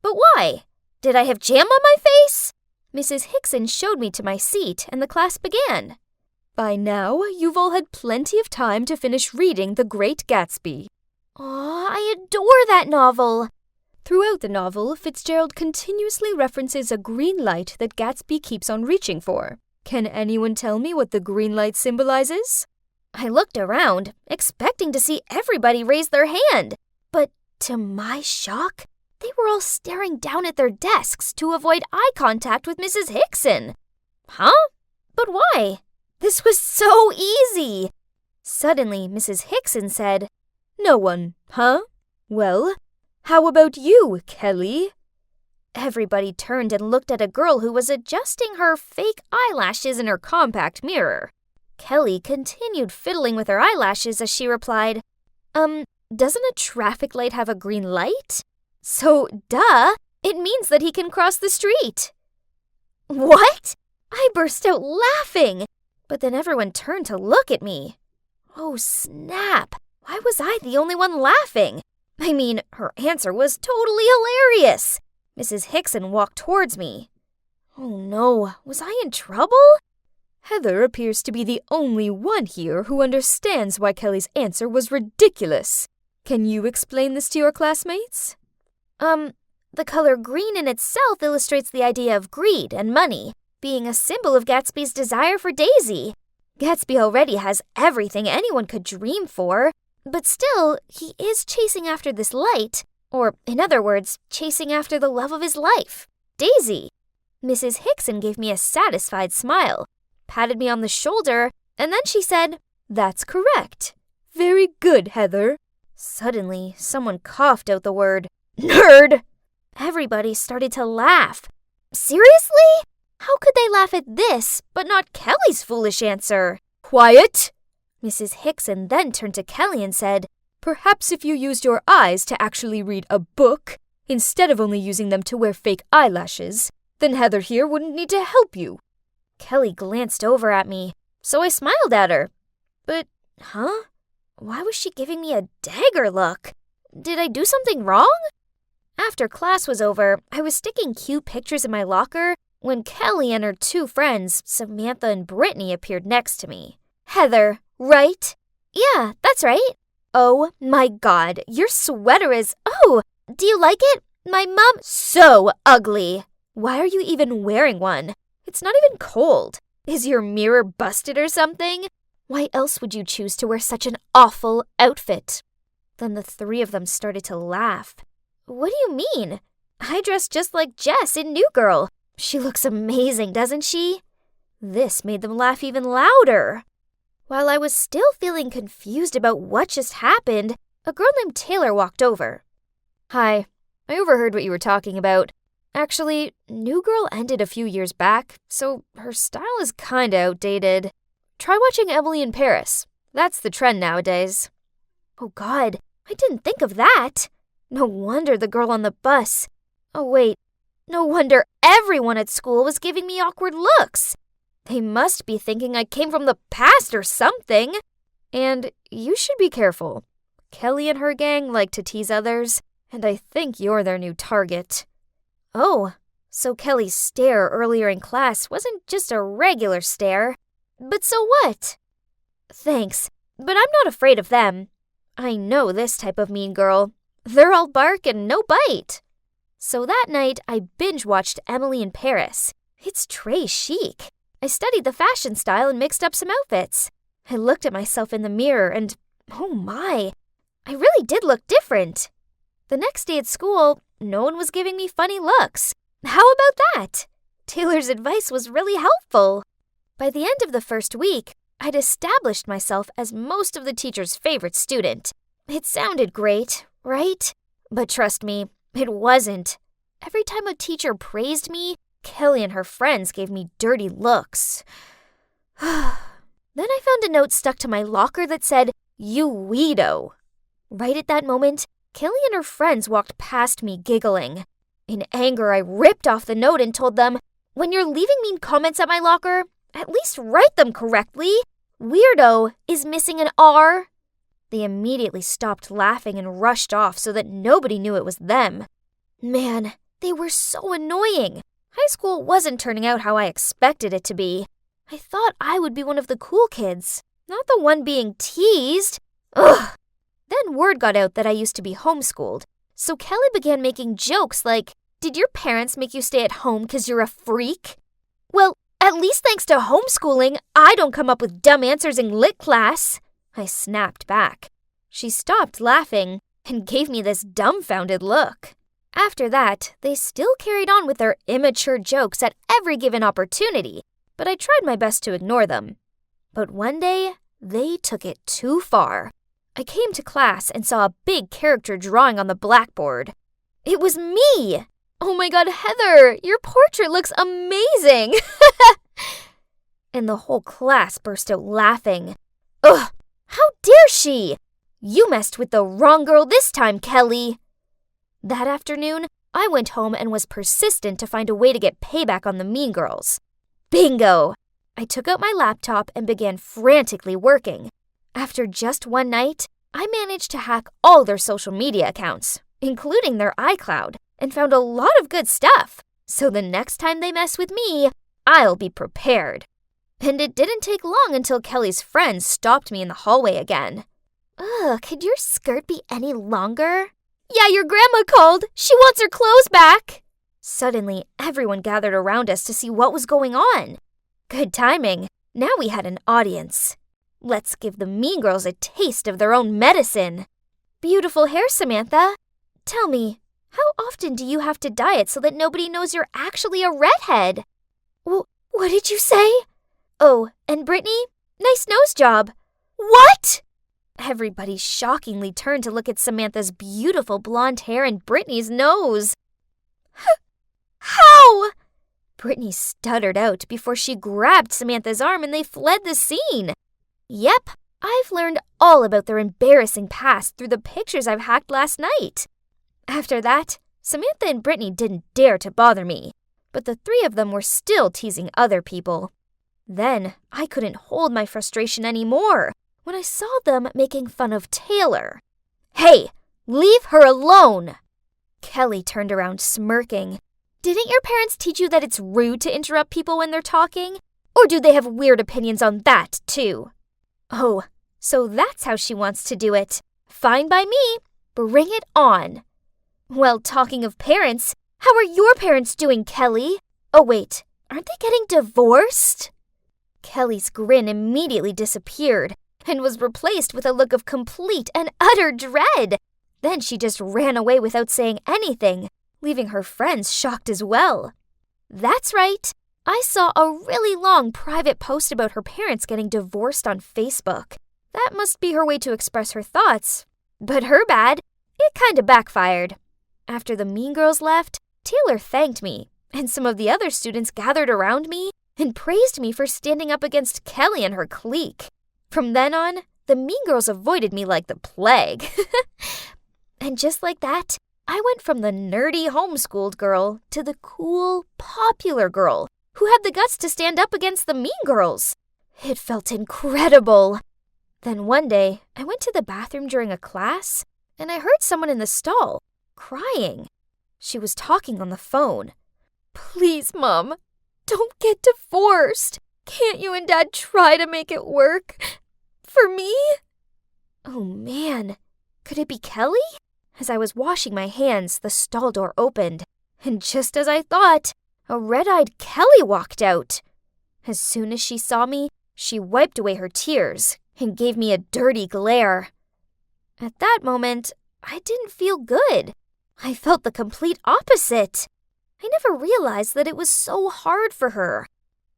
But why? Did I have jam on my face? Mrs. Hickson showed me to my seat, and the class began. By now, you've all had plenty of time to finish reading The Great Gatsby. Aw, I adore that novel. Throughout the novel, Fitzgerald continuously references a green light that Gatsby keeps on reaching for. Can anyone tell me what the green light symbolizes? I looked around, expecting to see everybody raise their hand. But to my shock, they were all staring down at their desks to avoid eye contact with Mrs. Hickson. Huh? But why? This was so easy. Suddenly, Mrs. Hickson said, No one, huh? Well, how about you, Kelly? Everybody turned and looked at a girl who was adjusting her fake eyelashes in her compact mirror. Kelly continued fiddling with her eyelashes as she replied, doesn't a traffic light have a green light? So, duh, it means that he can cross the street. What? I burst out laughing, but then everyone turned to look at me. Oh, snap! Why was I the only one laughing? I mean, her answer was totally hilarious. Mrs. Hickson walked towards me. Oh no, was I in trouble? Heather appears to be the only one here who understands why Kelly's answer was ridiculous. Can you explain this to your classmates? The color green in itself illustrates the idea of greed and money, being a symbol of Gatsby's desire for Daisy. Gatsby already has everything anyone could dream for, but still, he is chasing after this light, or, in other words, chasing after the love of his life, Daisy. Mrs. Hickson gave me a satisfied smile, patted me on the shoulder, and then she said, "That's correct. Very good, Heather." Suddenly, someone coughed out the word, "Nerd!" Everybody started to laugh. Seriously? How could they laugh at this, but not Kelly's foolish answer? "Quiet!" Mrs. Hickson then turned to Kelly and said, "Perhaps if you used your eyes to actually read a book, instead of only using them to wear fake eyelashes, then Heather here wouldn't need to help you." Kelly glanced over at me, so I smiled at her. But, why was she giving me a dagger look? Did I do something wrong? After class was over, I was sticking cute pictures in my locker when Kelly and her two friends, Samantha and Brittany, appeared next to me. "Heather, right?" "Yeah, that's right." "Oh my God, your sweater is... Oh, do you like it? My mom... So ugly. Why are you even wearing one? It's not even cold. Is your mirror busted or something? Why else would you choose to wear such an awful outfit?" Then the three of them started to laugh. "What do you mean? I dress just like Jess in New Girl. She looks amazing, doesn't she?" This made them laugh even louder. While I was still feeling confused about what just happened, a girl named Taylor walked over. "Hi, I overheard what you were talking about. Actually, New Girl ended a few years back, so her style is kinda outdated. Try watching Emily in Paris. That's the trend nowadays." Oh God, I didn't think of that. No wonder the girl on the bus. Oh wait, no wonder everyone at school was giving me awkward looks. They must be thinking I came from the past or something. And you should be careful. Kelly and her gang like to tease others, and I think you're their new target. Oh, so Kelly's stare earlier in class wasn't just a regular stare. But so what? Thanks, but I'm not afraid of them. I know this type of mean girl. They're all bark and no bite. So that night, I binge-watched Emily in Paris. It's très chic. I studied the fashion style and mixed up some outfits. I looked at myself in the mirror and, oh my, I really did look different. The next day at school, no one was giving me funny looks. How about that? Taylor's advice was really helpful. By the end of the first week, I'd established myself as most of the teacher's favorite student. It sounded great, right? But trust me, it wasn't. Every time a teacher praised me, Kelly and her friends gave me dirty looks. Then I found a note stuck to my locker that said, "You weirdo." Right at that moment, Kelly and her friends walked past me giggling. In anger, I ripped off the note and told them, "When you're leaving mean comments at my locker, at least write them correctly. Weirdo is missing an R." They immediately stopped laughing and rushed off so that nobody knew it was them. Man, they were so annoying. High school wasn't turning out how I expected it to be. I thought I would be one of the cool kids, not the one being teased. Ugh! Then word got out that I used to be homeschooled, so Kelly began making jokes like, "Did your parents make you stay at home 'cause you're a freak?" Well, at least thanks to homeschooling, I don't come up with dumb answers in lit class. I snapped back. She stopped laughing and gave me this dumbfounded look. After that, they still carried on with their immature jokes at every given opportunity, but I tried my best to ignore them. But one day, they took it too far. I came to class and saw a big character drawing on the blackboard. It was me! "Oh my God, Heather, your portrait looks amazing!" And the whole class burst out laughing. Ugh! How dare she? You messed with the wrong girl this time, Kelly. That afternoon, I went home and was persistent to find a way to get payback on the mean girls. Bingo! I took out my laptop and began frantically working. After just one night, I managed to hack all their social media accounts, including their iCloud, and found a lot of good stuff. So the next time they mess with me, I'll be prepared. And it didn't take long until Kelly's friends stopped me in the hallway again. Ugh, could your skirt be any longer? Yeah, your grandma called. She wants her clothes back. Suddenly, everyone gathered around us to see what was going on. Good timing. Now we had an audience. Let's give the mean girls a taste of their own medicine. Beautiful hair, Samantha. Tell me, how often do you have to dye it so that nobody knows you're actually a redhead? What did you say? Oh, and Brittany, nice nose job. What? Everybody shockingly turned to look at Samantha's beautiful blonde hair and Brittany's nose. How? Brittany stuttered out before she grabbed Samantha's arm and they fled the scene. Yep, I've learned all about their embarrassing past through the pictures I've hacked last night. After that, Samantha and Brittany didn't dare to bother me, but the three of them were still teasing other people. Then I couldn't hold my frustration anymore when I saw them making fun of Taylor. Hey, leave her alone! Kelly turned around smirking. Didn't your parents teach you that it's rude to interrupt people when they're talking? Or do they have weird opinions on that, too? Oh, so that's how she wants to do it. Fine by me. Bring it on. Well, talking of parents, how are your parents doing, Kelly? Oh, wait, aren't they getting divorced? Kelly's grin immediately disappeared and was replaced with a look of complete and utter dread. Then she just ran away without saying anything, leaving her friends shocked as well. That's right. I saw a really long private post about her parents getting divorced on Facebook. That must be her way to express her thoughts. But her bad. It kinda backfired. After the mean girls left, Taylor thanked me, and some of the other students gathered around me and praised me for standing up against Kelly and her clique. From then on, the mean girls avoided me like the plague. And just like that, I went from the nerdy homeschooled girl to the cool, popular girl who had the guts to stand up against the mean girls. It felt incredible. Then one day, I went to the bathroom during a class, and I heard someone in the stall crying. She was talking on the phone. Please, Mom, don't get divorced. Can't you and Dad try to make it work? For me? Oh, man. Could it be Kelly? As I was washing my hands, the stall door opened, and just as I thought, a red-eyed Kelly walked out. As soon as she saw me, she wiped away her tears and gave me a dirty glare. At that moment, I didn't feel good. I felt the complete opposite. I never realized that it was so hard for her.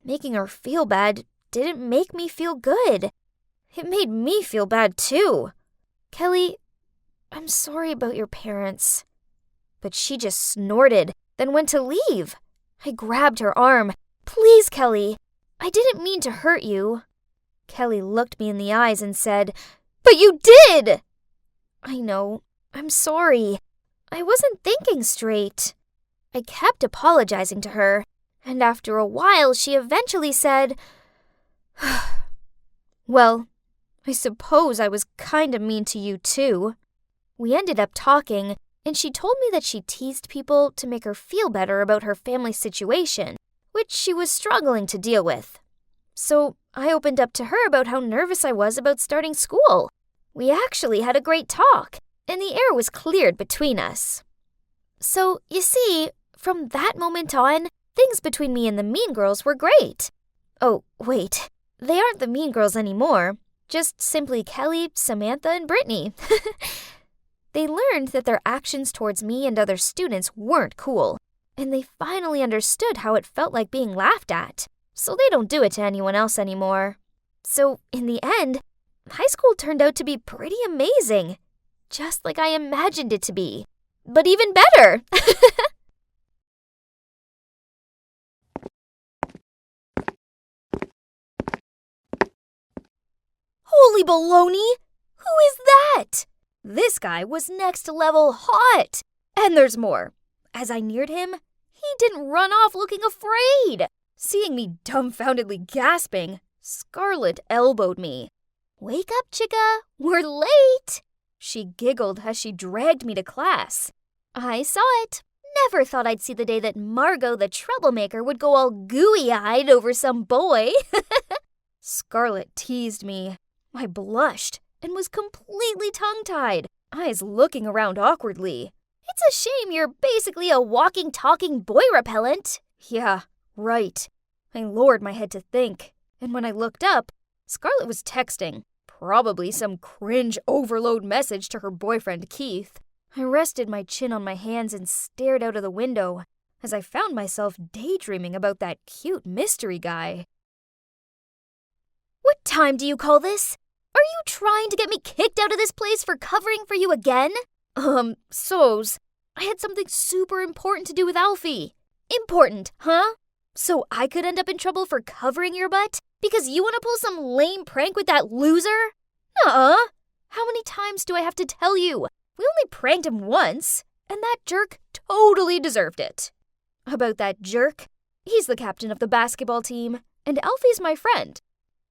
Making her feel bad didn't make me feel good. It made me feel bad too. Kelly, I'm sorry about your parents. But she just snorted, then went to leave. I grabbed her arm. Please, Kelly, I didn't mean to hurt you. Kelly looked me in the eyes and said, But you did! I know. I'm sorry. I wasn't thinking straight. I kept apologizing to her, and after a while she eventually said, Well, I suppose I was kinda mean to you too. We ended up talking, and she told me that she teased people to make her feel better about her family situation, which she was struggling to deal with. So I opened up to her about how nervous I was about starting school. We actually had a great talk, and the air was cleared between us. So, you see, from that moment on, things between me and the mean girls were great. Oh, wait, they aren't the mean girls anymore, just simply Kelly, Samantha, and Brittany. They learned that their actions towards me and other students weren't cool, and they finally understood how it felt like being laughed at, so they don't do it to anyone else anymore. So, in the end, high school turned out to be pretty amazing, just like I imagined it to be, but even better! Holy baloney! Who is that? This guy was next level hot! And there's more. As I neared him, he didn't run off looking afraid. Seeing me dumbfoundedly gasping, Scarlet elbowed me. "Wake up, chicka, we're late!" She giggled as she dragged me to class. I saw it. Never thought I'd see the day that Margot the troublemaker would go all gooey-eyed over some boy. Scarlet teased me. I blushed and was completely tongue-tied, eyes looking around awkwardly. "It's a shame you're basically a walking, talking boy repellent." Yeah, right. I lowered my head to think, and when I looked up, Scarlet was texting, probably some cringe overload message to her boyfriend Keith. I rested my chin on my hands and stared out of the window as I found myself daydreaming about that cute mystery guy. "What time do you call this? Are you trying to get me kicked out of this place for covering for you again?" So's. I had something super important to do with Alfie. Important, huh? So I could end up in trouble for covering your butt? Because you want to pull some lame prank with that loser? Nuh-uh. How many times do I have to tell you? We only pranked him once, and that jerk totally deserved it. About that jerk, he's the captain of the basketball team, and Alfie's my friend.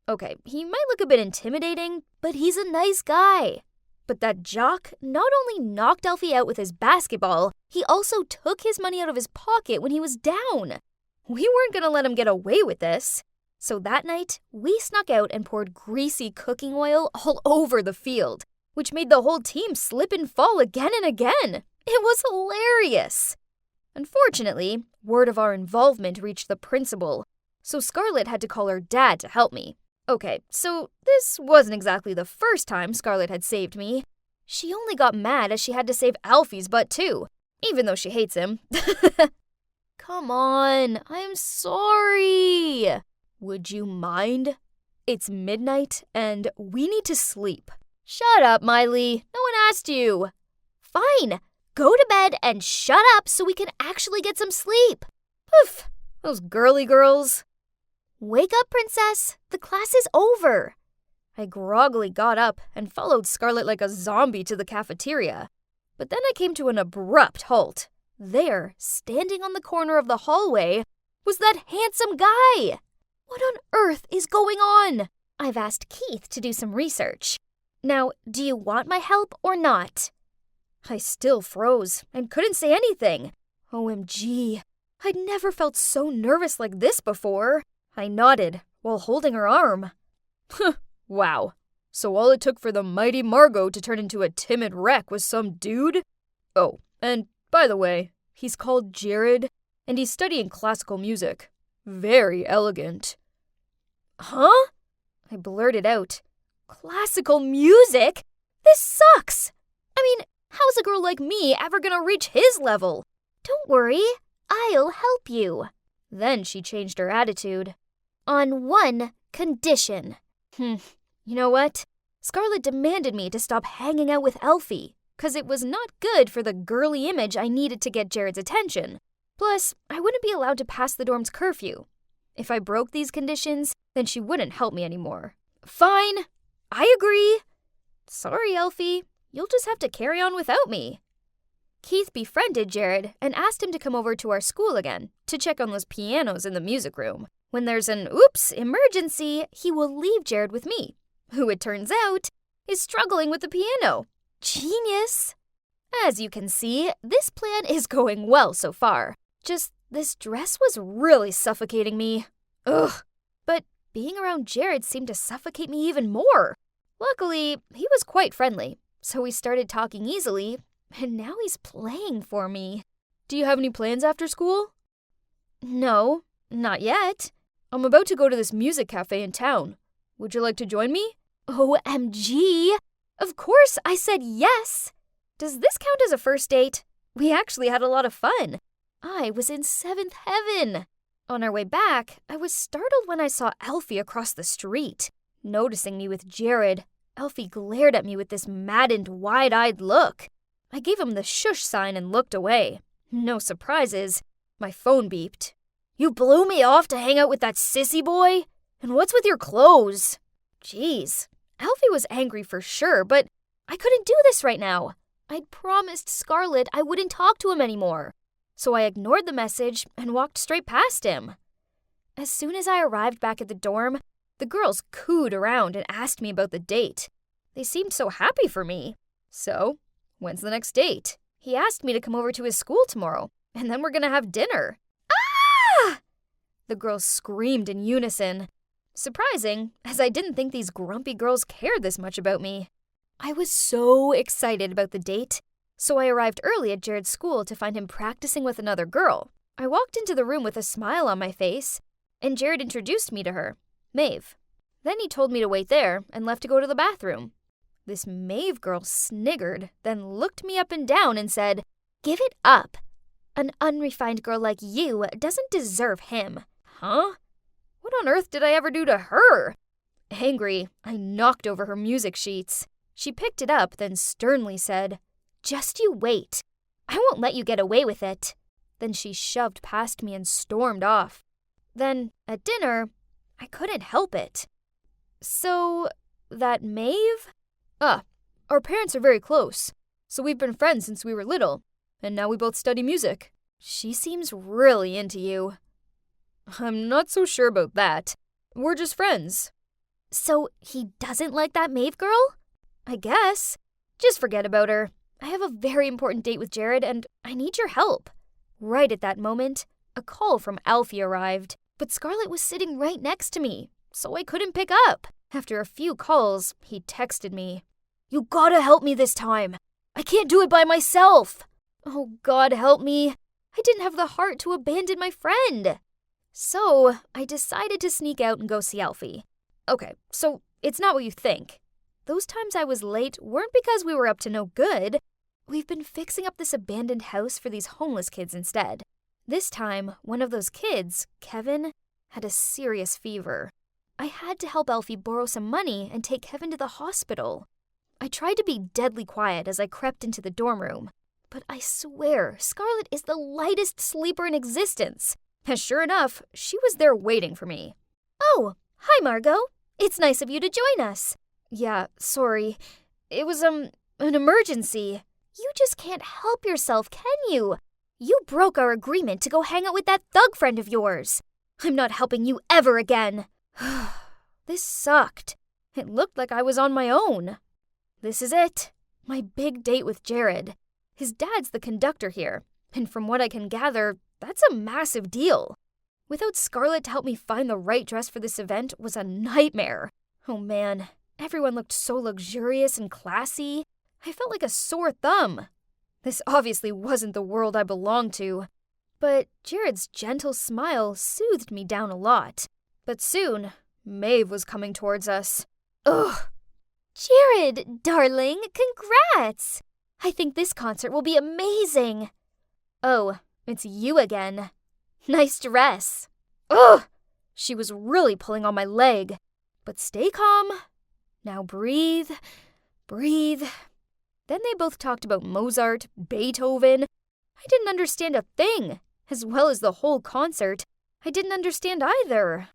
Okay, he might look a bit intimidating, but he's a nice guy. But that jock not only knocked Alfie out with his basketball, he also took his money out of his pocket when he was down. We weren't going to let him get away with this. So that night, we snuck out and poured greasy cooking oil all over the field, which made the whole team slip and fall again and again. It was hilarious. Unfortunately, word of our involvement reached the principal, so Scarlet had to call her dad to help me. Okay, so this wasn't exactly the first time Scarlet had saved me. She only got mad as she had to save Alfie's butt too, even though she hates him. Come on, I'm sorry. Would you mind? It's midnight and we need to sleep. Shut up, Miley. No one asked you. Fine. Go to bed and shut up so we can actually get some sleep. Poof, those girly girls. Wake up, princess. The class is over. I groggily got up and followed Scarlet like a zombie to the cafeteria. But then I came to an abrupt halt. There, standing on the corner of the hallway, was that handsome guy. What on earth is going on? I've asked Keith to do some research. Now, do you want my help or not? I still froze and couldn't say anything. OMG, I'd never felt so nervous like this before. I nodded while holding her arm. Wow, so all it took for the mighty Margot to turn into a timid wreck was some dude? Oh, and by the way, he's called Jared, and he's studying classical music. Very elegant. Huh? I blurted out. Classical music? This sucks! I mean, how's a girl like me ever gonna reach his level? Don't worry, I'll help you. Then she changed her attitude. On one condition. You know what? Scarlet demanded me to stop hanging out with Elfie, 'cause it was not good for the girly image I needed to get Jared's attention. Plus, I wouldn't be allowed to pass the dorm's curfew. If I broke these conditions, then she wouldn't help me anymore. Fine, I agree. Sorry, Elfie. You'll just have to carry on without me. Keith befriended Jared and asked him to come over to our school again to check on those pianos in the music room. When there's an oops emergency, he will leave Jared with me, who it turns out is struggling with the piano. Genius! As you can see, this plan is going well so far. Just this dress was really suffocating me. Ugh. But being around Jared seemed to suffocate me even more. Luckily, he was quite friendly, so we started talking easily, and now he's playing for me. Do you have any plans after school? No, not yet. I'm about to go to this music cafe in town. Would you like to join me? OMG! Of course I said yes! Does this count as a first date? We actually had a lot of fun. I was in seventh heaven. On our way back, I was startled when I saw Alfie across the street. Noticing me with Jared, Alfie glared at me with this maddened, wide-eyed look. I gave him the shush sign and looked away. No surprises. My phone beeped. You blew me off to hang out with that sissy boy? And what's with your clothes? Jeez, Alfie was angry for sure, but I couldn't do this right now. I'd promised Scarlet I wouldn't talk to him anymore. So I ignored the message and walked straight past him. As soon as I arrived back at the dorm, the girls cooed around and asked me about the date. They seemed so happy for me. So, when's the next date? He asked me to come over to his school tomorrow, and then we're gonna have dinner. Ah! The girls screamed in unison. Surprising, as I didn't think these grumpy girls cared this much about me. I was so excited about the date, so I arrived early at Jared's school to find him practicing with another girl. I walked into the room with a smile on my face, and Jared introduced me to her, Maeve. Then he told me to wait there and left to go to the bathroom. This Maeve girl sniggered, then looked me up and down and said, "Give it up. An unrefined girl like you doesn't deserve him." Huh? What on earth did I ever do to her? Angry, I knocked over her music sheets. She picked it up, then sternly said, "Just you wait. I won't let you get away with it." Then she shoved past me and stormed off. Then, at dinner, I couldn't help it. "So, that Maeve?" Our parents are very close, so we've been friends since we were little, and now we both study music. She seems really into you. I'm not so sure about that. We're just friends. So, he doesn't like that Maeve girl? I guess. Just forget about her. I have a very important date with Jared, and I need your help. Right at that moment, a call from Alfie arrived, but Scarlett was sitting right next to me, so I couldn't pick up. After a few calls, he texted me. "You gotta help me this time. I can't do it by myself." Oh, God help me. I didn't have the heart to abandon my friend. So, I decided to sneak out and go see Alfie. Okay, so it's not what you think. Those times I was late weren't because we were up to no good. We've been fixing up this abandoned house for these homeless kids instead. This time, one of those kids, Kevin, had a serious fever. I had to help Alfie borrow some money and take Kevin to the hospital. I tried to be deadly quiet as I crept into the dorm room, but I swear Scarlett is the lightest sleeper in existence. And sure enough, she was there waiting for me. "Oh, hi Margot. It's nice of you to join us." "Yeah, sorry. It was, an emergency." "You just can't help yourself, can you? You broke our agreement to go hang out with that thug friend of yours. I'm not helping you ever again." This sucked. It looked like I was on my own. This is it. My big date with Jared. His dad's the conductor here, and from what I can gather, that's a massive deal. Without Scarlett to help me find the right dress for this event was a nightmare. Oh man, everyone looked so luxurious and classy. I felt like a sore thumb. This obviously wasn't the world I belonged to. But Jared's gentle smile soothed me down a lot. But soon, Maeve was coming towards us. Ugh. "Jared, darling, congrats! I think this concert will be amazing." "Oh, it's you again. Nice dress." Ugh! She was really pulling on my leg. But stay calm. Now breathe. Breathe. Then they both talked about Mozart, Beethoven. I didn't understand a thing, as well as the whole concert. I didn't understand either.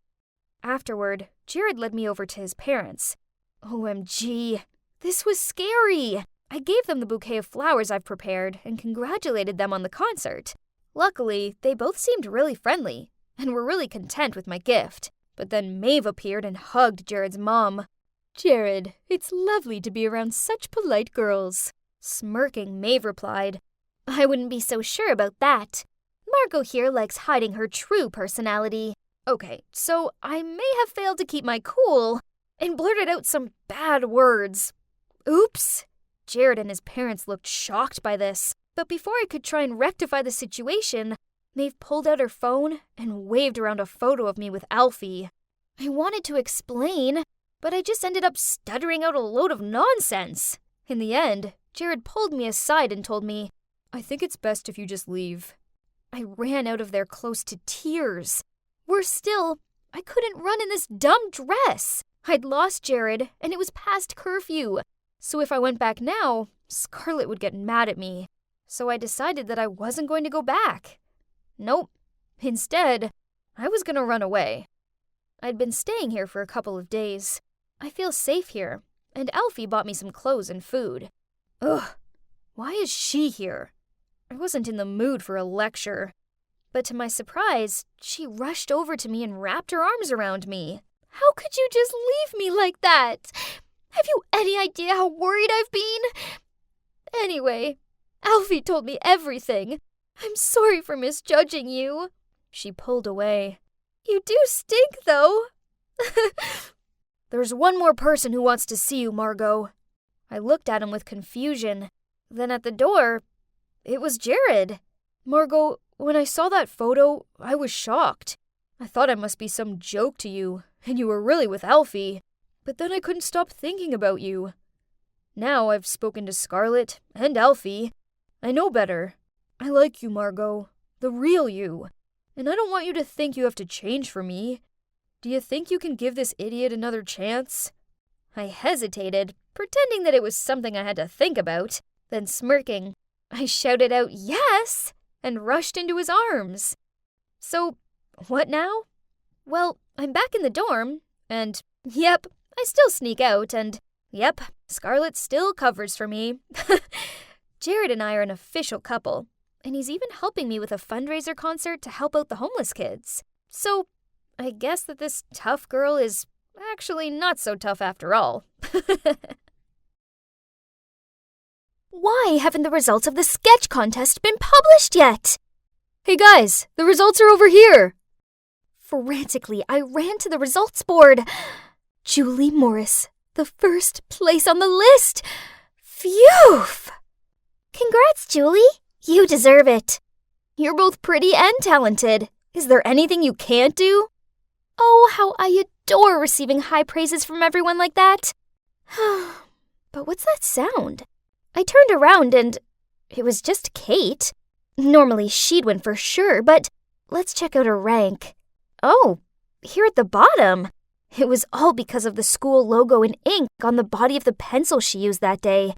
Afterward, Jared led me over to his parents. OMG, this was scary. I gave them the bouquet of flowers I've prepared and congratulated them on the concert. Luckily, they both seemed really friendly and were really content with my gift. But then Maeve appeared and hugged Jared's mom. "Jared, it's lovely to be around such polite girls." Smirking, Maeve replied, "I wouldn't be so sure about that. Margot here likes hiding her true personality." Okay, so I may have failed to keep my cool and blurted out some bad words. Oops. Jared and his parents looked shocked by this, but before I could try and rectify the situation, Maeve pulled out her phone and waved around a photo of me with Alfie. I wanted to explain, but I just ended up stuttering out a load of nonsense. In the end, Jared pulled me aside and told me, "I think it's best if you just leave." I ran out of there close to tears. Worse still, I couldn't run in this dumb dress. I'd lost Jared, and it was past curfew. So if I went back now, Scarlett would get mad at me. So I decided that I wasn't going to go back. Nope. Instead, I was going to run away. I'd been staying here for a couple of days. I feel safe here, and Alfie bought me some clothes and food. Ugh, why is she here? I wasn't in the mood for a lecture. But to my surprise, she rushed over to me and wrapped her arms around me. How could you just leave me like that? Have you any idea how worried I've been? Anyway, Alfie told me everything. I'm sorry for misjudging you. She pulled away. You do stink, though. There's one more person who wants to see you, Margot. I looked at him with confusion. Then at the door, it was Jared. Margot, when I saw that photo, I was shocked. I thought it must be some joke to you, and you were really with Alfie. But then I couldn't stop thinking about you. Now I've spoken to Scarlett and Alfie. I know better. I like you, Margot. The real you. And I don't want you to think you have to change for me. Do you think you can give this idiot another chance? I hesitated, pretending that it was something I had to think about. Then smirking, I shouted out yes and rushed into his arms. So, what now? Well, I'm back in the dorm, and yep, I still sneak out, and yep, Scarlett still covers for me. Jared and I are an official couple, and he's even helping me with a fundraiser concert to help out the homeless kids. So, I guess that this tough girl is actually not so tough after all. Why haven't the results of the sketch contest been published yet? Hey guys, the results are over here. Frantically, I ran to the results board. Julie Morris, the first place on the list. Phew! Congrats, Julie. You deserve it. You're both pretty and talented. Is there anything you can't do? Oh, how I adore receiving high praises from everyone like that. But what's that sound? I turned around and it was just Kate. Normally she'd win for sure, but let's check out her rank. Oh, here at the bottom. It was all because of the school logo in ink on the body of the pencil she used that day.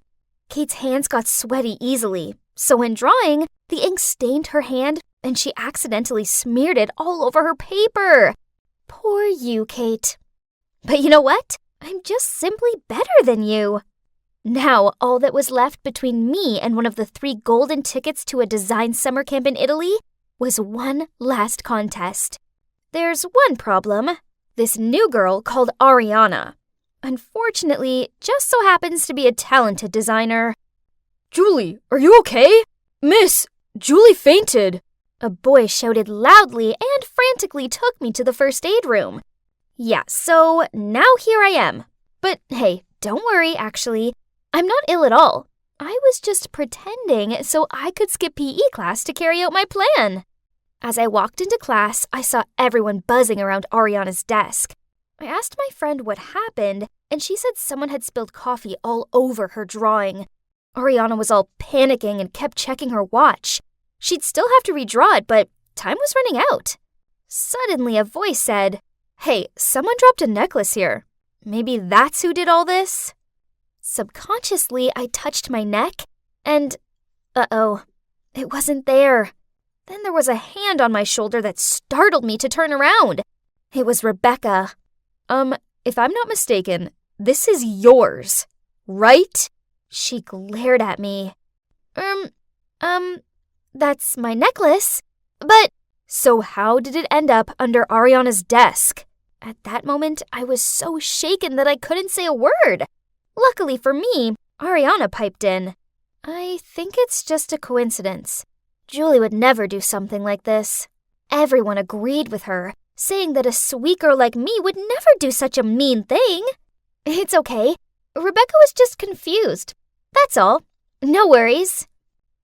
Kate's hands got sweaty easily, so when drawing, the ink stained her hand and she accidentally smeared it all over her paper. Poor you, Kate. But you know what? I'm just simply better than you. Now, all that was left between me and one of the 3 golden tickets to a design summer camp in Italy was one last contest. There's one problem. This new girl called Ariana. Unfortunately, just so happens to be a talented designer. Julie, are you okay? Miss, Julie fainted. A boy shouted loudly and frantically took me to the first aid room. Yeah, so now here I am. But hey, don't worry, actually. I'm not ill at all. I was just pretending so I could skip PE class to carry out my plan. As I walked into class, I saw everyone buzzing around Ariana's desk. I asked my friend what happened, and she said someone had spilled coffee all over her drawing. Ariana was all panicking and kept checking her watch. She'd still have to redraw it, but time was running out. Suddenly, a voice said, "Hey, someone dropped a necklace here. Maybe that's who did all this?" Subconsciously, I touched my neck, and uh-oh, it wasn't there. Then there was a hand on my shoulder that startled me to turn around. It was Rebecca. If I'm not mistaken, this is yours, right? She glared at me. That's my necklace. But so how did it end up under Ariana's desk? At that moment, I was so shaken that I couldn't say a word. Luckily for me, Ariana piped in. I think it's just a coincidence. Julie would never do something like this. Everyone agreed with her, saying that a sweet girl like me would never do such a mean thing. It's okay. Rebecca was just confused. That's all. No worries.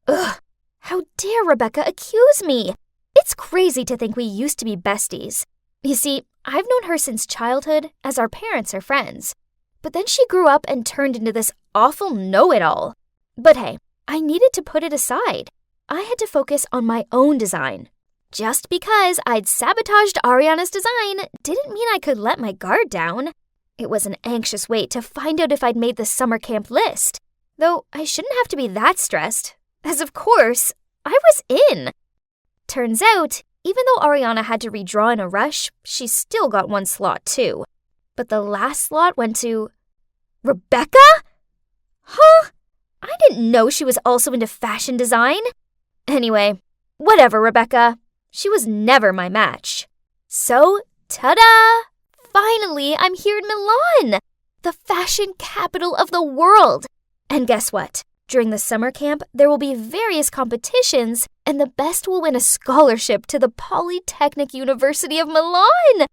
Ugh. How dare Rebecca accuse me? It's crazy to think we used to be besties. You see, I've known her since childhood, as our parents are friends. But then she grew up and turned into this awful know-it-all. But hey, I needed to put it aside. I had to focus on my own design. Just because I'd sabotaged Ariana's design didn't mean I could let my guard down. It was an anxious wait to find out if I'd made the summer camp list. Though I shouldn't have to be that stressed, as of course, I was in. Turns out, even though Ariana had to redraw in a rush, she still got one slot too. But the last slot went to Rebecca? Huh? I didn't know she was also into fashion design. Anyway, whatever, Rebecca. She was never my match. So, ta-da! Finally, I'm here in Milan, the fashion capital of the world. And guess what? During the summer camp, there will be various competitions, and the best will win a scholarship to the Polytechnic University of Milan.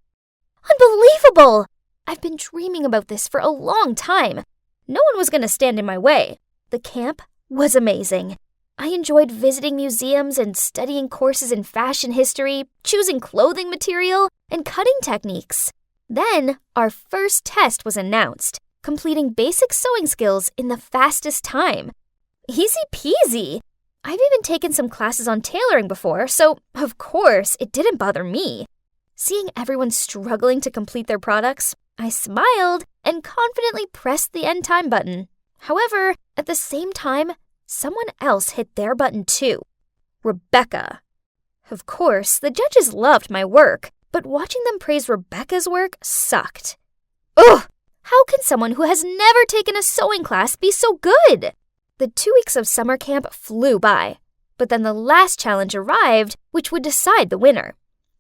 Unbelievable! I've been dreaming about this for a long time. No one was going to stand in my way. The camp was amazing. I enjoyed visiting museums and studying courses in fashion history, choosing clothing material, and cutting techniques. Then, our first test was announced, completing basic sewing skills in the fastest time. Easy peasy. I've even taken some classes on tailoring before, so of course it didn't bother me. Seeing everyone struggling to complete their products, I smiled and confidently pressed the end time button. However, at the same time, someone else hit their button too. Rebecca. Of course, the judges loved my work, but watching them praise Rebecca's work sucked. Ugh! How can someone who has never taken a sewing class be so good? The 2 weeks of summer camp flew by, but then the last challenge arrived, which would decide the winner.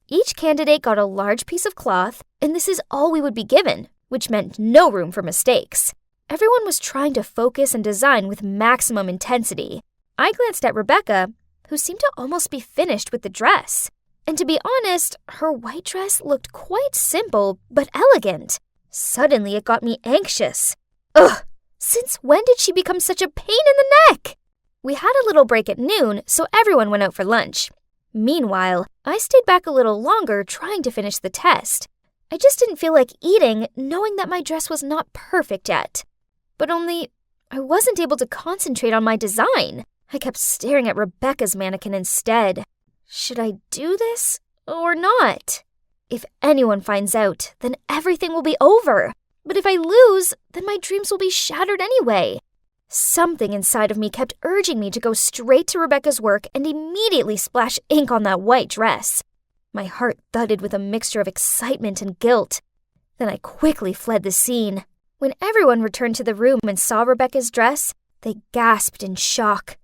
Each candidate got a large piece of cloth, and this is all we would be given, which meant no room for mistakes. Everyone was trying to focus and design with maximum intensity. I glanced at Rebecca, who seemed to almost be finished with the dress. And to be honest, her white dress looked quite simple but elegant. Suddenly it got me anxious. Ugh! Since when did she become such a pain in the neck? We had a little break at noon, so everyone went out for lunch. Meanwhile, I stayed back a little longer trying to finish the test. I just didn't feel like eating, knowing that my dress was not perfect yet. But only, I wasn't able to concentrate on my design. I kept staring at Rebecca's mannequin instead. Should I do this or not? If anyone finds out, then everything will be over. But if I lose, then my dreams will be shattered anyway. Something inside of me kept urging me to go straight to Rebecca's work and immediately splash ink on that white dress. My heart thudded with a mixture of excitement and guilt. Then I quickly fled the scene. When everyone returned to the room and saw Rebecca's dress, they gasped in shock.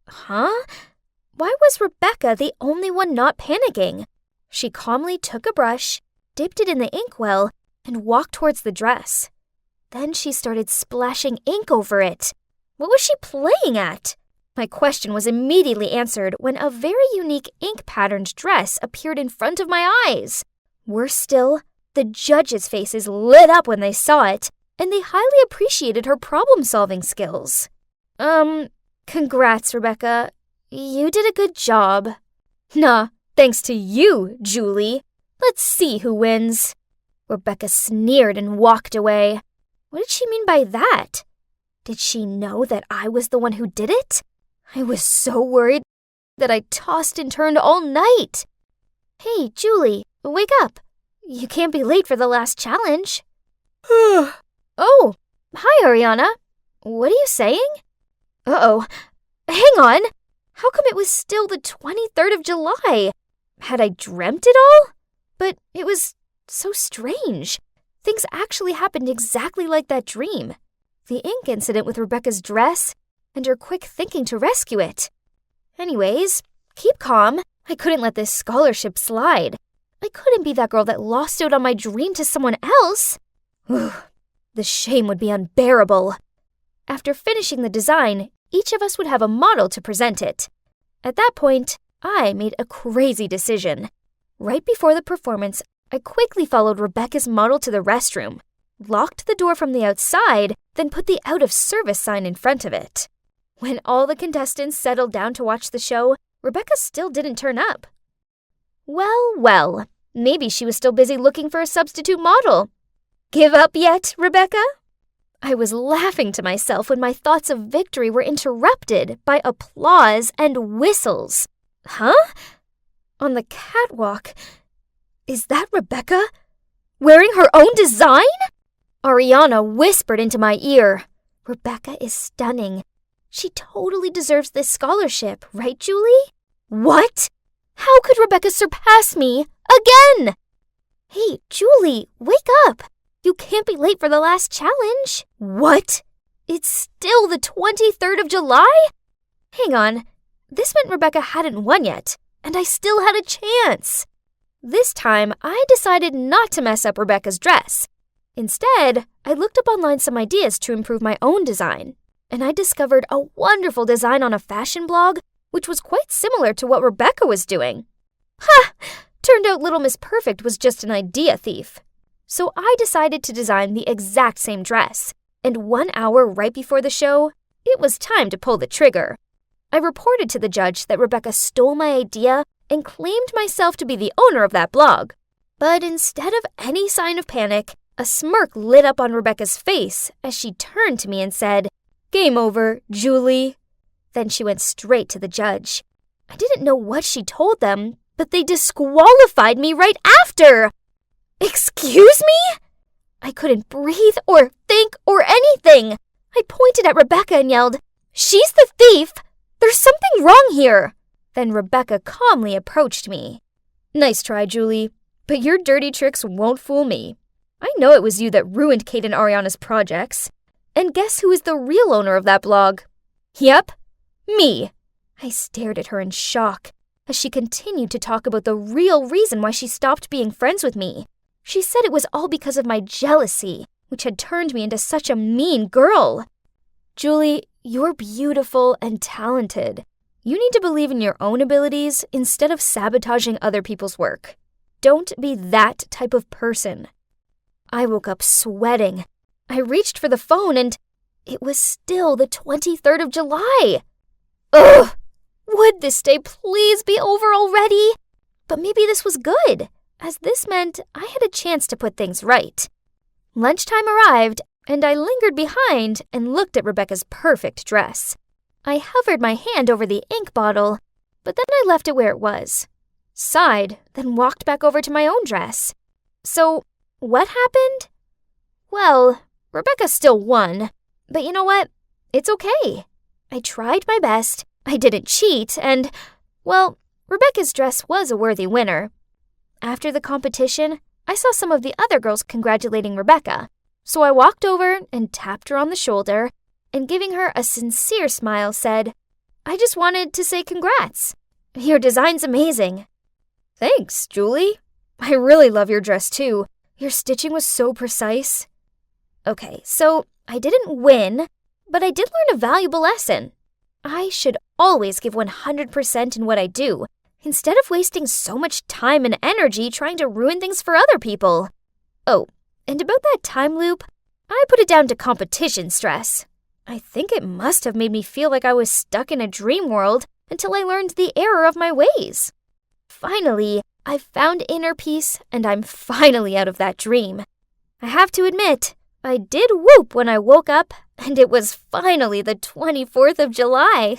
Huh? Why was Rebecca the only one not panicking? She calmly took a brush, dipped it in the inkwell, and walked towards the dress. Then she started splashing ink over it. What was she playing at? My question was immediately answered when a very unique ink-patterned dress appeared in front of my eyes. Worse still, the judges' faces lit up when they saw it, and they highly appreciated her problem-solving skills. Congrats, Rebecca. You did a good job. Nah, thanks to you, Julie. Let's see who wins. Rebecca sneered and walked away. What did she mean by that? Did she know that I was the one who did it? I was so worried that I tossed and turned all night. Hey, Julie, wake up. You can't be late for the last challenge. Oh, hi, Ariana. What are you saying? Uh-oh. Hang on. How come it was still the 23rd of July? Had I dreamt it all? But it was so strange. Things actually happened exactly like that dream. The ink incident with Rebecca's dress, and her quick thinking to rescue it. Anyways, keep calm. I couldn't let this scholarship slide. I couldn't be that girl that lost out on my dream to someone else. The shame would be unbearable. After finishing the design, each of us would have a model to present it. At that point, I made a crazy decision. Right before the performance, I quickly followed Rebecca's model to the restroom, locked the door from the outside, then put the out-of-service sign in front of it. When all the contestants settled down to watch the show, Rebecca still didn't turn up. Well, maybe she was still busy looking for a substitute model. Give up yet, Rebecca? I was laughing to myself when my thoughts of victory were interrupted by applause and whistles. Huh? On the catwalk, is that Rebecca? Wearing her own design? Ariana whispered into my ear. Rebecca is stunning. She totally deserves this scholarship, right, Julie? What? How could Rebecca surpass me again? Hey, Julie, wake up. You can't be late for the last challenge. What? It's still the 23rd of July? Hang on. This meant Rebecca hadn't won yet. and I still had a chance. This time, I decided not to mess up Rebecca's dress. Instead, I looked up online some ideas to improve my own design, and I discovered a wonderful design on a fashion blog, which was quite similar to what Rebecca was doing. Ha! Turned out Little Miss Perfect was just an idea thief. So I decided to design the exact same dress, and 1 hour right before the show, it was time to pull the trigger. I reported to the judge that Rebecca stole my idea and claimed myself to be the owner of that blog. But instead of any sign of panic, a smirk lit up on Rebecca's face as she turned to me and said, "Game over, Julie." Then she went straight to the judge. I didn't know what she told them, but they disqualified me right after. Excuse me? I couldn't breathe or think or anything. I pointed at Rebecca and yelled, "She's the thief! There's something wrong here!" Then Rebecca calmly approached me. "Nice try, Julie, but your dirty tricks won't fool me. I know it was you that ruined Kate and Ariana's projects. And guess who is the real owner of that blog? Yep, me." I stared at her in shock as she continued to talk about the real reason why she stopped being friends with me. She said it was all because of my jealousy, which had turned me into such a mean girl. "Julie, you're beautiful and talented. You need to believe in your own abilities instead of sabotaging other people's work. Don't be that type of person." I woke up sweating. I reached for the phone and it was still the 23rd of July. Ugh! Would this day please be over already? But maybe this was good, as this meant I had a chance to put things right. Lunchtime arrived, and I lingered behind and looked at Rebecca's perfect dress. I hovered my hand over the ink bottle, but then I left it where it was. Sighed, then walked back over to my own dress. So, what happened? Well, Rebecca still won, but you know what? It's okay. I tried my best, I didn't cheat, and, well, Rebecca's dress was a worthy winner. After the competition, I saw some of the other girls congratulating Rebecca, so I walked over and tapped her on the shoulder, and giving her a sincere smile said, "I just wanted to say congrats. Your design's amazing." "Thanks, Julie. I really love your dress too. Your stitching was so precise." Okay, so I didn't win, but I did learn a valuable lesson. I should always give 100% in what I do, instead of wasting so much time and energy trying to ruin things for other people. Oh, and about that time loop, I put it down to competition stress. I think it must have made me feel like I was stuck in a dream world until I learned the error of my ways. Finally, I found inner peace, and I'm finally out of that dream. I have to admit, I did whoop when I woke up, and it was finally the 24th of July.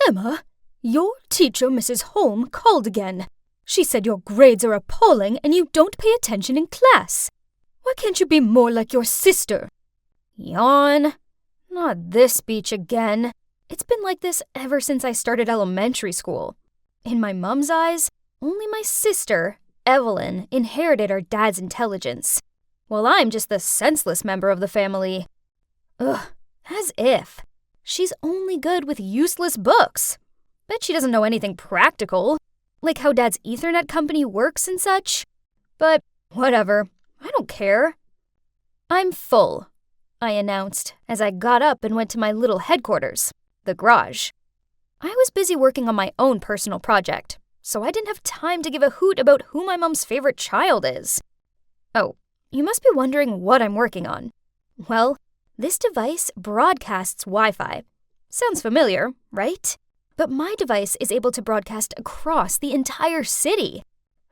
"Emma, your teacher, Mrs. Holm, called again. She said your grades are appalling and you don't pay attention in class. Why can't you be more like your sister?" Yawn. Not this speech again. It's been like this ever since I started elementary school. In my mom's eyes, only my sister, Evelyn, inherited our dad's intelligence, while I'm just the senseless member of the family. Ugh, as if. She's only good with useless books. Bet she doesn't know anything practical, like how Dad's Ethernet company works and such. But whatever, I don't care. "I'm full," I announced as I got up and went to my little headquarters, the garage. I was busy working on my own personal project, so I didn't have time to give a hoot about who my mom's favorite child is. Oh, you must be wondering what I'm working on. Well, this device broadcasts Wi-Fi. Sounds familiar, right? But my device is able to broadcast across the entire city.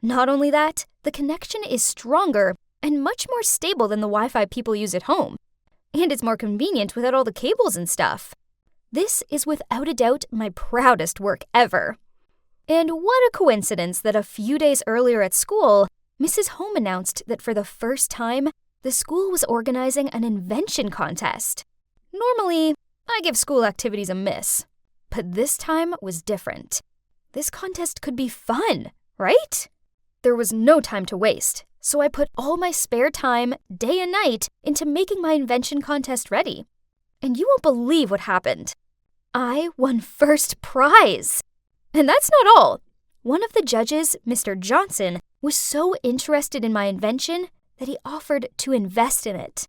Not only that, the connection is stronger and much more stable than the Wi-Fi people use at home. And it's more convenient without all the cables and stuff. This is without a doubt my proudest work ever. And what a coincidence that a few days earlier at school, Mrs. Holm announced that for the first time, the school was organizing an invention contest. Normally, I give school activities a miss, but this time was different. This contest could be fun, right? There was no time to waste, so I put all my spare time, day and night, into making my invention contest ready. And you won't believe what happened. I won first prize. And that's not all. One of the judges, Mr. Johnson, was so interested in my invention that he offered to invest in it.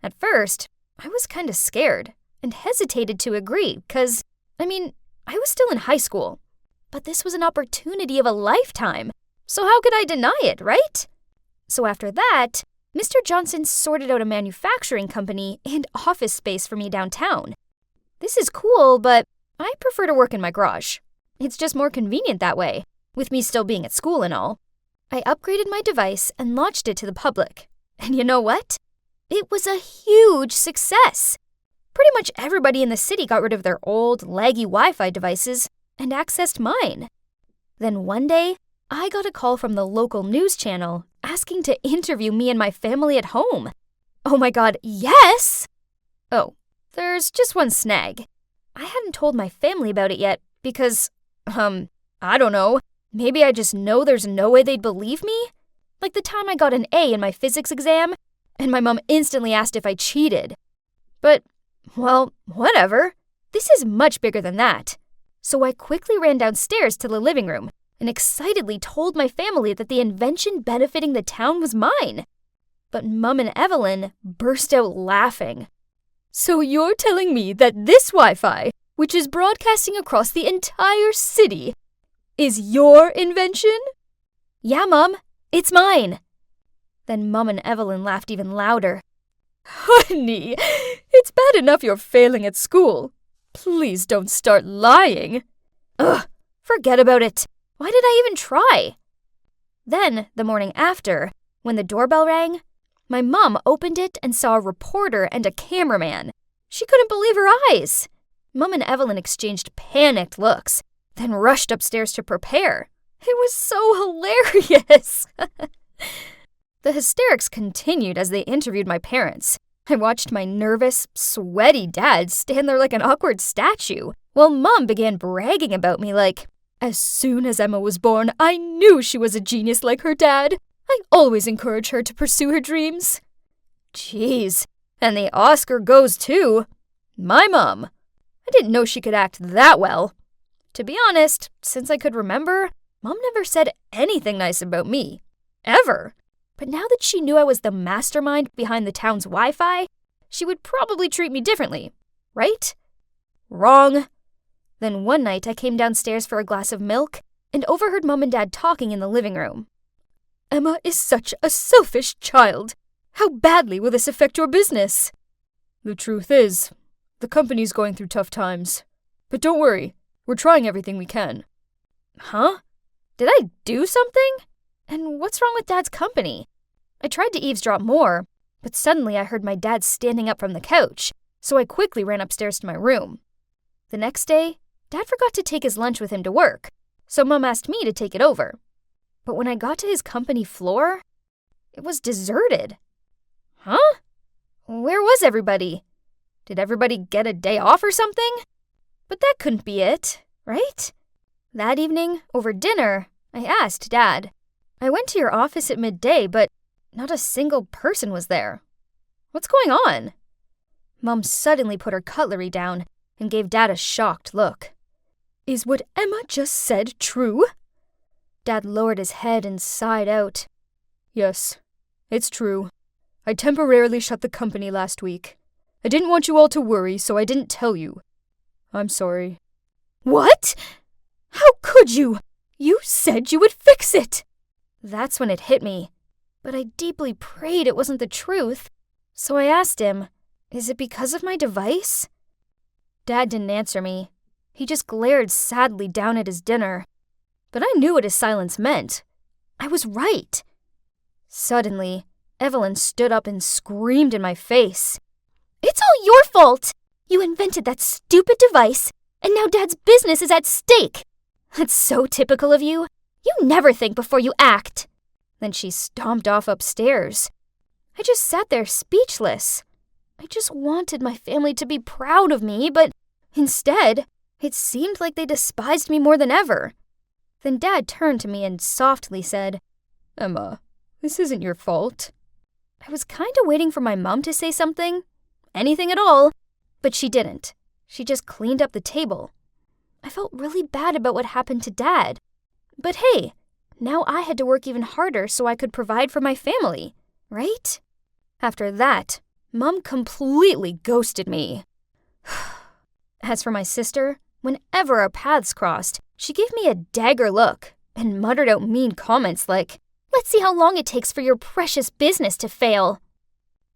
At first, I was kind of scared and hesitated to agree because, I was still in high school. But this was an opportunity of a lifetime, so how could I deny it, right? So after that, Mr. Johnson sorted out a manufacturing company and office space for me downtown. This is cool, but I prefer to work in my garage. It's just more convenient that way, with me still being at school and all. I upgraded my device and launched it to the public. And you know what? It was a huge success. Pretty much everybody in the city got rid of their old, laggy Wi-Fi devices and accessed mine. Then one day, I got a call from the local news channel asking to interview me and my family at home. Oh my god, yes! Oh, there's just one snag. I hadn't told my family about it yet because, I don't know. Maybe I just know there's no way they'd believe me? Like the time I got an A in my physics exam, and my mom instantly asked if I cheated. But, well, whatever. This is much bigger than that. So I quickly ran downstairs to the living room and excitedly told my family that the invention benefiting the town was mine. But Mum and Evelyn burst out laughing. So you're telling me that this Wi-Fi, which is broadcasting across the entire city, is your invention? Yeah, Mum, it's mine. Then Mum and Evelyn laughed even louder. Honey, it's bad enough you're failing at school. Please don't start lying. Ugh, forget about it. Why did I even try? Then, the morning after, when the doorbell rang, my mom opened it and saw a reporter and a cameraman. She couldn't believe her eyes. Mum and Evelyn exchanged panicked looks, then rushed upstairs to prepare. It was so hilarious. The hysterics continued as they interviewed my parents. I watched my nervous, sweaty dad stand there like an awkward statue, while Mom began bragging about me like, as soon as Emma was born, I knew she was a genius like her dad. I always encourage her to pursue her dreams. Jeez, and the Oscar goes to my mom. I didn't know she could act that well. To be honest, since I could remember, Mom never said anything nice about me. Ever. But now that she knew I was the mastermind behind the town's Wi-Fi, she would probably treat me differently, right? Wrong. Then one night I came downstairs for a glass of milk and overheard Mom and Dad talking in the living room. Emma is such a selfish child. How badly will this affect your business? The truth is, the company's going through tough times. But don't worry, we're trying everything we can. Huh? Did I do something? And what's wrong with Dad's company? I tried to eavesdrop more, but suddenly I heard my dad standing up from the couch, so I quickly ran upstairs to my room. The next day, Dad forgot to take his lunch with him to work, so Mom asked me to take it over. But when I got to his company floor, it was deserted. Huh? Where was everybody? Did everybody get a day off or something? But that couldn't be it, right? That evening, over dinner, I asked Dad. I went to your office at midday, but not a single person was there. What's going on? Mom suddenly put her cutlery down and gave Dad a shocked look. Is what Emma just said true? Dad lowered his head and sighed out. Yes, it's true. I temporarily shut the company last week. I didn't want you all to worry, so I didn't tell you. I'm sorry. What? How could you? You said you would fix it. That's when it hit me. But I deeply prayed it wasn't the truth. So I asked him, is it because of my device? Dad didn't answer me. He just glared sadly down at his dinner. But I knew what his silence meant. I was right. Suddenly, Evelyn stood up and screamed in my face. It's all your fault! You invented that stupid device, and now Dad's business is at stake. That's so typical of you. You never think before you act. Then she stomped off upstairs. I just sat there speechless. I just wanted my family to be proud of me, but instead, it seemed like they despised me more than ever. Then Dad turned to me and softly said, Emma, this isn't your fault. I was kind of waiting for my mom to say something. Anything at all. But she didn't. She just cleaned up the table. I felt really bad about what happened to Dad. But hey, now I had to work even harder so I could provide for my family, right? After that, Mom completely ghosted me. As for my sister, whenever our paths crossed, she gave me a dagger look and muttered out mean comments like, "Let's see how long it takes for your precious business to fail."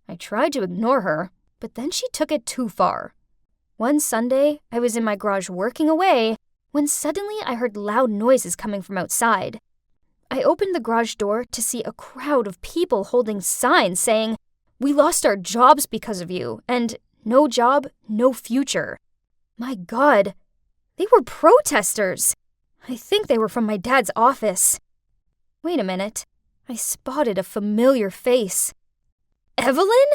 I tried to ignore her, but then she took it too far. One Sunday, I was in my garage working away when suddenly I heard loud noises coming from outside. I opened the garage door to see a crowd of people holding signs saying, "We lost our jobs because of you," and "No job, no future." My God, they were protesters. I think they were from my dad's office. Wait a minute. I spotted a familiar face. Evelyn?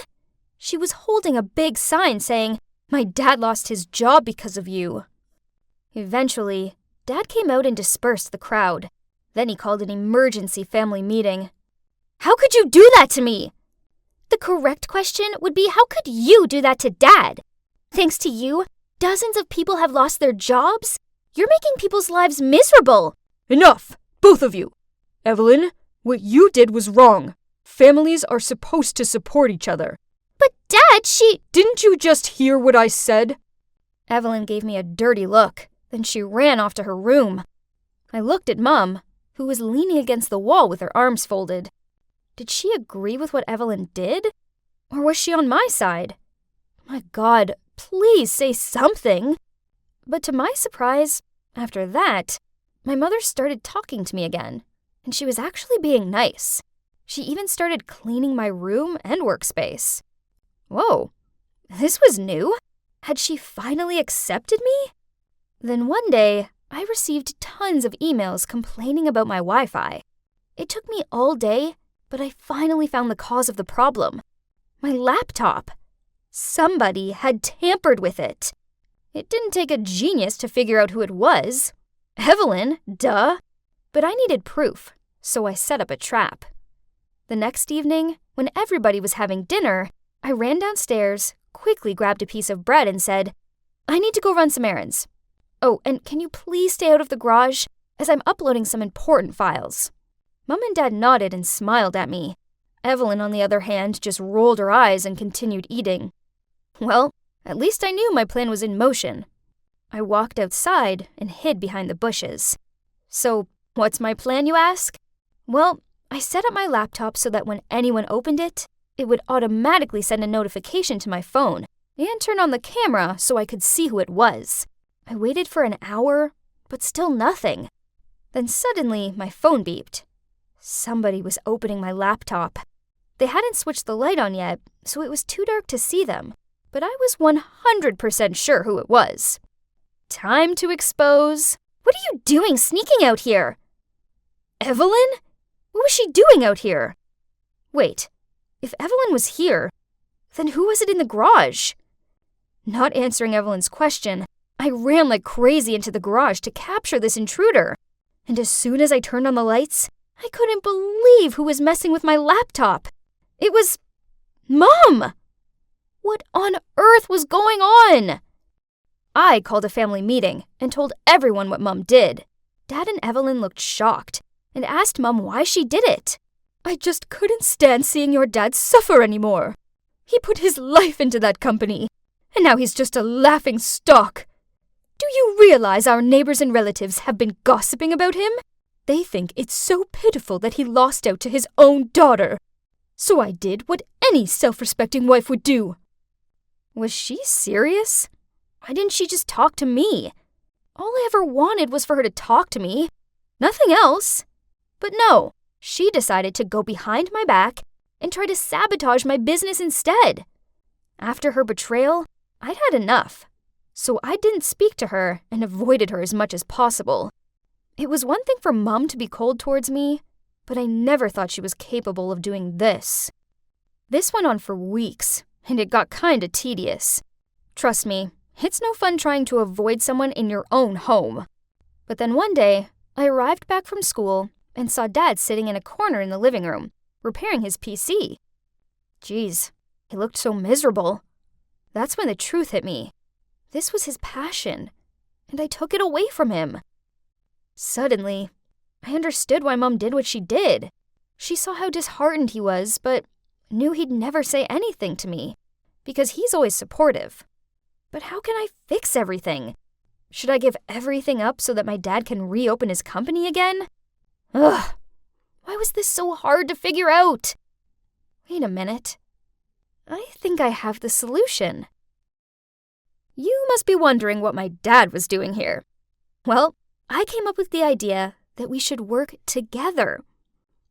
She was holding a big sign saying, "My dad lost his job because of you." Eventually, Dad came out and dispersed the crowd. Then he called an emergency family meeting. "How could you do that to me?" The correct question would be, how could you do that to Dad? Thanks to you, dozens of people have lost their jobs. You're making people's lives miserable. Enough, both of you. Evelyn, what you did was wrong. Families are supposed to support each other. But Dad, Didn't you just hear what I said? Evelyn gave me a dirty look. Then she ran off to her room. I looked at Mum, who was leaning against the wall with her arms folded. Did she agree with what Evelyn did? Or was she on my side? My God, please say something. But to my surprise, after that, my mother started talking to me again, and she was actually being nice. She even started cleaning my room and workspace. Whoa, this was new. Had she finally accepted me? Then one day, I received tons of emails complaining about my Wi-Fi. It took me all day, but I finally found the cause of the problem. My laptop. Somebody had tampered with it. It didn't take a genius to figure out who it was. Evelyn, duh. But I needed proof, so I set up a trap. The next evening, when everybody was having dinner, I ran downstairs, quickly grabbed a piece of bread and said, "I need to go run some errands. Oh, and can you please stay out of the garage, as I'm uploading some important files?" Mum and Dad nodded and smiled at me. Evelyn, on the other hand, just rolled her eyes and continued eating. Well, at least I knew my plan was in motion. I walked outside and hid behind the bushes. So, what's my plan, you ask? Well, I set up my laptop so that when anyone opened it, it would automatically send a notification to my phone and turn on the camera so I could see who it was. I waited for an hour, but still nothing. Then suddenly, my phone beeped. Somebody was opening my laptop. They hadn't switched the light on yet, so it was too dark to see them, but I was 100% sure who it was. Time to expose. What are you doing sneaking out here? Evelyn? What was she doing out here? Wait, if Evelyn was here, then who was it in the garage? Not answering Evelyn's question, I ran like crazy into the garage to capture this intruder. And as soon as I turned on the lights, I couldn't believe who was messing with my laptop. It was Mom! What on earth was going on? I called a family meeting and told everyone what Mum did. Dad and Evelyn looked shocked and asked Mum why she did it. "I just couldn't stand seeing your dad suffer anymore. He put his life into that company, and now he's just a laughing stock. Do you realize our neighbors and relatives have been gossiping about him? They think it's so pitiful that he lost out to his own daughter. So I did what any self-respecting wife would do." Was she serious? Why didn't she just talk to me? All I ever wanted was for her to talk to me. Nothing else. But no, she decided to go behind my back and try to sabotage my business instead. After her betrayal, I'd had enough. So I didn't speak to her and avoided her as much as possible. It was one thing for Mum to be cold towards me, but I never thought she was capable of doing this. This went on for weeks, and it got kinda tedious. Trust me, it's no fun trying to avoid someone in your own home. But then one day, I arrived back from school and saw Dad sitting in a corner in the living room, repairing his PC. Geez, he looked so miserable. That's when the truth hit me. This was his passion, and I took it away from him. Suddenly, I understood why Mom did what she did. She saw how disheartened he was, but knew he'd never say anything to me, because he's always supportive. But how can I fix everything? Should I give everything up so that my dad can reopen his company again? Ugh! Why was this so hard to figure out? Wait a minute. I think I have the solution. You must be wondering what my dad was doing here. Well, I came up with the idea that we should work together.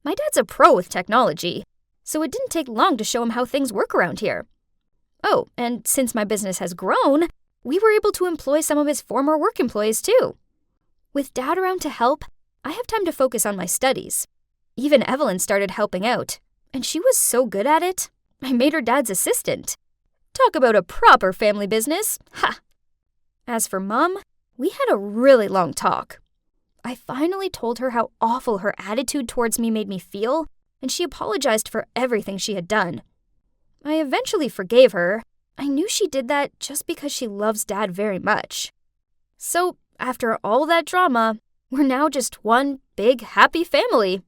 My dad's a pro with technology, so it didn't take long to show him how things work around here. Oh, and since my business has grown, we were able to employ some of his former work employees too. With Dad around to help, I have time to focus on my studies. Even Evelyn started helping out, and she was so good at it, I made her dad's assistant. Talk about a proper family business. Ha! As for Mom, we had a really long talk. I finally told her how awful her attitude towards me made me feel, and she apologized for everything she had done. I eventually forgave her. I knew she did that just because she loves Dad very much. So, after all that drama, we're now just one big happy family.